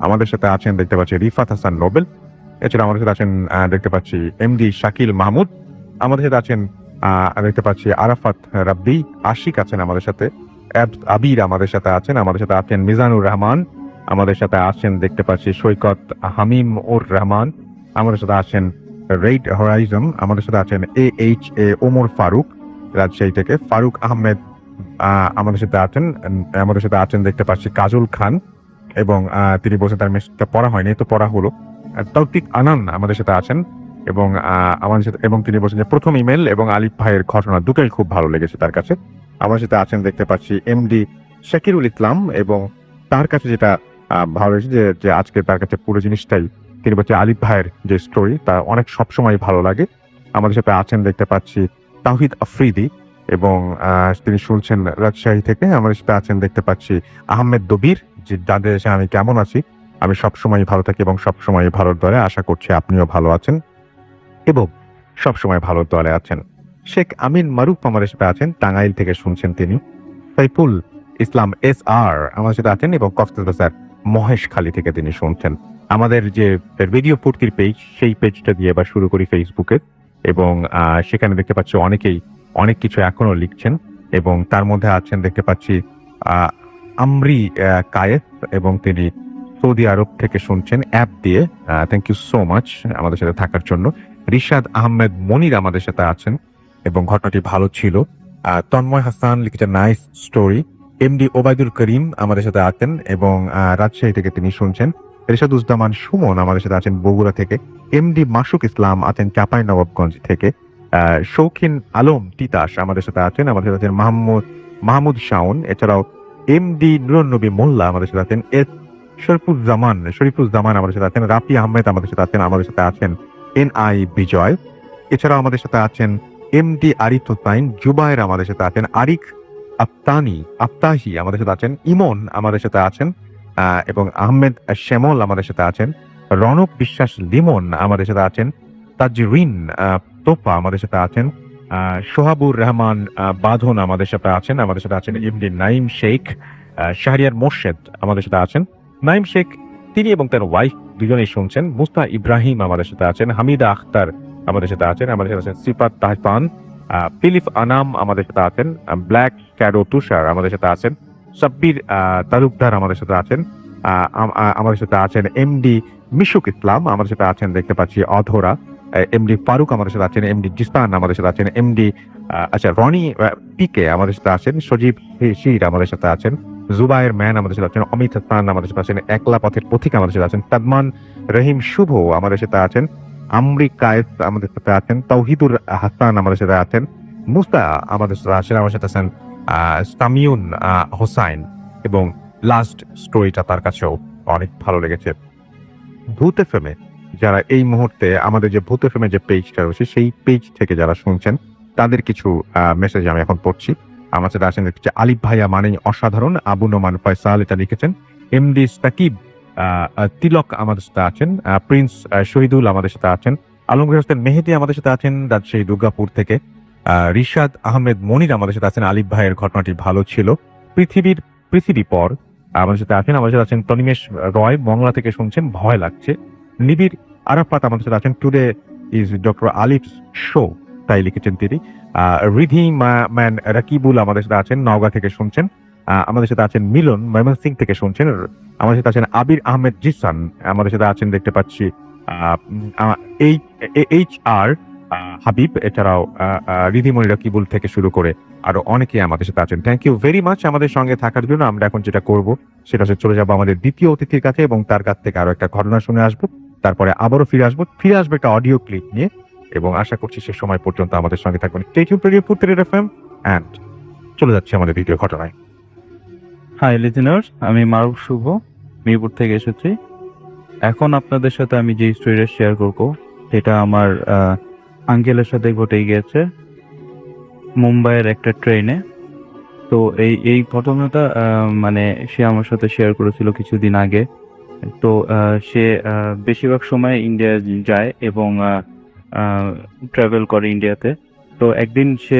আমাদের সাথে আছেন দেখতে পাচ্ছি রিফাত হাসান নোবেল। এছাড়া আমাদের সাথে আছেন দেখতে পাচ্ছি এমডি শাকিল মাহমুদ। আমাদের সাথে আছেন দেখতে পাচ্ছি আরাফাত রাব্বি। আশিক আছেন আমাদের সাথে। আবির আমাদের সাথে আছেন। আমাদের সাথে আছেন মিজানুর রহমান। আমাদের সাথে আছেন দেখতে পাচ্ছি সৈকত হামিম উর রহমান। আমাদের সাথে আছেন রেড হরাইজন। আমাদের সাথে আছেন AHA ওমর ফারুক রাজশাহী থেকে। ফারুক আহমেদ আমাদের সাথে আছেন। আমাদের সাথে আছেন দেখতে পাচ্ছি কাজল খান এবং তিনি বলছেন তার মেসেজটা পড়া হয়নি, তো পড়া হলো। তৌফিক আনান আমাদের সাথে আছেন এবং আমাদের সাথে, এবং তিনি বলছেন যে প্রথম ইমেল এবং আলিফ ভাইয়ের ঘটনা দুটোই খুব ভালো লেগেছে তার কাছে। আমার সাথে আছেন দেখতে পাচ্ছি এমডি শাকিরুল ইসলাম এবং তার কাছে যেটা ভালো লেগেছে যে আজকে তার কাছে পুরো জিনিসটাই, তিনি বলছে আলিফ ভাইয়ের যে স্টোরি তা অনেক সবসময় ভালো লাগে। আমাদের সাথে আছেন দেখতে পাচ্ছি তাওহিদ আফ্রিদি এবং তিনি শুনছেন রাজশাহী থেকে। আমাদের সাথে আছেন দেখতে পাচ্ছি আহমেদ দবির, যে যাদের দেশে আমি কেমন আছি, আমি সবসময় ভালো থাকি এবং সবসময় ভালোর দলে, আশা করছি আপনিও ভালো আছেন এবং সবসময় ভালোর দলে আছেন। শেখ আমিন মারুফ আমাদের সাথে আছেন, টাঙ্গাইল থেকে শুনছেন তিনি। সাইফুল ইসলাম SR আমাদের সাথে আছেন এবং কক্সবাজার মহেশখালী থেকে তিনি শুনছেন। আমাদের যে রেডিও ফুর্তির পেজ, সেই পেজটা দিয়ে এবার শুরু করি ফেসবুকে, এবং সেখানে দেখতে পাচ্ছি অনেকেই অনেক কিছু এখনো লিখছেন এবং তার মধ্যে আছেন দেখতে পাচ্ছি আমরি কায়েস এবং তিনি সৌদি আরব থেকে শুনছেন অ্যাপ দিয়ে। থ্যাংক ইউ সো মাচ আমাদের সাথে থাকার জন্য। রিশাদ আহমেদ মনির আমাদের সাথে আছেন এবং ঘটনাটি ভালো ছিল। তন্ময় হাসান লিখেছেন নাইস স্টোরি। এমডি ওবায়দুল করিম আমাদের সাথে আছেন এবং রাজশাহী থেকে তিনি শুনছেন। রেশাদুজ্জামান সুমন আমাদের সাথে আছেন বগুড়া থেকে। এমডি মাসুক ইসলাম আছেন চাঁপাইনবাবগঞ্জ থেকে। শৌখিন আলম তিতাস আমাদের সাথে আছেন। আমাদের সাথে আছেন মাহমুদ শাওন। এছাড়াও এমডি নুরুন্নবী মোল্লা আমাদের সাথে আছেন। শরীফুজ্জামান আমাদের সাথে আছেন। রাফি আহমেদ আমাদের সাথে আছেন। আমাদের সাথে আছেন NI বিজয়। এছাড়াও আমাদের সাথে আছেন এমডি আরিফ হোসাইন জুবায়ের আমাদের সাথে আছেন। আরিক আফতাহি আমাদের সাথে আছেন। ইমন আমাদের সাথে আছেন এবং আহমেদ শ্যামল আমাদের সাথে আছেন। রনক বিশ্বাস লিমন আমাদের সাথে আছেন। তাজরিন তোফা আমাদের সাথে আছেন। সোহাবুর রহমান বাঁধন আমাদের সাথে আছেন। আমাদের সাথে আছেন এমডি নাইম শেখ। শাহরিয়ার মোর্শেদ আমাদের সাথে আছেন। নাইম শেখ তিনি এবং তার ওয়াইফ দুজনেই শুনছেন। মুস্তা ইব্রাহিম আমাদের সাথে আছেন। হামিদা আখতার আমাদের সাথে আছেন। আমাদের সাথে আছেন সিফাত তাহসান। ফিলিপ আনাম আমাদের সাথে আছেন। ব্ল্যাক ক্যারো তুষার আমাদের সাথে আছেন। সাব্বির তালুকদার আমাদের সাথে আছেন। আমাদের সাথে আছেন এমডি মিশুক ইসলাম। আমাদের সাথে আছেন দেখতে পাচ্ছি অধরা। এমডি ফারুক আমাদের সাথে আছেন। এমডি জিস্তান আমাদের সাথে আছেন। এমডি রনি পিকে আমাদের সাথে আছেন। সজীব শির আমাদের সাথে আছেন। জুবায়ের ম্যান আমাদের সাথে আছেন। অমিত হাসান আমাদের সাথে আছেন। একলা পথের পথিক আমাদের সাথে আছেন। তাদমান রহিম শুভ আমাদের সাথে আছেন। আমরি কায়েস আমাদের সাথে আছেন। তাওহিদুর হাসান আমাদের সাথে আছেন। মুস্তা আমাদের সাথে আছেন, আমার সাথে আছেন সামিউন হোসাইন, এবং লাস্ট স্টোরিটা তার কাছেও অনেক ভালো লেগেছে। ভূত এফএমে যারা এই মুহূর্তে আমাদের যে ভূত এফএমের যে পেজটা রয়েছে সেই পেজ থেকে যারা শুনছেন তাদের কিছু মেসেজ আমি এখন পড়ছি। আমার সাথে আছেন হচ্ছে আলিফ ভাইয়া মানেই অসাধারণ, আবু নোমান ফয়সাল এটা লিখেছেন, এমডি সাকিব তিলক আমাদের সাথে আছেন, প্রিন্স শহীদুল আমাদের সাথে আছেন, আলমগীর হোসেন মেহেদি আমাদের সাথে আছেন রাজশাহী দুর্গাপুর থেকে, রিশাদ আহমেদ মনির আমাদের সাথে আছেন, আলিফ ভাইয়ের ঘটনাটি ভালো ছিল, পৃথিবী পর আমাদের সাথে আছেন, আমাদের সাথে আছেন তনিমেশ রয় মংলা থেকে শুনছেন ভয় লাগছে, নিবিড় আরাফাত আমাদের সাথে আছেন, today is doctor Alif show তাই লিখেছেন তিনি, রিধি ম্যান রাকিবুল আমাদের সাথে আছেন নওগাঁ থেকে শুনছেন, আমাদের সাথে আছেন মিলন ময়মনসিং থেকে শুনছেন, আমাদের সাথে আছেন আবির আহমেদ জিসান আমাদের সাথে আছেন দেখতে পাচ্ছি, এইচ আর হাবিব, এছাড়াও রিধিমণি রাকিবুল থেকে শুরু করে আরো অনেকে আমাদের সাথে আছেন। থ্যাংক ইউ ভেরি মাচ আমাদের সঙ্গে থাকার জন্য। আমরা এখন যেটা করব সেটা হচ্ছে চলে যাবো আমাদের দ্বিতীয় অতিথির কাছে এবং তার কাছ থেকে আরো একটা ঘটনা শুনে আসবো, তারপরে আবারও ফিরে আসবো একটা অডিও ক্লিপ নিয়ে, এবং আশা করছি সে সময় পর্যন্ত আমাদের সঙ্গে থাকবেন। স্টে টিউনড রেডিও ফুড এফএম এন্ড চলে যাচ্ছে আমাদের দ্বিতীয় ঘটনায়। হাই লিজেনার্স, আমি মারুফ শুভ মিরপুর থেকে এসেছি। এখন আপনাদের সাথে আমি যে স্টোরিটা শেয়ার করব সেটা আমার আঙ্কেলের সাথে ঘটে গিয়েছে মুম্বাইয়ের একটা ট্রেনে। তো এই ঘটনাটা মানে সে আমার সাথে শেয়ার করেছিল কিছুদিন আগে। তো সে বেশিরভাগ সময় ইন্ডিয়া যায় এবং ট্রাভেল করে ইন্ডিয়াতে। তো একদিন সে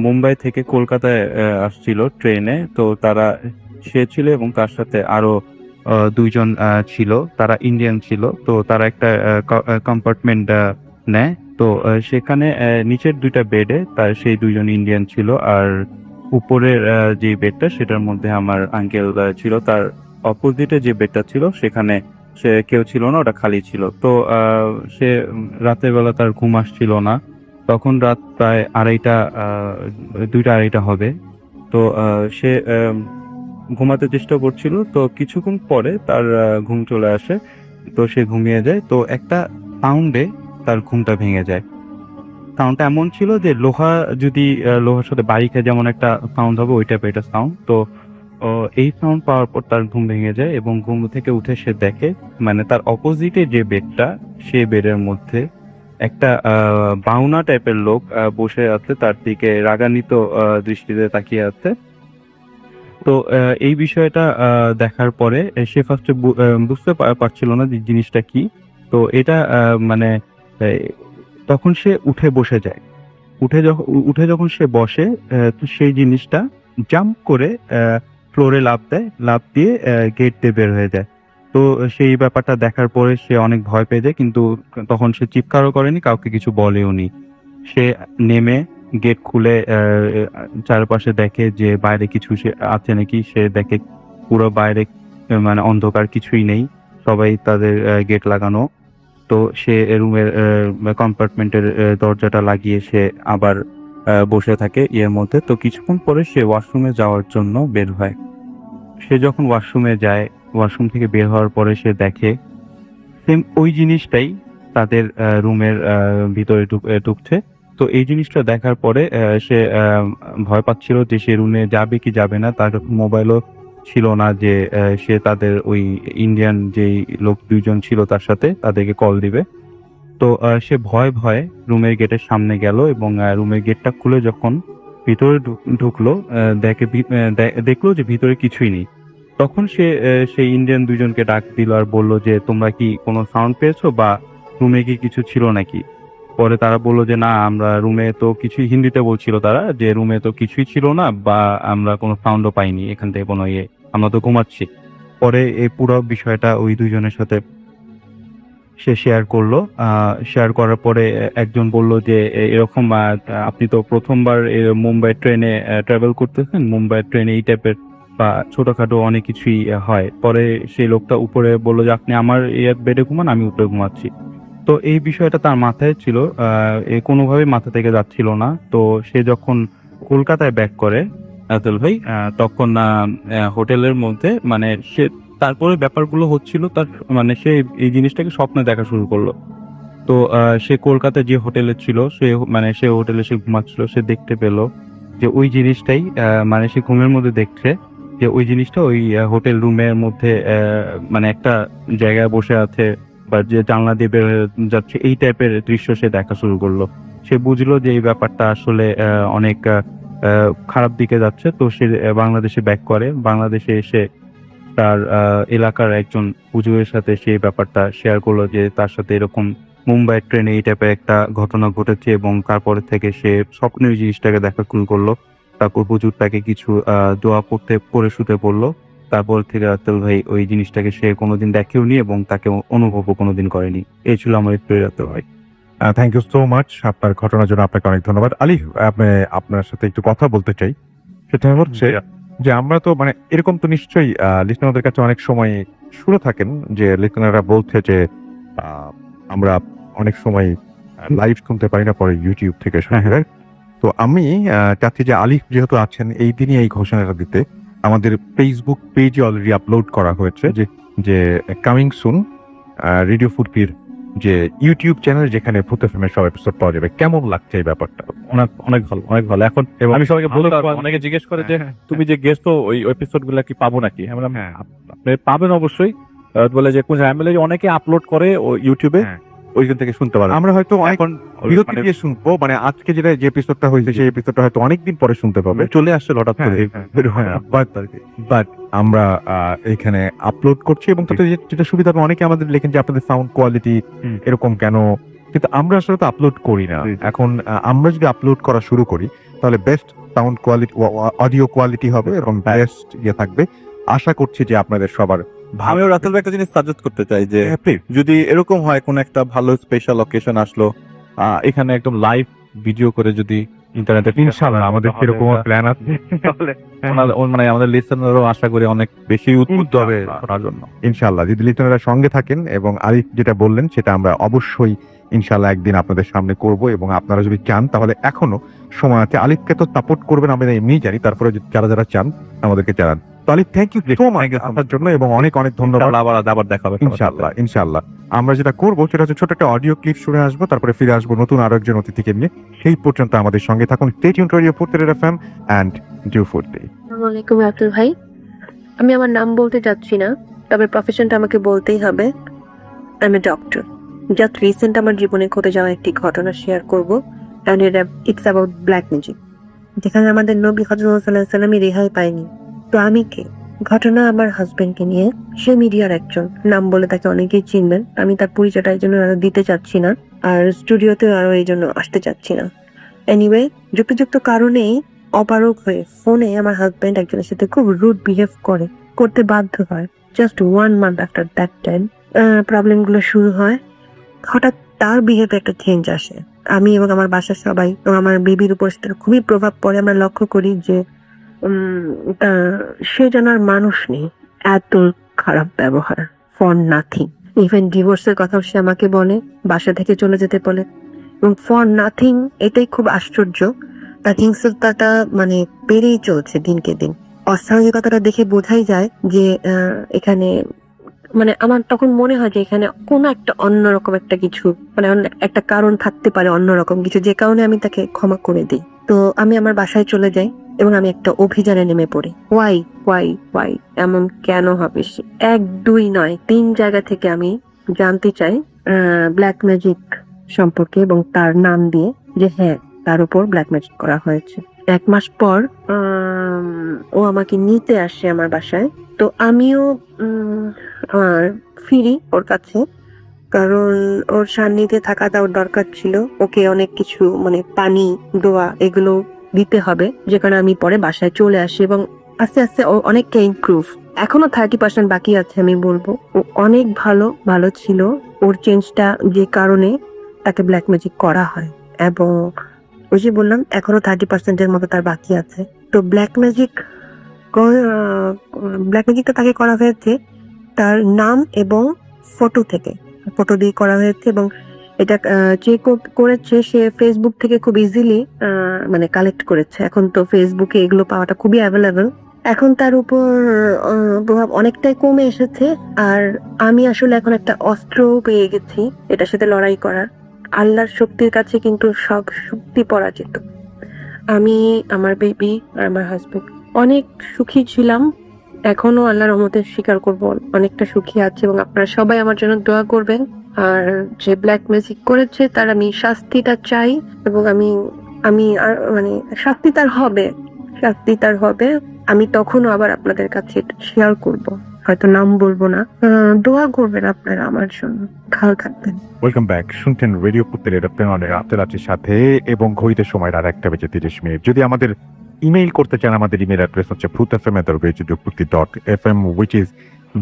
মুম্বাই থেকে কলকাতায় আসছিল ট্রেনে। তো সে ছিল এবং তার সাথে আরো দুইজন ছিল, তারা ইন্ডিয়ান ছিল। তো তারা একটা কম্পার্টমেন্ট নেয়। তো সেখানে নিচের দুইটা বেডে সেই দুইজন ইন্ডিয়ান ছিল, আর উপরের যে বেডটা সেটার মধ্যে আমার আঙ্কেল ছিল। তার অপোজিটে যে বেডটা ছিল সেখানে সে কেউ ছিল না, ওটা খালি ছিল। তো সে রাতের বেলা তার ঘুম আসছিল না। তখন রাত প্রায় 2টা-2:30 হবে। তো সে ঘুমাতে চেষ্টা করছিল। তো কিছুক্ষণ পরে তার ঘুম চলে আসে, তো সে ঘুমিয়ে যায়। তো একটা সাউন্ডে তার ঘুমটা ভেঙে যায়। সাউন্ডটা এমন ছিল যে লোহার সাথে বাড়ি খেয়ে যেমন একটা সাউন্ড হবে ওই টাইপের একটা সাউন্ড। তো এই সাউন্ড পাওয়ার পর তার ঘুম ভেঙে যায় এবং ঘুম থেকে উঠে সে দেখে মানে তার অপোজিটে যে বেডটা, সে বেডের মধ্যে একটা বাউনা টাইপের লোক বসে আছে, তার দিকে রাগান্বিত দৃষ্টিতে তাকিয়ে আছে। তো এই বিষয়টা দেখার পরে সে ফার্স্টে বুঝতে পারছিল না যে জিনিসটা কি। তো এটা মানে তখন সে উঠে বসে যায়। উঠে যখন সে বসে, তো সেই জিনিসটা জাম্প করে ফ্লোরে লাফ দিয়ে গেট দিয়ে বের হয়ে যায়। তো সেই ব্যাপারটা দেখার পরে সে অনেক ভয় পেয়ে যায়, কিন্তু তখন সে চিৎকারও করেনি, কাউকে কিছু বলেওনি। সে নেমে গেট খুলে চারপাশে দেখে যে বাইরে কিছু সে আছে নাকি। সে দেখে পুরো বাইরে মানে অন্ধকার, কিছুই নেই, সবাই তাদের গেট লাগানো। তো সে রুমের কম্পার্টমেন্টের দরজাটা লাগিয়ে সে আবার বসে থাকে মধ্যে। তো কিছুক্ষণ পরে সে ওয়াশরুমে যাওয়ার জন্য বের হয়। সে যখন ওয়াশরুমে যায়, ওয়াশরুম থেকে বের হওয়ার পরে সে দেখে সেম ওই জিনিসটাই তাদের রুমের ভিতরে ঢুকছে। তো এই জিনিসটা দেখার পরে সে ভয় পাচ্ছিল যে সে রুমে যাবে কি যাবে না। তার মোবাইলও ছিল না যে সে তাদের ওই ইন্ডিয়ান যেই লোক দুইজন ছিল তার সাথে তাদেরকে কল দিবে। তো সে ভয়ে রুমের গেটের সামনে গেল এবং রুমের গেটটা খুলে যখন ভিতরে ঢুকলো, দেখলো যে ভিতরে কিছুই নেই। তখন সে সেই ইন্ডিয়ান দুইজনকে ডাক দিল আর বলল যে তোমরা কি কোনো সাউন্ড পেয়েছো বা রুমে কি কিছু ছিল নাকি। পরে তারা বললো যে না, আমরা রুমে তো কিছুই, হিন্দিতে বলছিল তারা যে রুমে তো কিছুই ছিল না বা আমরা কোনো সাউন্ডও পাইনি এখান থেকে কোনো আমরা তো ঘুমাচ্ছি। পরে এই পুরো বিষয়টা ওই দুইজনের সাথে সে শেয়ার করলো। শেয়ার করার পরে একজন বলল যে এরকম আপনি তো প্রথমবার মুম্বাই ট্রেনে ট্রাভেল করতেছেন, মুম্বাই ট্রেনে এই টাইপের বা ছোটখাটো অনেক কিছুই হয়। পরে সেই লোকটা উপরে বললো যে আপনি আমার বেডে ঘুমান, আমি উপরে ঘুমাচ্ছি। তো এই বিষয়টা তার মাথায় ছিল, কোনোভাবেই মাথা থেকে যাচ্ছিল না। তো সে যখন কলকাতায় ব্যাক করে আতল ভাই, তখন হোটেলের মধ্যে মানে সে তারপরে ব্যাপারগুলো হচ্ছিল তার, মানে সে এই জিনিসটাকে স্বপ্নে দেখা শুরু করলো তো সে কলকাতায় যে হোটেলে ছিল সে হোটেলে সে ঘুমাচ্ছিল, সে দেখতে পেল যে ওই জিনিসটাই মানে সে ঘুমের মধ্যে দেখছে যে ওই জিনিসটা ওই হোটেল রুমের মধ্যে মানে একটা জায়গায় বসে আছে বা যে জানলা দিয়ে বের হয়ে যাচ্ছে, এই টাইপের দৃশ্য সে দেখা শুরু করলো। সে বুঝলো যে এই ব্যাপারটা আসলে অনেক খারাপ দিকে যাচ্ছে। তো সে বাংলাদেশে ব্যাক করে। বাংলাদেশে এসে তার এলাকার একজন হুজুরের সাথে সেই ব্যাপারটা শেয়ার করলো যে তার সাথে এরকম মুম্বাই ট্রেনে এই টাইপের একটা ঘটনা ঘটেছে, এবং তারপরে থেকে সে স্বপ্নে ওই জিনিসটাকে দেখা শুরু করলো। তারপর হুজুর তাকে কিছু দোয়া পড়ে শুতে বললো। তারপর থেকে রাতুল ভাই ওই জিনিসটাকে সে কোনোদিন দেখেও নি এবং তাকে অনুভবও কোনোদিন করেনি। এই ছিল আমার স্টোরি রাতুল ভাই। থ্যাংক ইউ সো মাচ আপনার ঘটনার জন্য, আপনাকে অনেক ধন্যবাদ। আলী, আপনার সাথে একটু কথা বলতে চাই। সেটা হচ্ছে যে আমরা তো মানে এরকম তো নিশ্চয়ই লিসনারদের কাছে অনেক সময় শুনে থাকেন যে লিসনাররা বলছে যে আমরা অনেক সময় লাইভ শুনতে পারি না, পরে ইউটিউব থেকে শুনে। তো আমি চাচ্ছি যে আলিফ যেহেতু আছেন এই দিনই এই ঘোষণাটা দিতে। আমাদের ফেসবুক পেজে অলরেডি আপলোড করা হয়েছে যে কামিং সুন রেডিও ফুরকির যে ইউটিউব চ্যানেল, যেখানে ভূত এফএম সব এপিসোড পাওয়া যাবে। কেমন লাগছে এই ব্যাপারটা? অনেক ভালো, অনেক ভালো। এখন আমি সবাইকে বলতে অনেকে জিজ্ঞেস করে যে তুমি যে গেছো ওই এপিসোড গুলা কি পাবো নাকি? আপনি পাবেন অবশ্যই। বলে যে কোন জায়গায় অনেকে আপলোড করে ইউটিউবে, ওইখান থেকে শুনতে পারেন। আমরা হয়তো এখন বিরতি দিয়ে শুনবো, মানে আজকে যে এপিসোডটা হয়েছে সেই এপিসোডটা হয়তো অনেকদিন পরে শুনতে পাবে, চলে আসছে হঠাৎ করে। বাট আমরা এখানে আপলোড করছি, এবং তাতে যেটা সুবিধা হবে, অনেকে আমাদের লেখেন যে আপনাদের সাউন্ড কোয়ালিটি এরকম কেন, কিন্তু আমরা আসলে তো আপলোড করি না। এখন আমরা যদি আপলোড করা শুরু করি তাহলে best sound quality, audio quality হবে এবং বেস্ট ইয়ে থাকবে। আশা করছি যে আপনাদের সবার। আমিও রাতুল ভাই একটা জিনিস সাজেস্ট করতে চাই যে যদি এরকম হয় কোন একটা ভালো স্পেশাল অকেশন আসলো, এখানে একদম লাইভ ভিডিও করে যদি ইন্টারনেটে, ইনশাআল্লাহ আমাদের সেরকম প্ল্যান আছে, তাহলে মানে আমাদের লিসনারও আশা করি অনেক বেশি উদ্বুদ্ধ হবে শোনার জন্য। ইনশাআল্লাহ যদি লিসনাররা সঙ্গে থাকেন, এবং আরিফ যেটা বললেন সেটা আমরা অবশ্যই ইনশাআল্লাহ একদিন আপনাদের সামনে করব, এবং আপনারা যদি চান তাহলে এখনো সময় আছে। আলিফকে তো সাপোর্ট করবেন আমরা এমনি জানি, তারপরে যারা যারা চান আমাদেরকে জানান। তো আলিফ, থ্যাংক ইউ সো মাচ আপনার জন্য, এবং অনেক অনেক ধন্যবাদ। আবার দেখা হবে ইনশাআল্লাহ। আমরা যেটা করবো সেটা হচ্ছে ছোট একটা অডিও ক্লিপ শুনে আসবো, তারপরে ফিরে আসবো নতুন আরো একজন অতিথিকে নিয়ে। সেই পর্যন্ত আমাদের সঙ্গে থাকুন। Stay tuned to radio Foorti FM and do Foorti. আসসালামু আলাইকুম রাতুল ভাই। আমি আমার নাম বলতে যাচ্ছি না, তবে প্রফেশনটা আমাকে বলতেই হবে। আমি ডক্টর। জাস্ট রিসেন্ট আমার জীবনে ঘটে যাওয়া একটি ঘটনা শেয়ার করব, and it's about black magic, যেখানে আমাদের নবী হযরত সাল্লাল্লাহু আলাইহি ওয়াসাল্লাম রেহাই পায়নি। তো আমি কে? ঘটনা আমার হাজবেন্ডকে নিয়ে। সে মিডিয়ার একজন, নাম বলে তাকে অনেকেই চিনবেন। আমি তার পরিচয়টা এই জন্য দিতে চাচ্ছি না, আর স্টুডিওতে আরো এই জন্য আসতে চাচ্ছি না। এনিওয়ে, যুক্তিযুক্ত কারণেই অপারগ হয়ে ফোনে আমার হাজবেন্ড একজনের সাথে খুব রুড বিহেভ করতে বাধ্য হয়। Just 1 month after that time problem গুলো শুরু হয়। হঠাৎ তার বিহেভে একটা চেঞ্জ আসে। আমি এবং আমার বাসার সবাই এবং আমার বেবির উপর সেটার খুবই প্রভাব পড়ে। আমরা লক্ষ্য করি যে সে যেন আর মানুষ নেই, এত খারাপ ব্যবহার, ফর নাথিং। ইভেন ডিভোর্সের কথাও সে আমাকে বলে, বাসা থেকে চলে যেতে বলে, এবং ফর নাথিং। এটাই খুব আশ্চর্য, তার হিংস্রতাটা মানে বেড়েই চলছে দিনকে দিন। অস্বাভাবিকতাটা দেখে বোঝাই যায় যে এখানে মানে আমার তখন মনে হয় যে এখানে কোনো একটা অন্যরকম একটা কিছু, মানে একটা কারণ থাকতে পারে, অন্যরকম কিছু, যে কারণে আমি তাকে ক্ষমা করে দিই। তো আমি আমার বাসায় চলে যাই এবং আমি একটা অভিযানে নেমে পড়ি। ওয়াই এমন কেন হবে? 1, 2 নয়, 3 জায়গা থেকে আমি জানতে চাই ব্ল্যাক ম্যাজিক সম্পর্কে, এবং তার নাম দিয়ে যে হ্যাঁ তার উপর ব্ল্যাক ম্যাজিক করা হয়েছে। 1 মাস পর ও আমাকে নিতে আসে আমার বাসায়। তো আমিও ফিরি ওর কাছে, কারণ ওর সান্নিধ্যে থাকাটা ওর দরকার ছিল। ওকে অনেক কিছু মানে পানি, দোয়া এগুলো দিতে হবে, যে কারণে আমি পরে বাসায় চলে আসি, এবং আস্তে আস্তে ও অনেকটা ইমপ্রুভ। এখনো 30% বাকি আছে। আমি বলবো ও অনেক ভালো ছিল। ওর চেঞ্জটা যে কারণে তাকে ব্ল্যাক ম্যাজিক করা হয়, এবং ওই যে বললাম এখনো 30% মতো তার বাকি আছে। তো ব্ল্যাক ম্যাজিকটা তাকে করা হয়েছে তার নাম এবং ফটো দিয়ে করা হয়েছে, এবং এটা যে করেছে সে ফেসবুক থেকে খুব ইজিলি মানে কালেক্ট করেছে। এখন তো ফেসবুকে এগুলো পাওয়াটা খুবই অ্যাভেলেবল। এখন তার উপর প্রভাব অনেকটাই কমে এসেছে। আর আমি আসলে এখন একটা অস্ত্র পেয়ে গেছি এটার সাথে লড়াই করার। আল্লাহর শক্তির কাছে কিন্তু সব শক্তি পরাজিত। আমি, আমার বেবি আর আমার হাজবেন্ড অনেক সুখী ছিলাম। এখনো আল্লাহর রহমতে স্বীকার করব অনেকটা সুখী আছে, এবং আপনারা সবাই আমার জন্য দোয়া করবেন। আর যে ব্ল্যাক ম্যাজিক করেছে তার আমি শাস্তিটা চাই, এবং আমি আর মানে শাস্তি তার হবে। আমি তখনও আবার আপনাদের কাছে শেয়ার করব, হয়তো নাম বলবো না। দোয়া করবেন আপনারা আমার জন্য, খেয়াল থাকবেন। Welcome back. শুনছেন রেডিও ফুটের রাতের রাতের সাথে, এবং ঘড়িতে সময় রাত 1:30 যদি আমাদের ইমেইল করতে চান, আমাদের ইমেল অ্যাড্রেস হচ্ছে bhuthfm@radio.fm, which is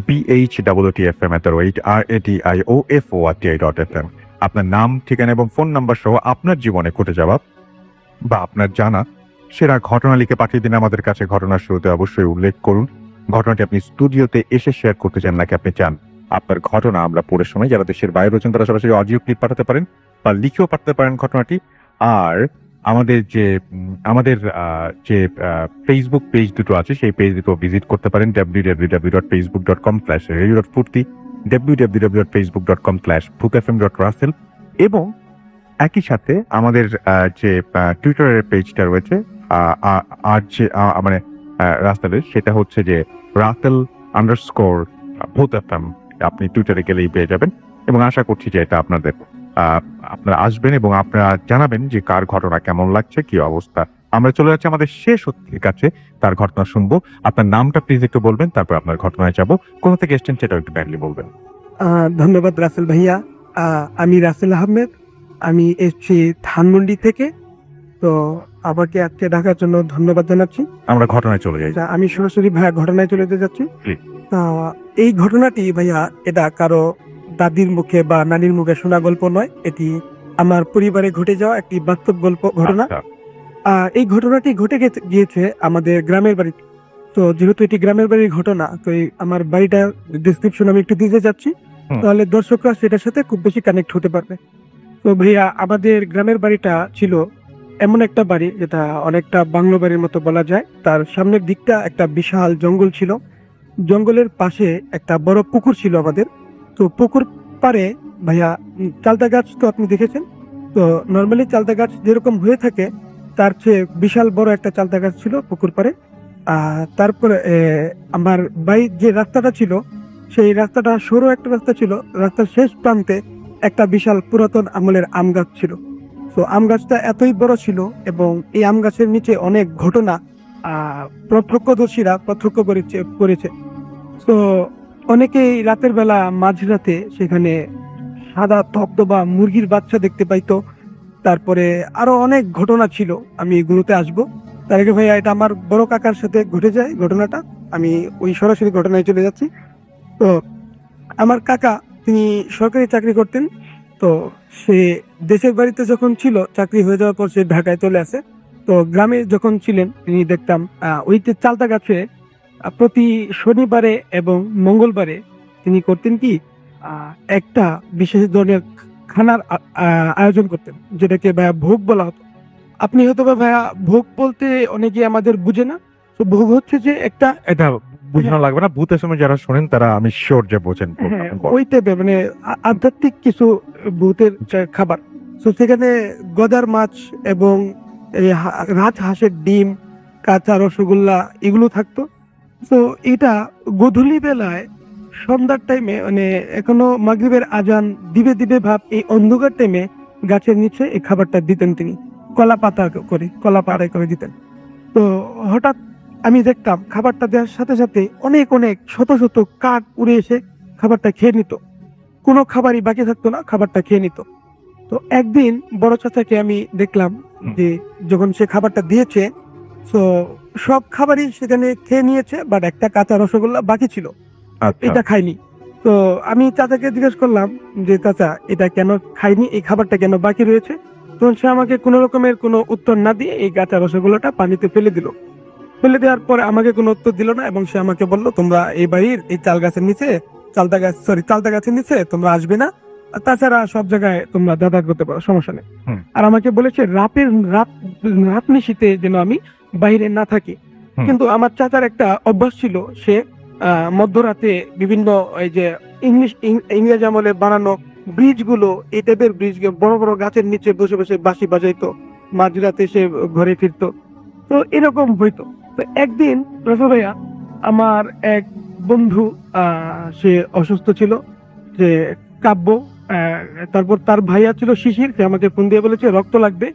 BHWTFM@radio.fm. আপনার নাম, ঠিকানা এবং ফোন নাম্বার সহ আপনার জীবনে ঘটে যাওয়া বা আপনার জানা সেরা ঘটনা লিখে পাঠিয়ে দিন আমাদের কাছে। ঘটনার শুরুতে অবশ্যই উল্লেখ করুন ঘটনাটি আপনি স্টুডিওতে এসে শেয়ার করতে চান নাকি আপনি চান আপনার ঘটনা আমরা পড়ে শোনাই। যারা দেশের বাইরে রয়েছেন তারা সরাসরি অডিও ক্লিপ পাঠাতে পারেন বা লিখেও পাঠাতে পারেন ঘটনাটি। আর আমাদের যে ফেসবুক পেজ দুটো আছে সেই পেজ দুটো ভিজিট করতে পারেন www.facebook.com/radio.furti, www.facebook.com/bhuthfm.russell, এবং একই সাথে আমাদের যে টুইটারের পেজটা রয়েছে আর যে মানে রাস্তালের, সেটা হচ্ছে যে রাসেল_bhuthfm, আপনি টুইটারে গেলেই পেয়ে যাবেন। এবং আশা করছি যে এটা আপনারা আসবেন এবং আপনারা জানাবেন যে কার ঘটনা কেমন লাগছে, কি অবস্থা। আমরা চলে যাচ্ছি আমাদের শেষ অতিথির কাছে, তার ঘটনা শুনবো। আপনার নামটা প্লিজ একটু বলবেন, তারপর আপনার ঘটনায় যাবো। কোথা থেকে এসছেন সেটা একটু কাইন্ডলি বলবেন। ধন্যবাদ রাসেল ভাইয়া। আমি রাসেল আহমেদ, আমি এসছি ধানমন্ডি থেকে। তো আমাকে আজকে ডাকার জন্য ধন্যবাদ জানাচ্ছি। আমরা ঘটনায় চলে যাই। আমি সরাসরি ভাইয়া ঘটনায় চলে যেতে যাচ্ছি। এই ঘটনাটি ভাইয়া এটা কারো দাদির মুখে বা নানির মুখে শোনা গল্প নয়, এটি আমার পরিবারে ঘটে যাওয়া একটি বাস্তব ঘটনা। এই ঘটনাটি ঘটে গিয়েছে আমাদের গ্রামের বাড়িতে। তো যেহেতু এটি গ্রামের বাড়ির ঘটনা, তো আমার বাড়িটা ডিসক্রিপশন আমি একটু দিতে যাচ্ছি, তাহলে দর্শকরা সেটার সাথে খুব বেশি কানেক্ট হতে পারবে। তো ভাইয়া, আমাদের গ্রামের বাড়িটা ছিল এমন একটা বাড়ি যেটা অনেকটা বাংলো বাড়ির মতো বলা যায়। তার সামনের দিকটা একটা বিশাল জঙ্গল ছিল, জঙ্গলের পাশে একটা বড় পুকুর ছিল আমাদের। তো পুকুর পারে ভাইয়া চালতা গাছ তো আপনি দেখেছেন, তো নর্মালি চালতা গাছ যেরকম হয়ে থাকে তার চেয়ে বিশাল বড় একটা চালতা গাছ ছিল পুকুর পারে। তারপরে আমার বাড়ির যে রাস্তাটা ছিল সেই রাস্তাটা সরু একটা রাস্তা ছিল, রাস্তার শেষ প্রান্তে একটা বিশাল পুরাতন আমলের আম গাছ ছিল। তো আম গাছটা এতই বড় ছিল এবং এই আম গাছের নিচে অনেক ঘটনা প্রত্যক্ষদর্শীরা প্রত্যক্ষ করেছে। তো অনেকেই রাতের বেলা মাঝরাতে সেখানে সাদা ধবধবা মুরগির বাচ্চা দেখতে পাইতো। তারপরে আরো অনেক ঘটনা ছিল, আমি এগুলোতে আসবো। তার আগে ভাইয়া, এটা আমার বড় কাকার সাথে ঘটে যায় ঘটনাটা। আমি ওই সরাসরি ঘটনায় চলে যাচ্ছি। তো আমার কাকা, তিনি সরকারি চাকরি করতেন। তো সে দেশের বাড়িতে যখন ছিল, চাকরি হয়ে যাওয়ার পর সে ঢাকায় চলে আসে। তো গ্রামে যখন ছিলেন তিনি দেখতাম ওই যে চালতা গাছে প্রতি শনিবারে এবং মঙ্গলবারে তিনি করতেন কি, একটা বিশেষ ধরনের খানার আয়োজন করতেন, যেটাকে ভাইয়া ভোগ বলা হতো। আপনি হয়তো বা ভাইয়া ভোগ বলতে অনেকে আমাদের বুঝে না। তো ভোগ হচ্ছে যে একটা, এটা বুঝানো লাগবে না, ভূতের সময় যারা শোনেন তারা আমি শিওর যে বোঝেন। ওই টাইপের মানে আধ্যাত্মিক কিছু ভূতের খাবার। তো সেখানে গদার মাছ এবং রাজহাঁসের ডিম, কাঁচা রসগোল্লা এগুলো থাকতো। তো এটা গোধূলি বেলায় সন্ধ্যার টাইমে, মানে এখনো মাগরিবের আজান দিবে ভাব, এই অন্ধকার টাইমে গাছের নিচে এই খাবারটা দিতেন তিনি, কলা পাতা করে দিতেন। তো হঠাৎ আমি দেখতাম খাবারটা দেওয়ার সাথে সাথে অনেক শত শত কাক উড়ে এসে খাবারটা খেয়ে নিত, কোনো খাবারই বাকি থাকতো না, খাবারটা খেয়ে নিত। তো একদিন বড় চাচাকে আমি দেখলাম যে যখন সে খাবারটা দিয়েছে, তো সব খাবারই সেখানে খেয়ে নিয়েছে, বাট একটা কাঁচা রসগোল্লা বাকি ছিল, এটা খাইনি। তো আমি চাচাকে জিজ্ঞেস করলাম যে চাচা, এটা কেন খাইনি, এই খাবারটা কেন বাকি রয়েছে? তখন সে আমাকে কোনো রকমের কোনো উত্তর না দিয়ে এই কাঁচা রসগোল্লাটা পানিতে ফেলে দিল। ফেলে দেওয়ার পরে আমাকে কোনো উত্তর দিল না, এবং সে আমাকে বলল, তোমরা এই বাড়ির এই চালতা গাছের নিচে তোমরা আসবে না, তাছাড়া সব জায়গায় তোমরা যাতায়াত করতে পারো, সমস্যা নেই। আর আমাকে বলেছে রাত নিশীতে যেন আমি বাইরে না থাকি। কিন্তু আমার চাচার একটা অভ্যাস ছিল, সে মধ্যরাতে বিভিন্ন এই যে ইংরেজ আমলে বানানো ব্রিজ গুলো, এই টাইপের ব্রিজ, বড় বড় গাছের নিচে বসে বসে বাঁশি বাজাইতো, মাঝরাতে সে ঘরে ফিরতো। তো এরকম হইতো। তো একদিন রাসেল ভাইয়া, আমার এক বন্ধু সে অসুস্থ ছিল, যে কাব্য, তারপর তার ভাইয়া ছিল শিশির, সে আমাকে ফোন দিয়ে বলেছে রক্ত লাগবে।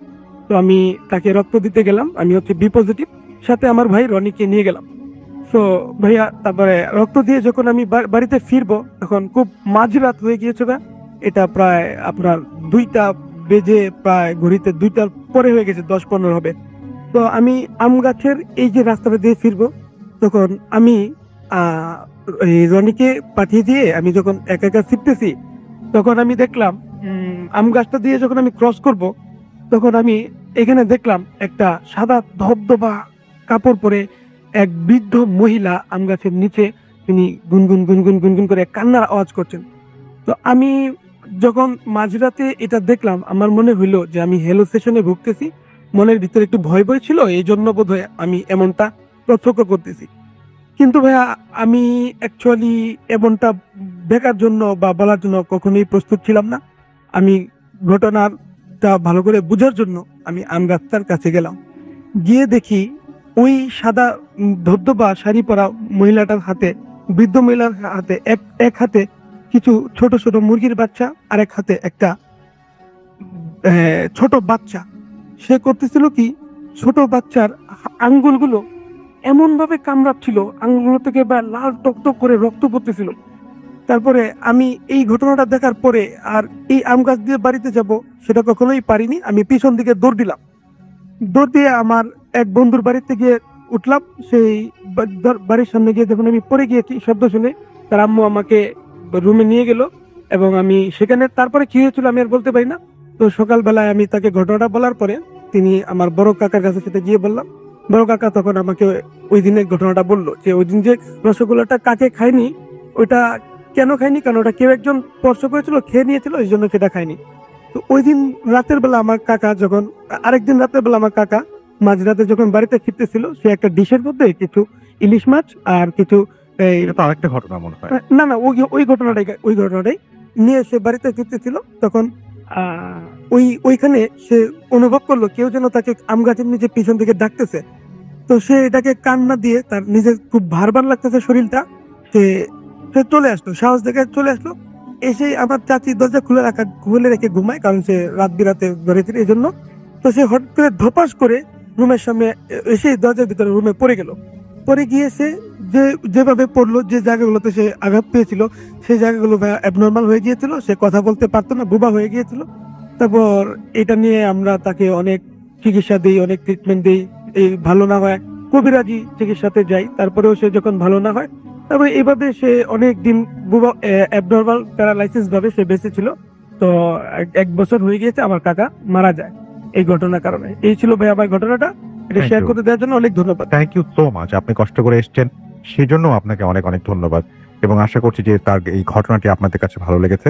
তো আমি তাকে রক্ত দিতে গেলাম, আমি হচ্ছে বি পজিটিভ, সাথে আমার ভাই রনিকে নিয়ে গেলাম। তো ভাইয়া তারপরে রক্ত দিয়ে যখন আমি বাড়িতে ফিরবো, তখন খুব মাঝরাত হয়ে গিয়েছে ভাই, এটা প্রায় আপনার 2টা বেজে, প্রায় ঘড়িতে 2টার পরে হয়ে গেছে, 10-15 হবে। তো আমি আম গাছের এই যে রাস্তাটা দিয়ে ফিরবো, তখন আমি এই রনিকে পাঠিয়ে দিয়ে আমি যখন একা একা ফিরতেছি, তখন আমি দেখলাম আম গাছটা দিয়ে যখন আমি ক্রস করব, তখন আমি এখানে দেখলাম একটা সাদা ধবধবা কাপড় পরে এক বৃদ্ধ মহিলা আম গাছের নিচে, তিনি গুনগুন গুনগুন গুনগুন করে কান্নার আওয়াজ করছেন। তো আমি যখন মাঝরাতে এটা দেখলাম, আমার মনে হইলো যে আমি হ্যালোসিনেশনে ভুগতেছি, মনের ভিতরে একটু ভয় ভয় ছিল, এই জন্য বোধহয় আমি এমনটা প্রত্যক্ষ করতেছি। কিন্তু ভাইয়া আমি অ্যাকচুয়ালি এমনটা দেখার জন্য বা বলার জন্য কখনোই প্রস্তুত ছিলাম না। আমি ঘটনাটা ভালো করে বোঝার জন্য আমি আম গাছটার কাছে গেলাম, গিয়ে দেখি ওই সাদা ধবধবা শাড়ি পরা মহিলাটার হাতে, বৃদ্ধ মহিলার হাতে এক হাতে কিছু ছোট ছোট মুরগির বাচ্চা, আর এক হাতে একটা ছোট বাচ্চা। সে করতেছিল কি, ছোট বাচ্চার আঙ্গুলগুলো এমন ভাবে কামড়াচ্ছিল, আঙ্গুলগুলো থেকে লাল টকটক করে রক্ত পড়তেছিল। তারপরে আমি এই ঘটনাটা দেখার পরে আর এই আম গাছ দিয়ে বাড়িতে যাব সেটা কখনোই পারিনি। আমি পিছন দিকে দৌড় দিলাম, দৌড় দিয়ে আমার এক বন্ধুর বাড়িতে গিয়ে উঠলাম। সেই বাড়ির সামনে গিয়ে যখন আমি পড়ে গিয়েছি, শব্দ শুনে তার আম্মু আমাকে রুমে নিয়ে গেল, এবং আমি সেখানে, তারপরে কি হয়েছিল আমি আর বলতে পারি না। তো সকালবেলায় আমি তাকে ঘটনাটা বলার পরে, তিনি আমার বড় কাকার কাছে সেটা গিয়ে বললাম, বড় কাকা তখন আমাকে ওই দিনের ঘটনাটা বললো, যে ওই দিন যে রসগোল্লাটা কাকে খায়নি, ওইটা কেন খায়নি, কারণ ওটা কেউ একজন স্পর্শ করেছিল, খেয়ে নিয়েছিল, এই জন্য সেটা খায়নি। তো ওই দিন রাতের বেলা আমার কাকা যখন, আরেকদিন রাতের বেলা আমার কাকা মাঝরাতে যখন বাড়িতে ফিরতেছিল, সে একটা ডিশের মধ্যে কিছু ইলিশ মাছ আর কিছু এটা তো আরেকটা ঘটনা মনে হয়। না না, ওই ঘটনাটাই নিয়ে সে বাড়িতে ফিরতেছিল, তখন ওইখানে সে অনুভব করলো কেউ যেন তাকে আম গাছের নিচে পিছন থেকে ডাকতেছে। তো সে এটাকে কান্না দিয়ে, তার নিজের খুব ভার লাগতেছে শরীরটা, সে চলে আসলো, সাহস দেখে চলে আসলো। এসে আমার চাচি দরজা খুলে রেখে ঘুমায়, কারণ সে রাত বিরাতে ঘরে ফিরে, এই জন্য। তো সে হঠাৎ করে ধপাস করে রুমের সামনে এসে দরজার ভিতরে রুমে পড়ে গেল। পরে গিয়ে সে যেভাবে পড়লো, যে জায়গাগুলোতে সে আঘাত পেয়েছিল, সেই জায়গাগুলো অ্যাবনর্মাল হয়ে গিয়েছিল, সে কথা বলতে পারতো না, বোবা হয়ে গিয়েছিল। তারপর এটা নিয়ে আমরা তাকে অনেক চিকিৎসা দিই, অনেক ট্রিটমেন্ট দিই, এই ভালো না হয় কবিরাজি চিকিৎসাতে যাই, তারপরেও সে যখন ভালো না হয়, তারপরে এইভাবে সে অনেক দিন অ্যাবনর্মাল প্যারালাইসিস ভাবে সে বেঁচে ছিল। তো 1 বছর হয়ে গিয়েছে, আমার কাকা মারা যায় এই ঘটনার কারণে। এই ছিল ভাই আমার ঘটনাটা, এটা Thank শেয়ার you. করতে দেওয়ার জন্য অনেক ধন্যবাদ। থ্যাংক ইউ সো মাচ, আপনি কষ্ট করে এসেছেন, সেজন্য আপনাকে অনেক অনেক ধন্যবাদ। এবং আশা করছি যে তার এই ঘটনাটি আপনাদের কাছে ভালো লেগেছে।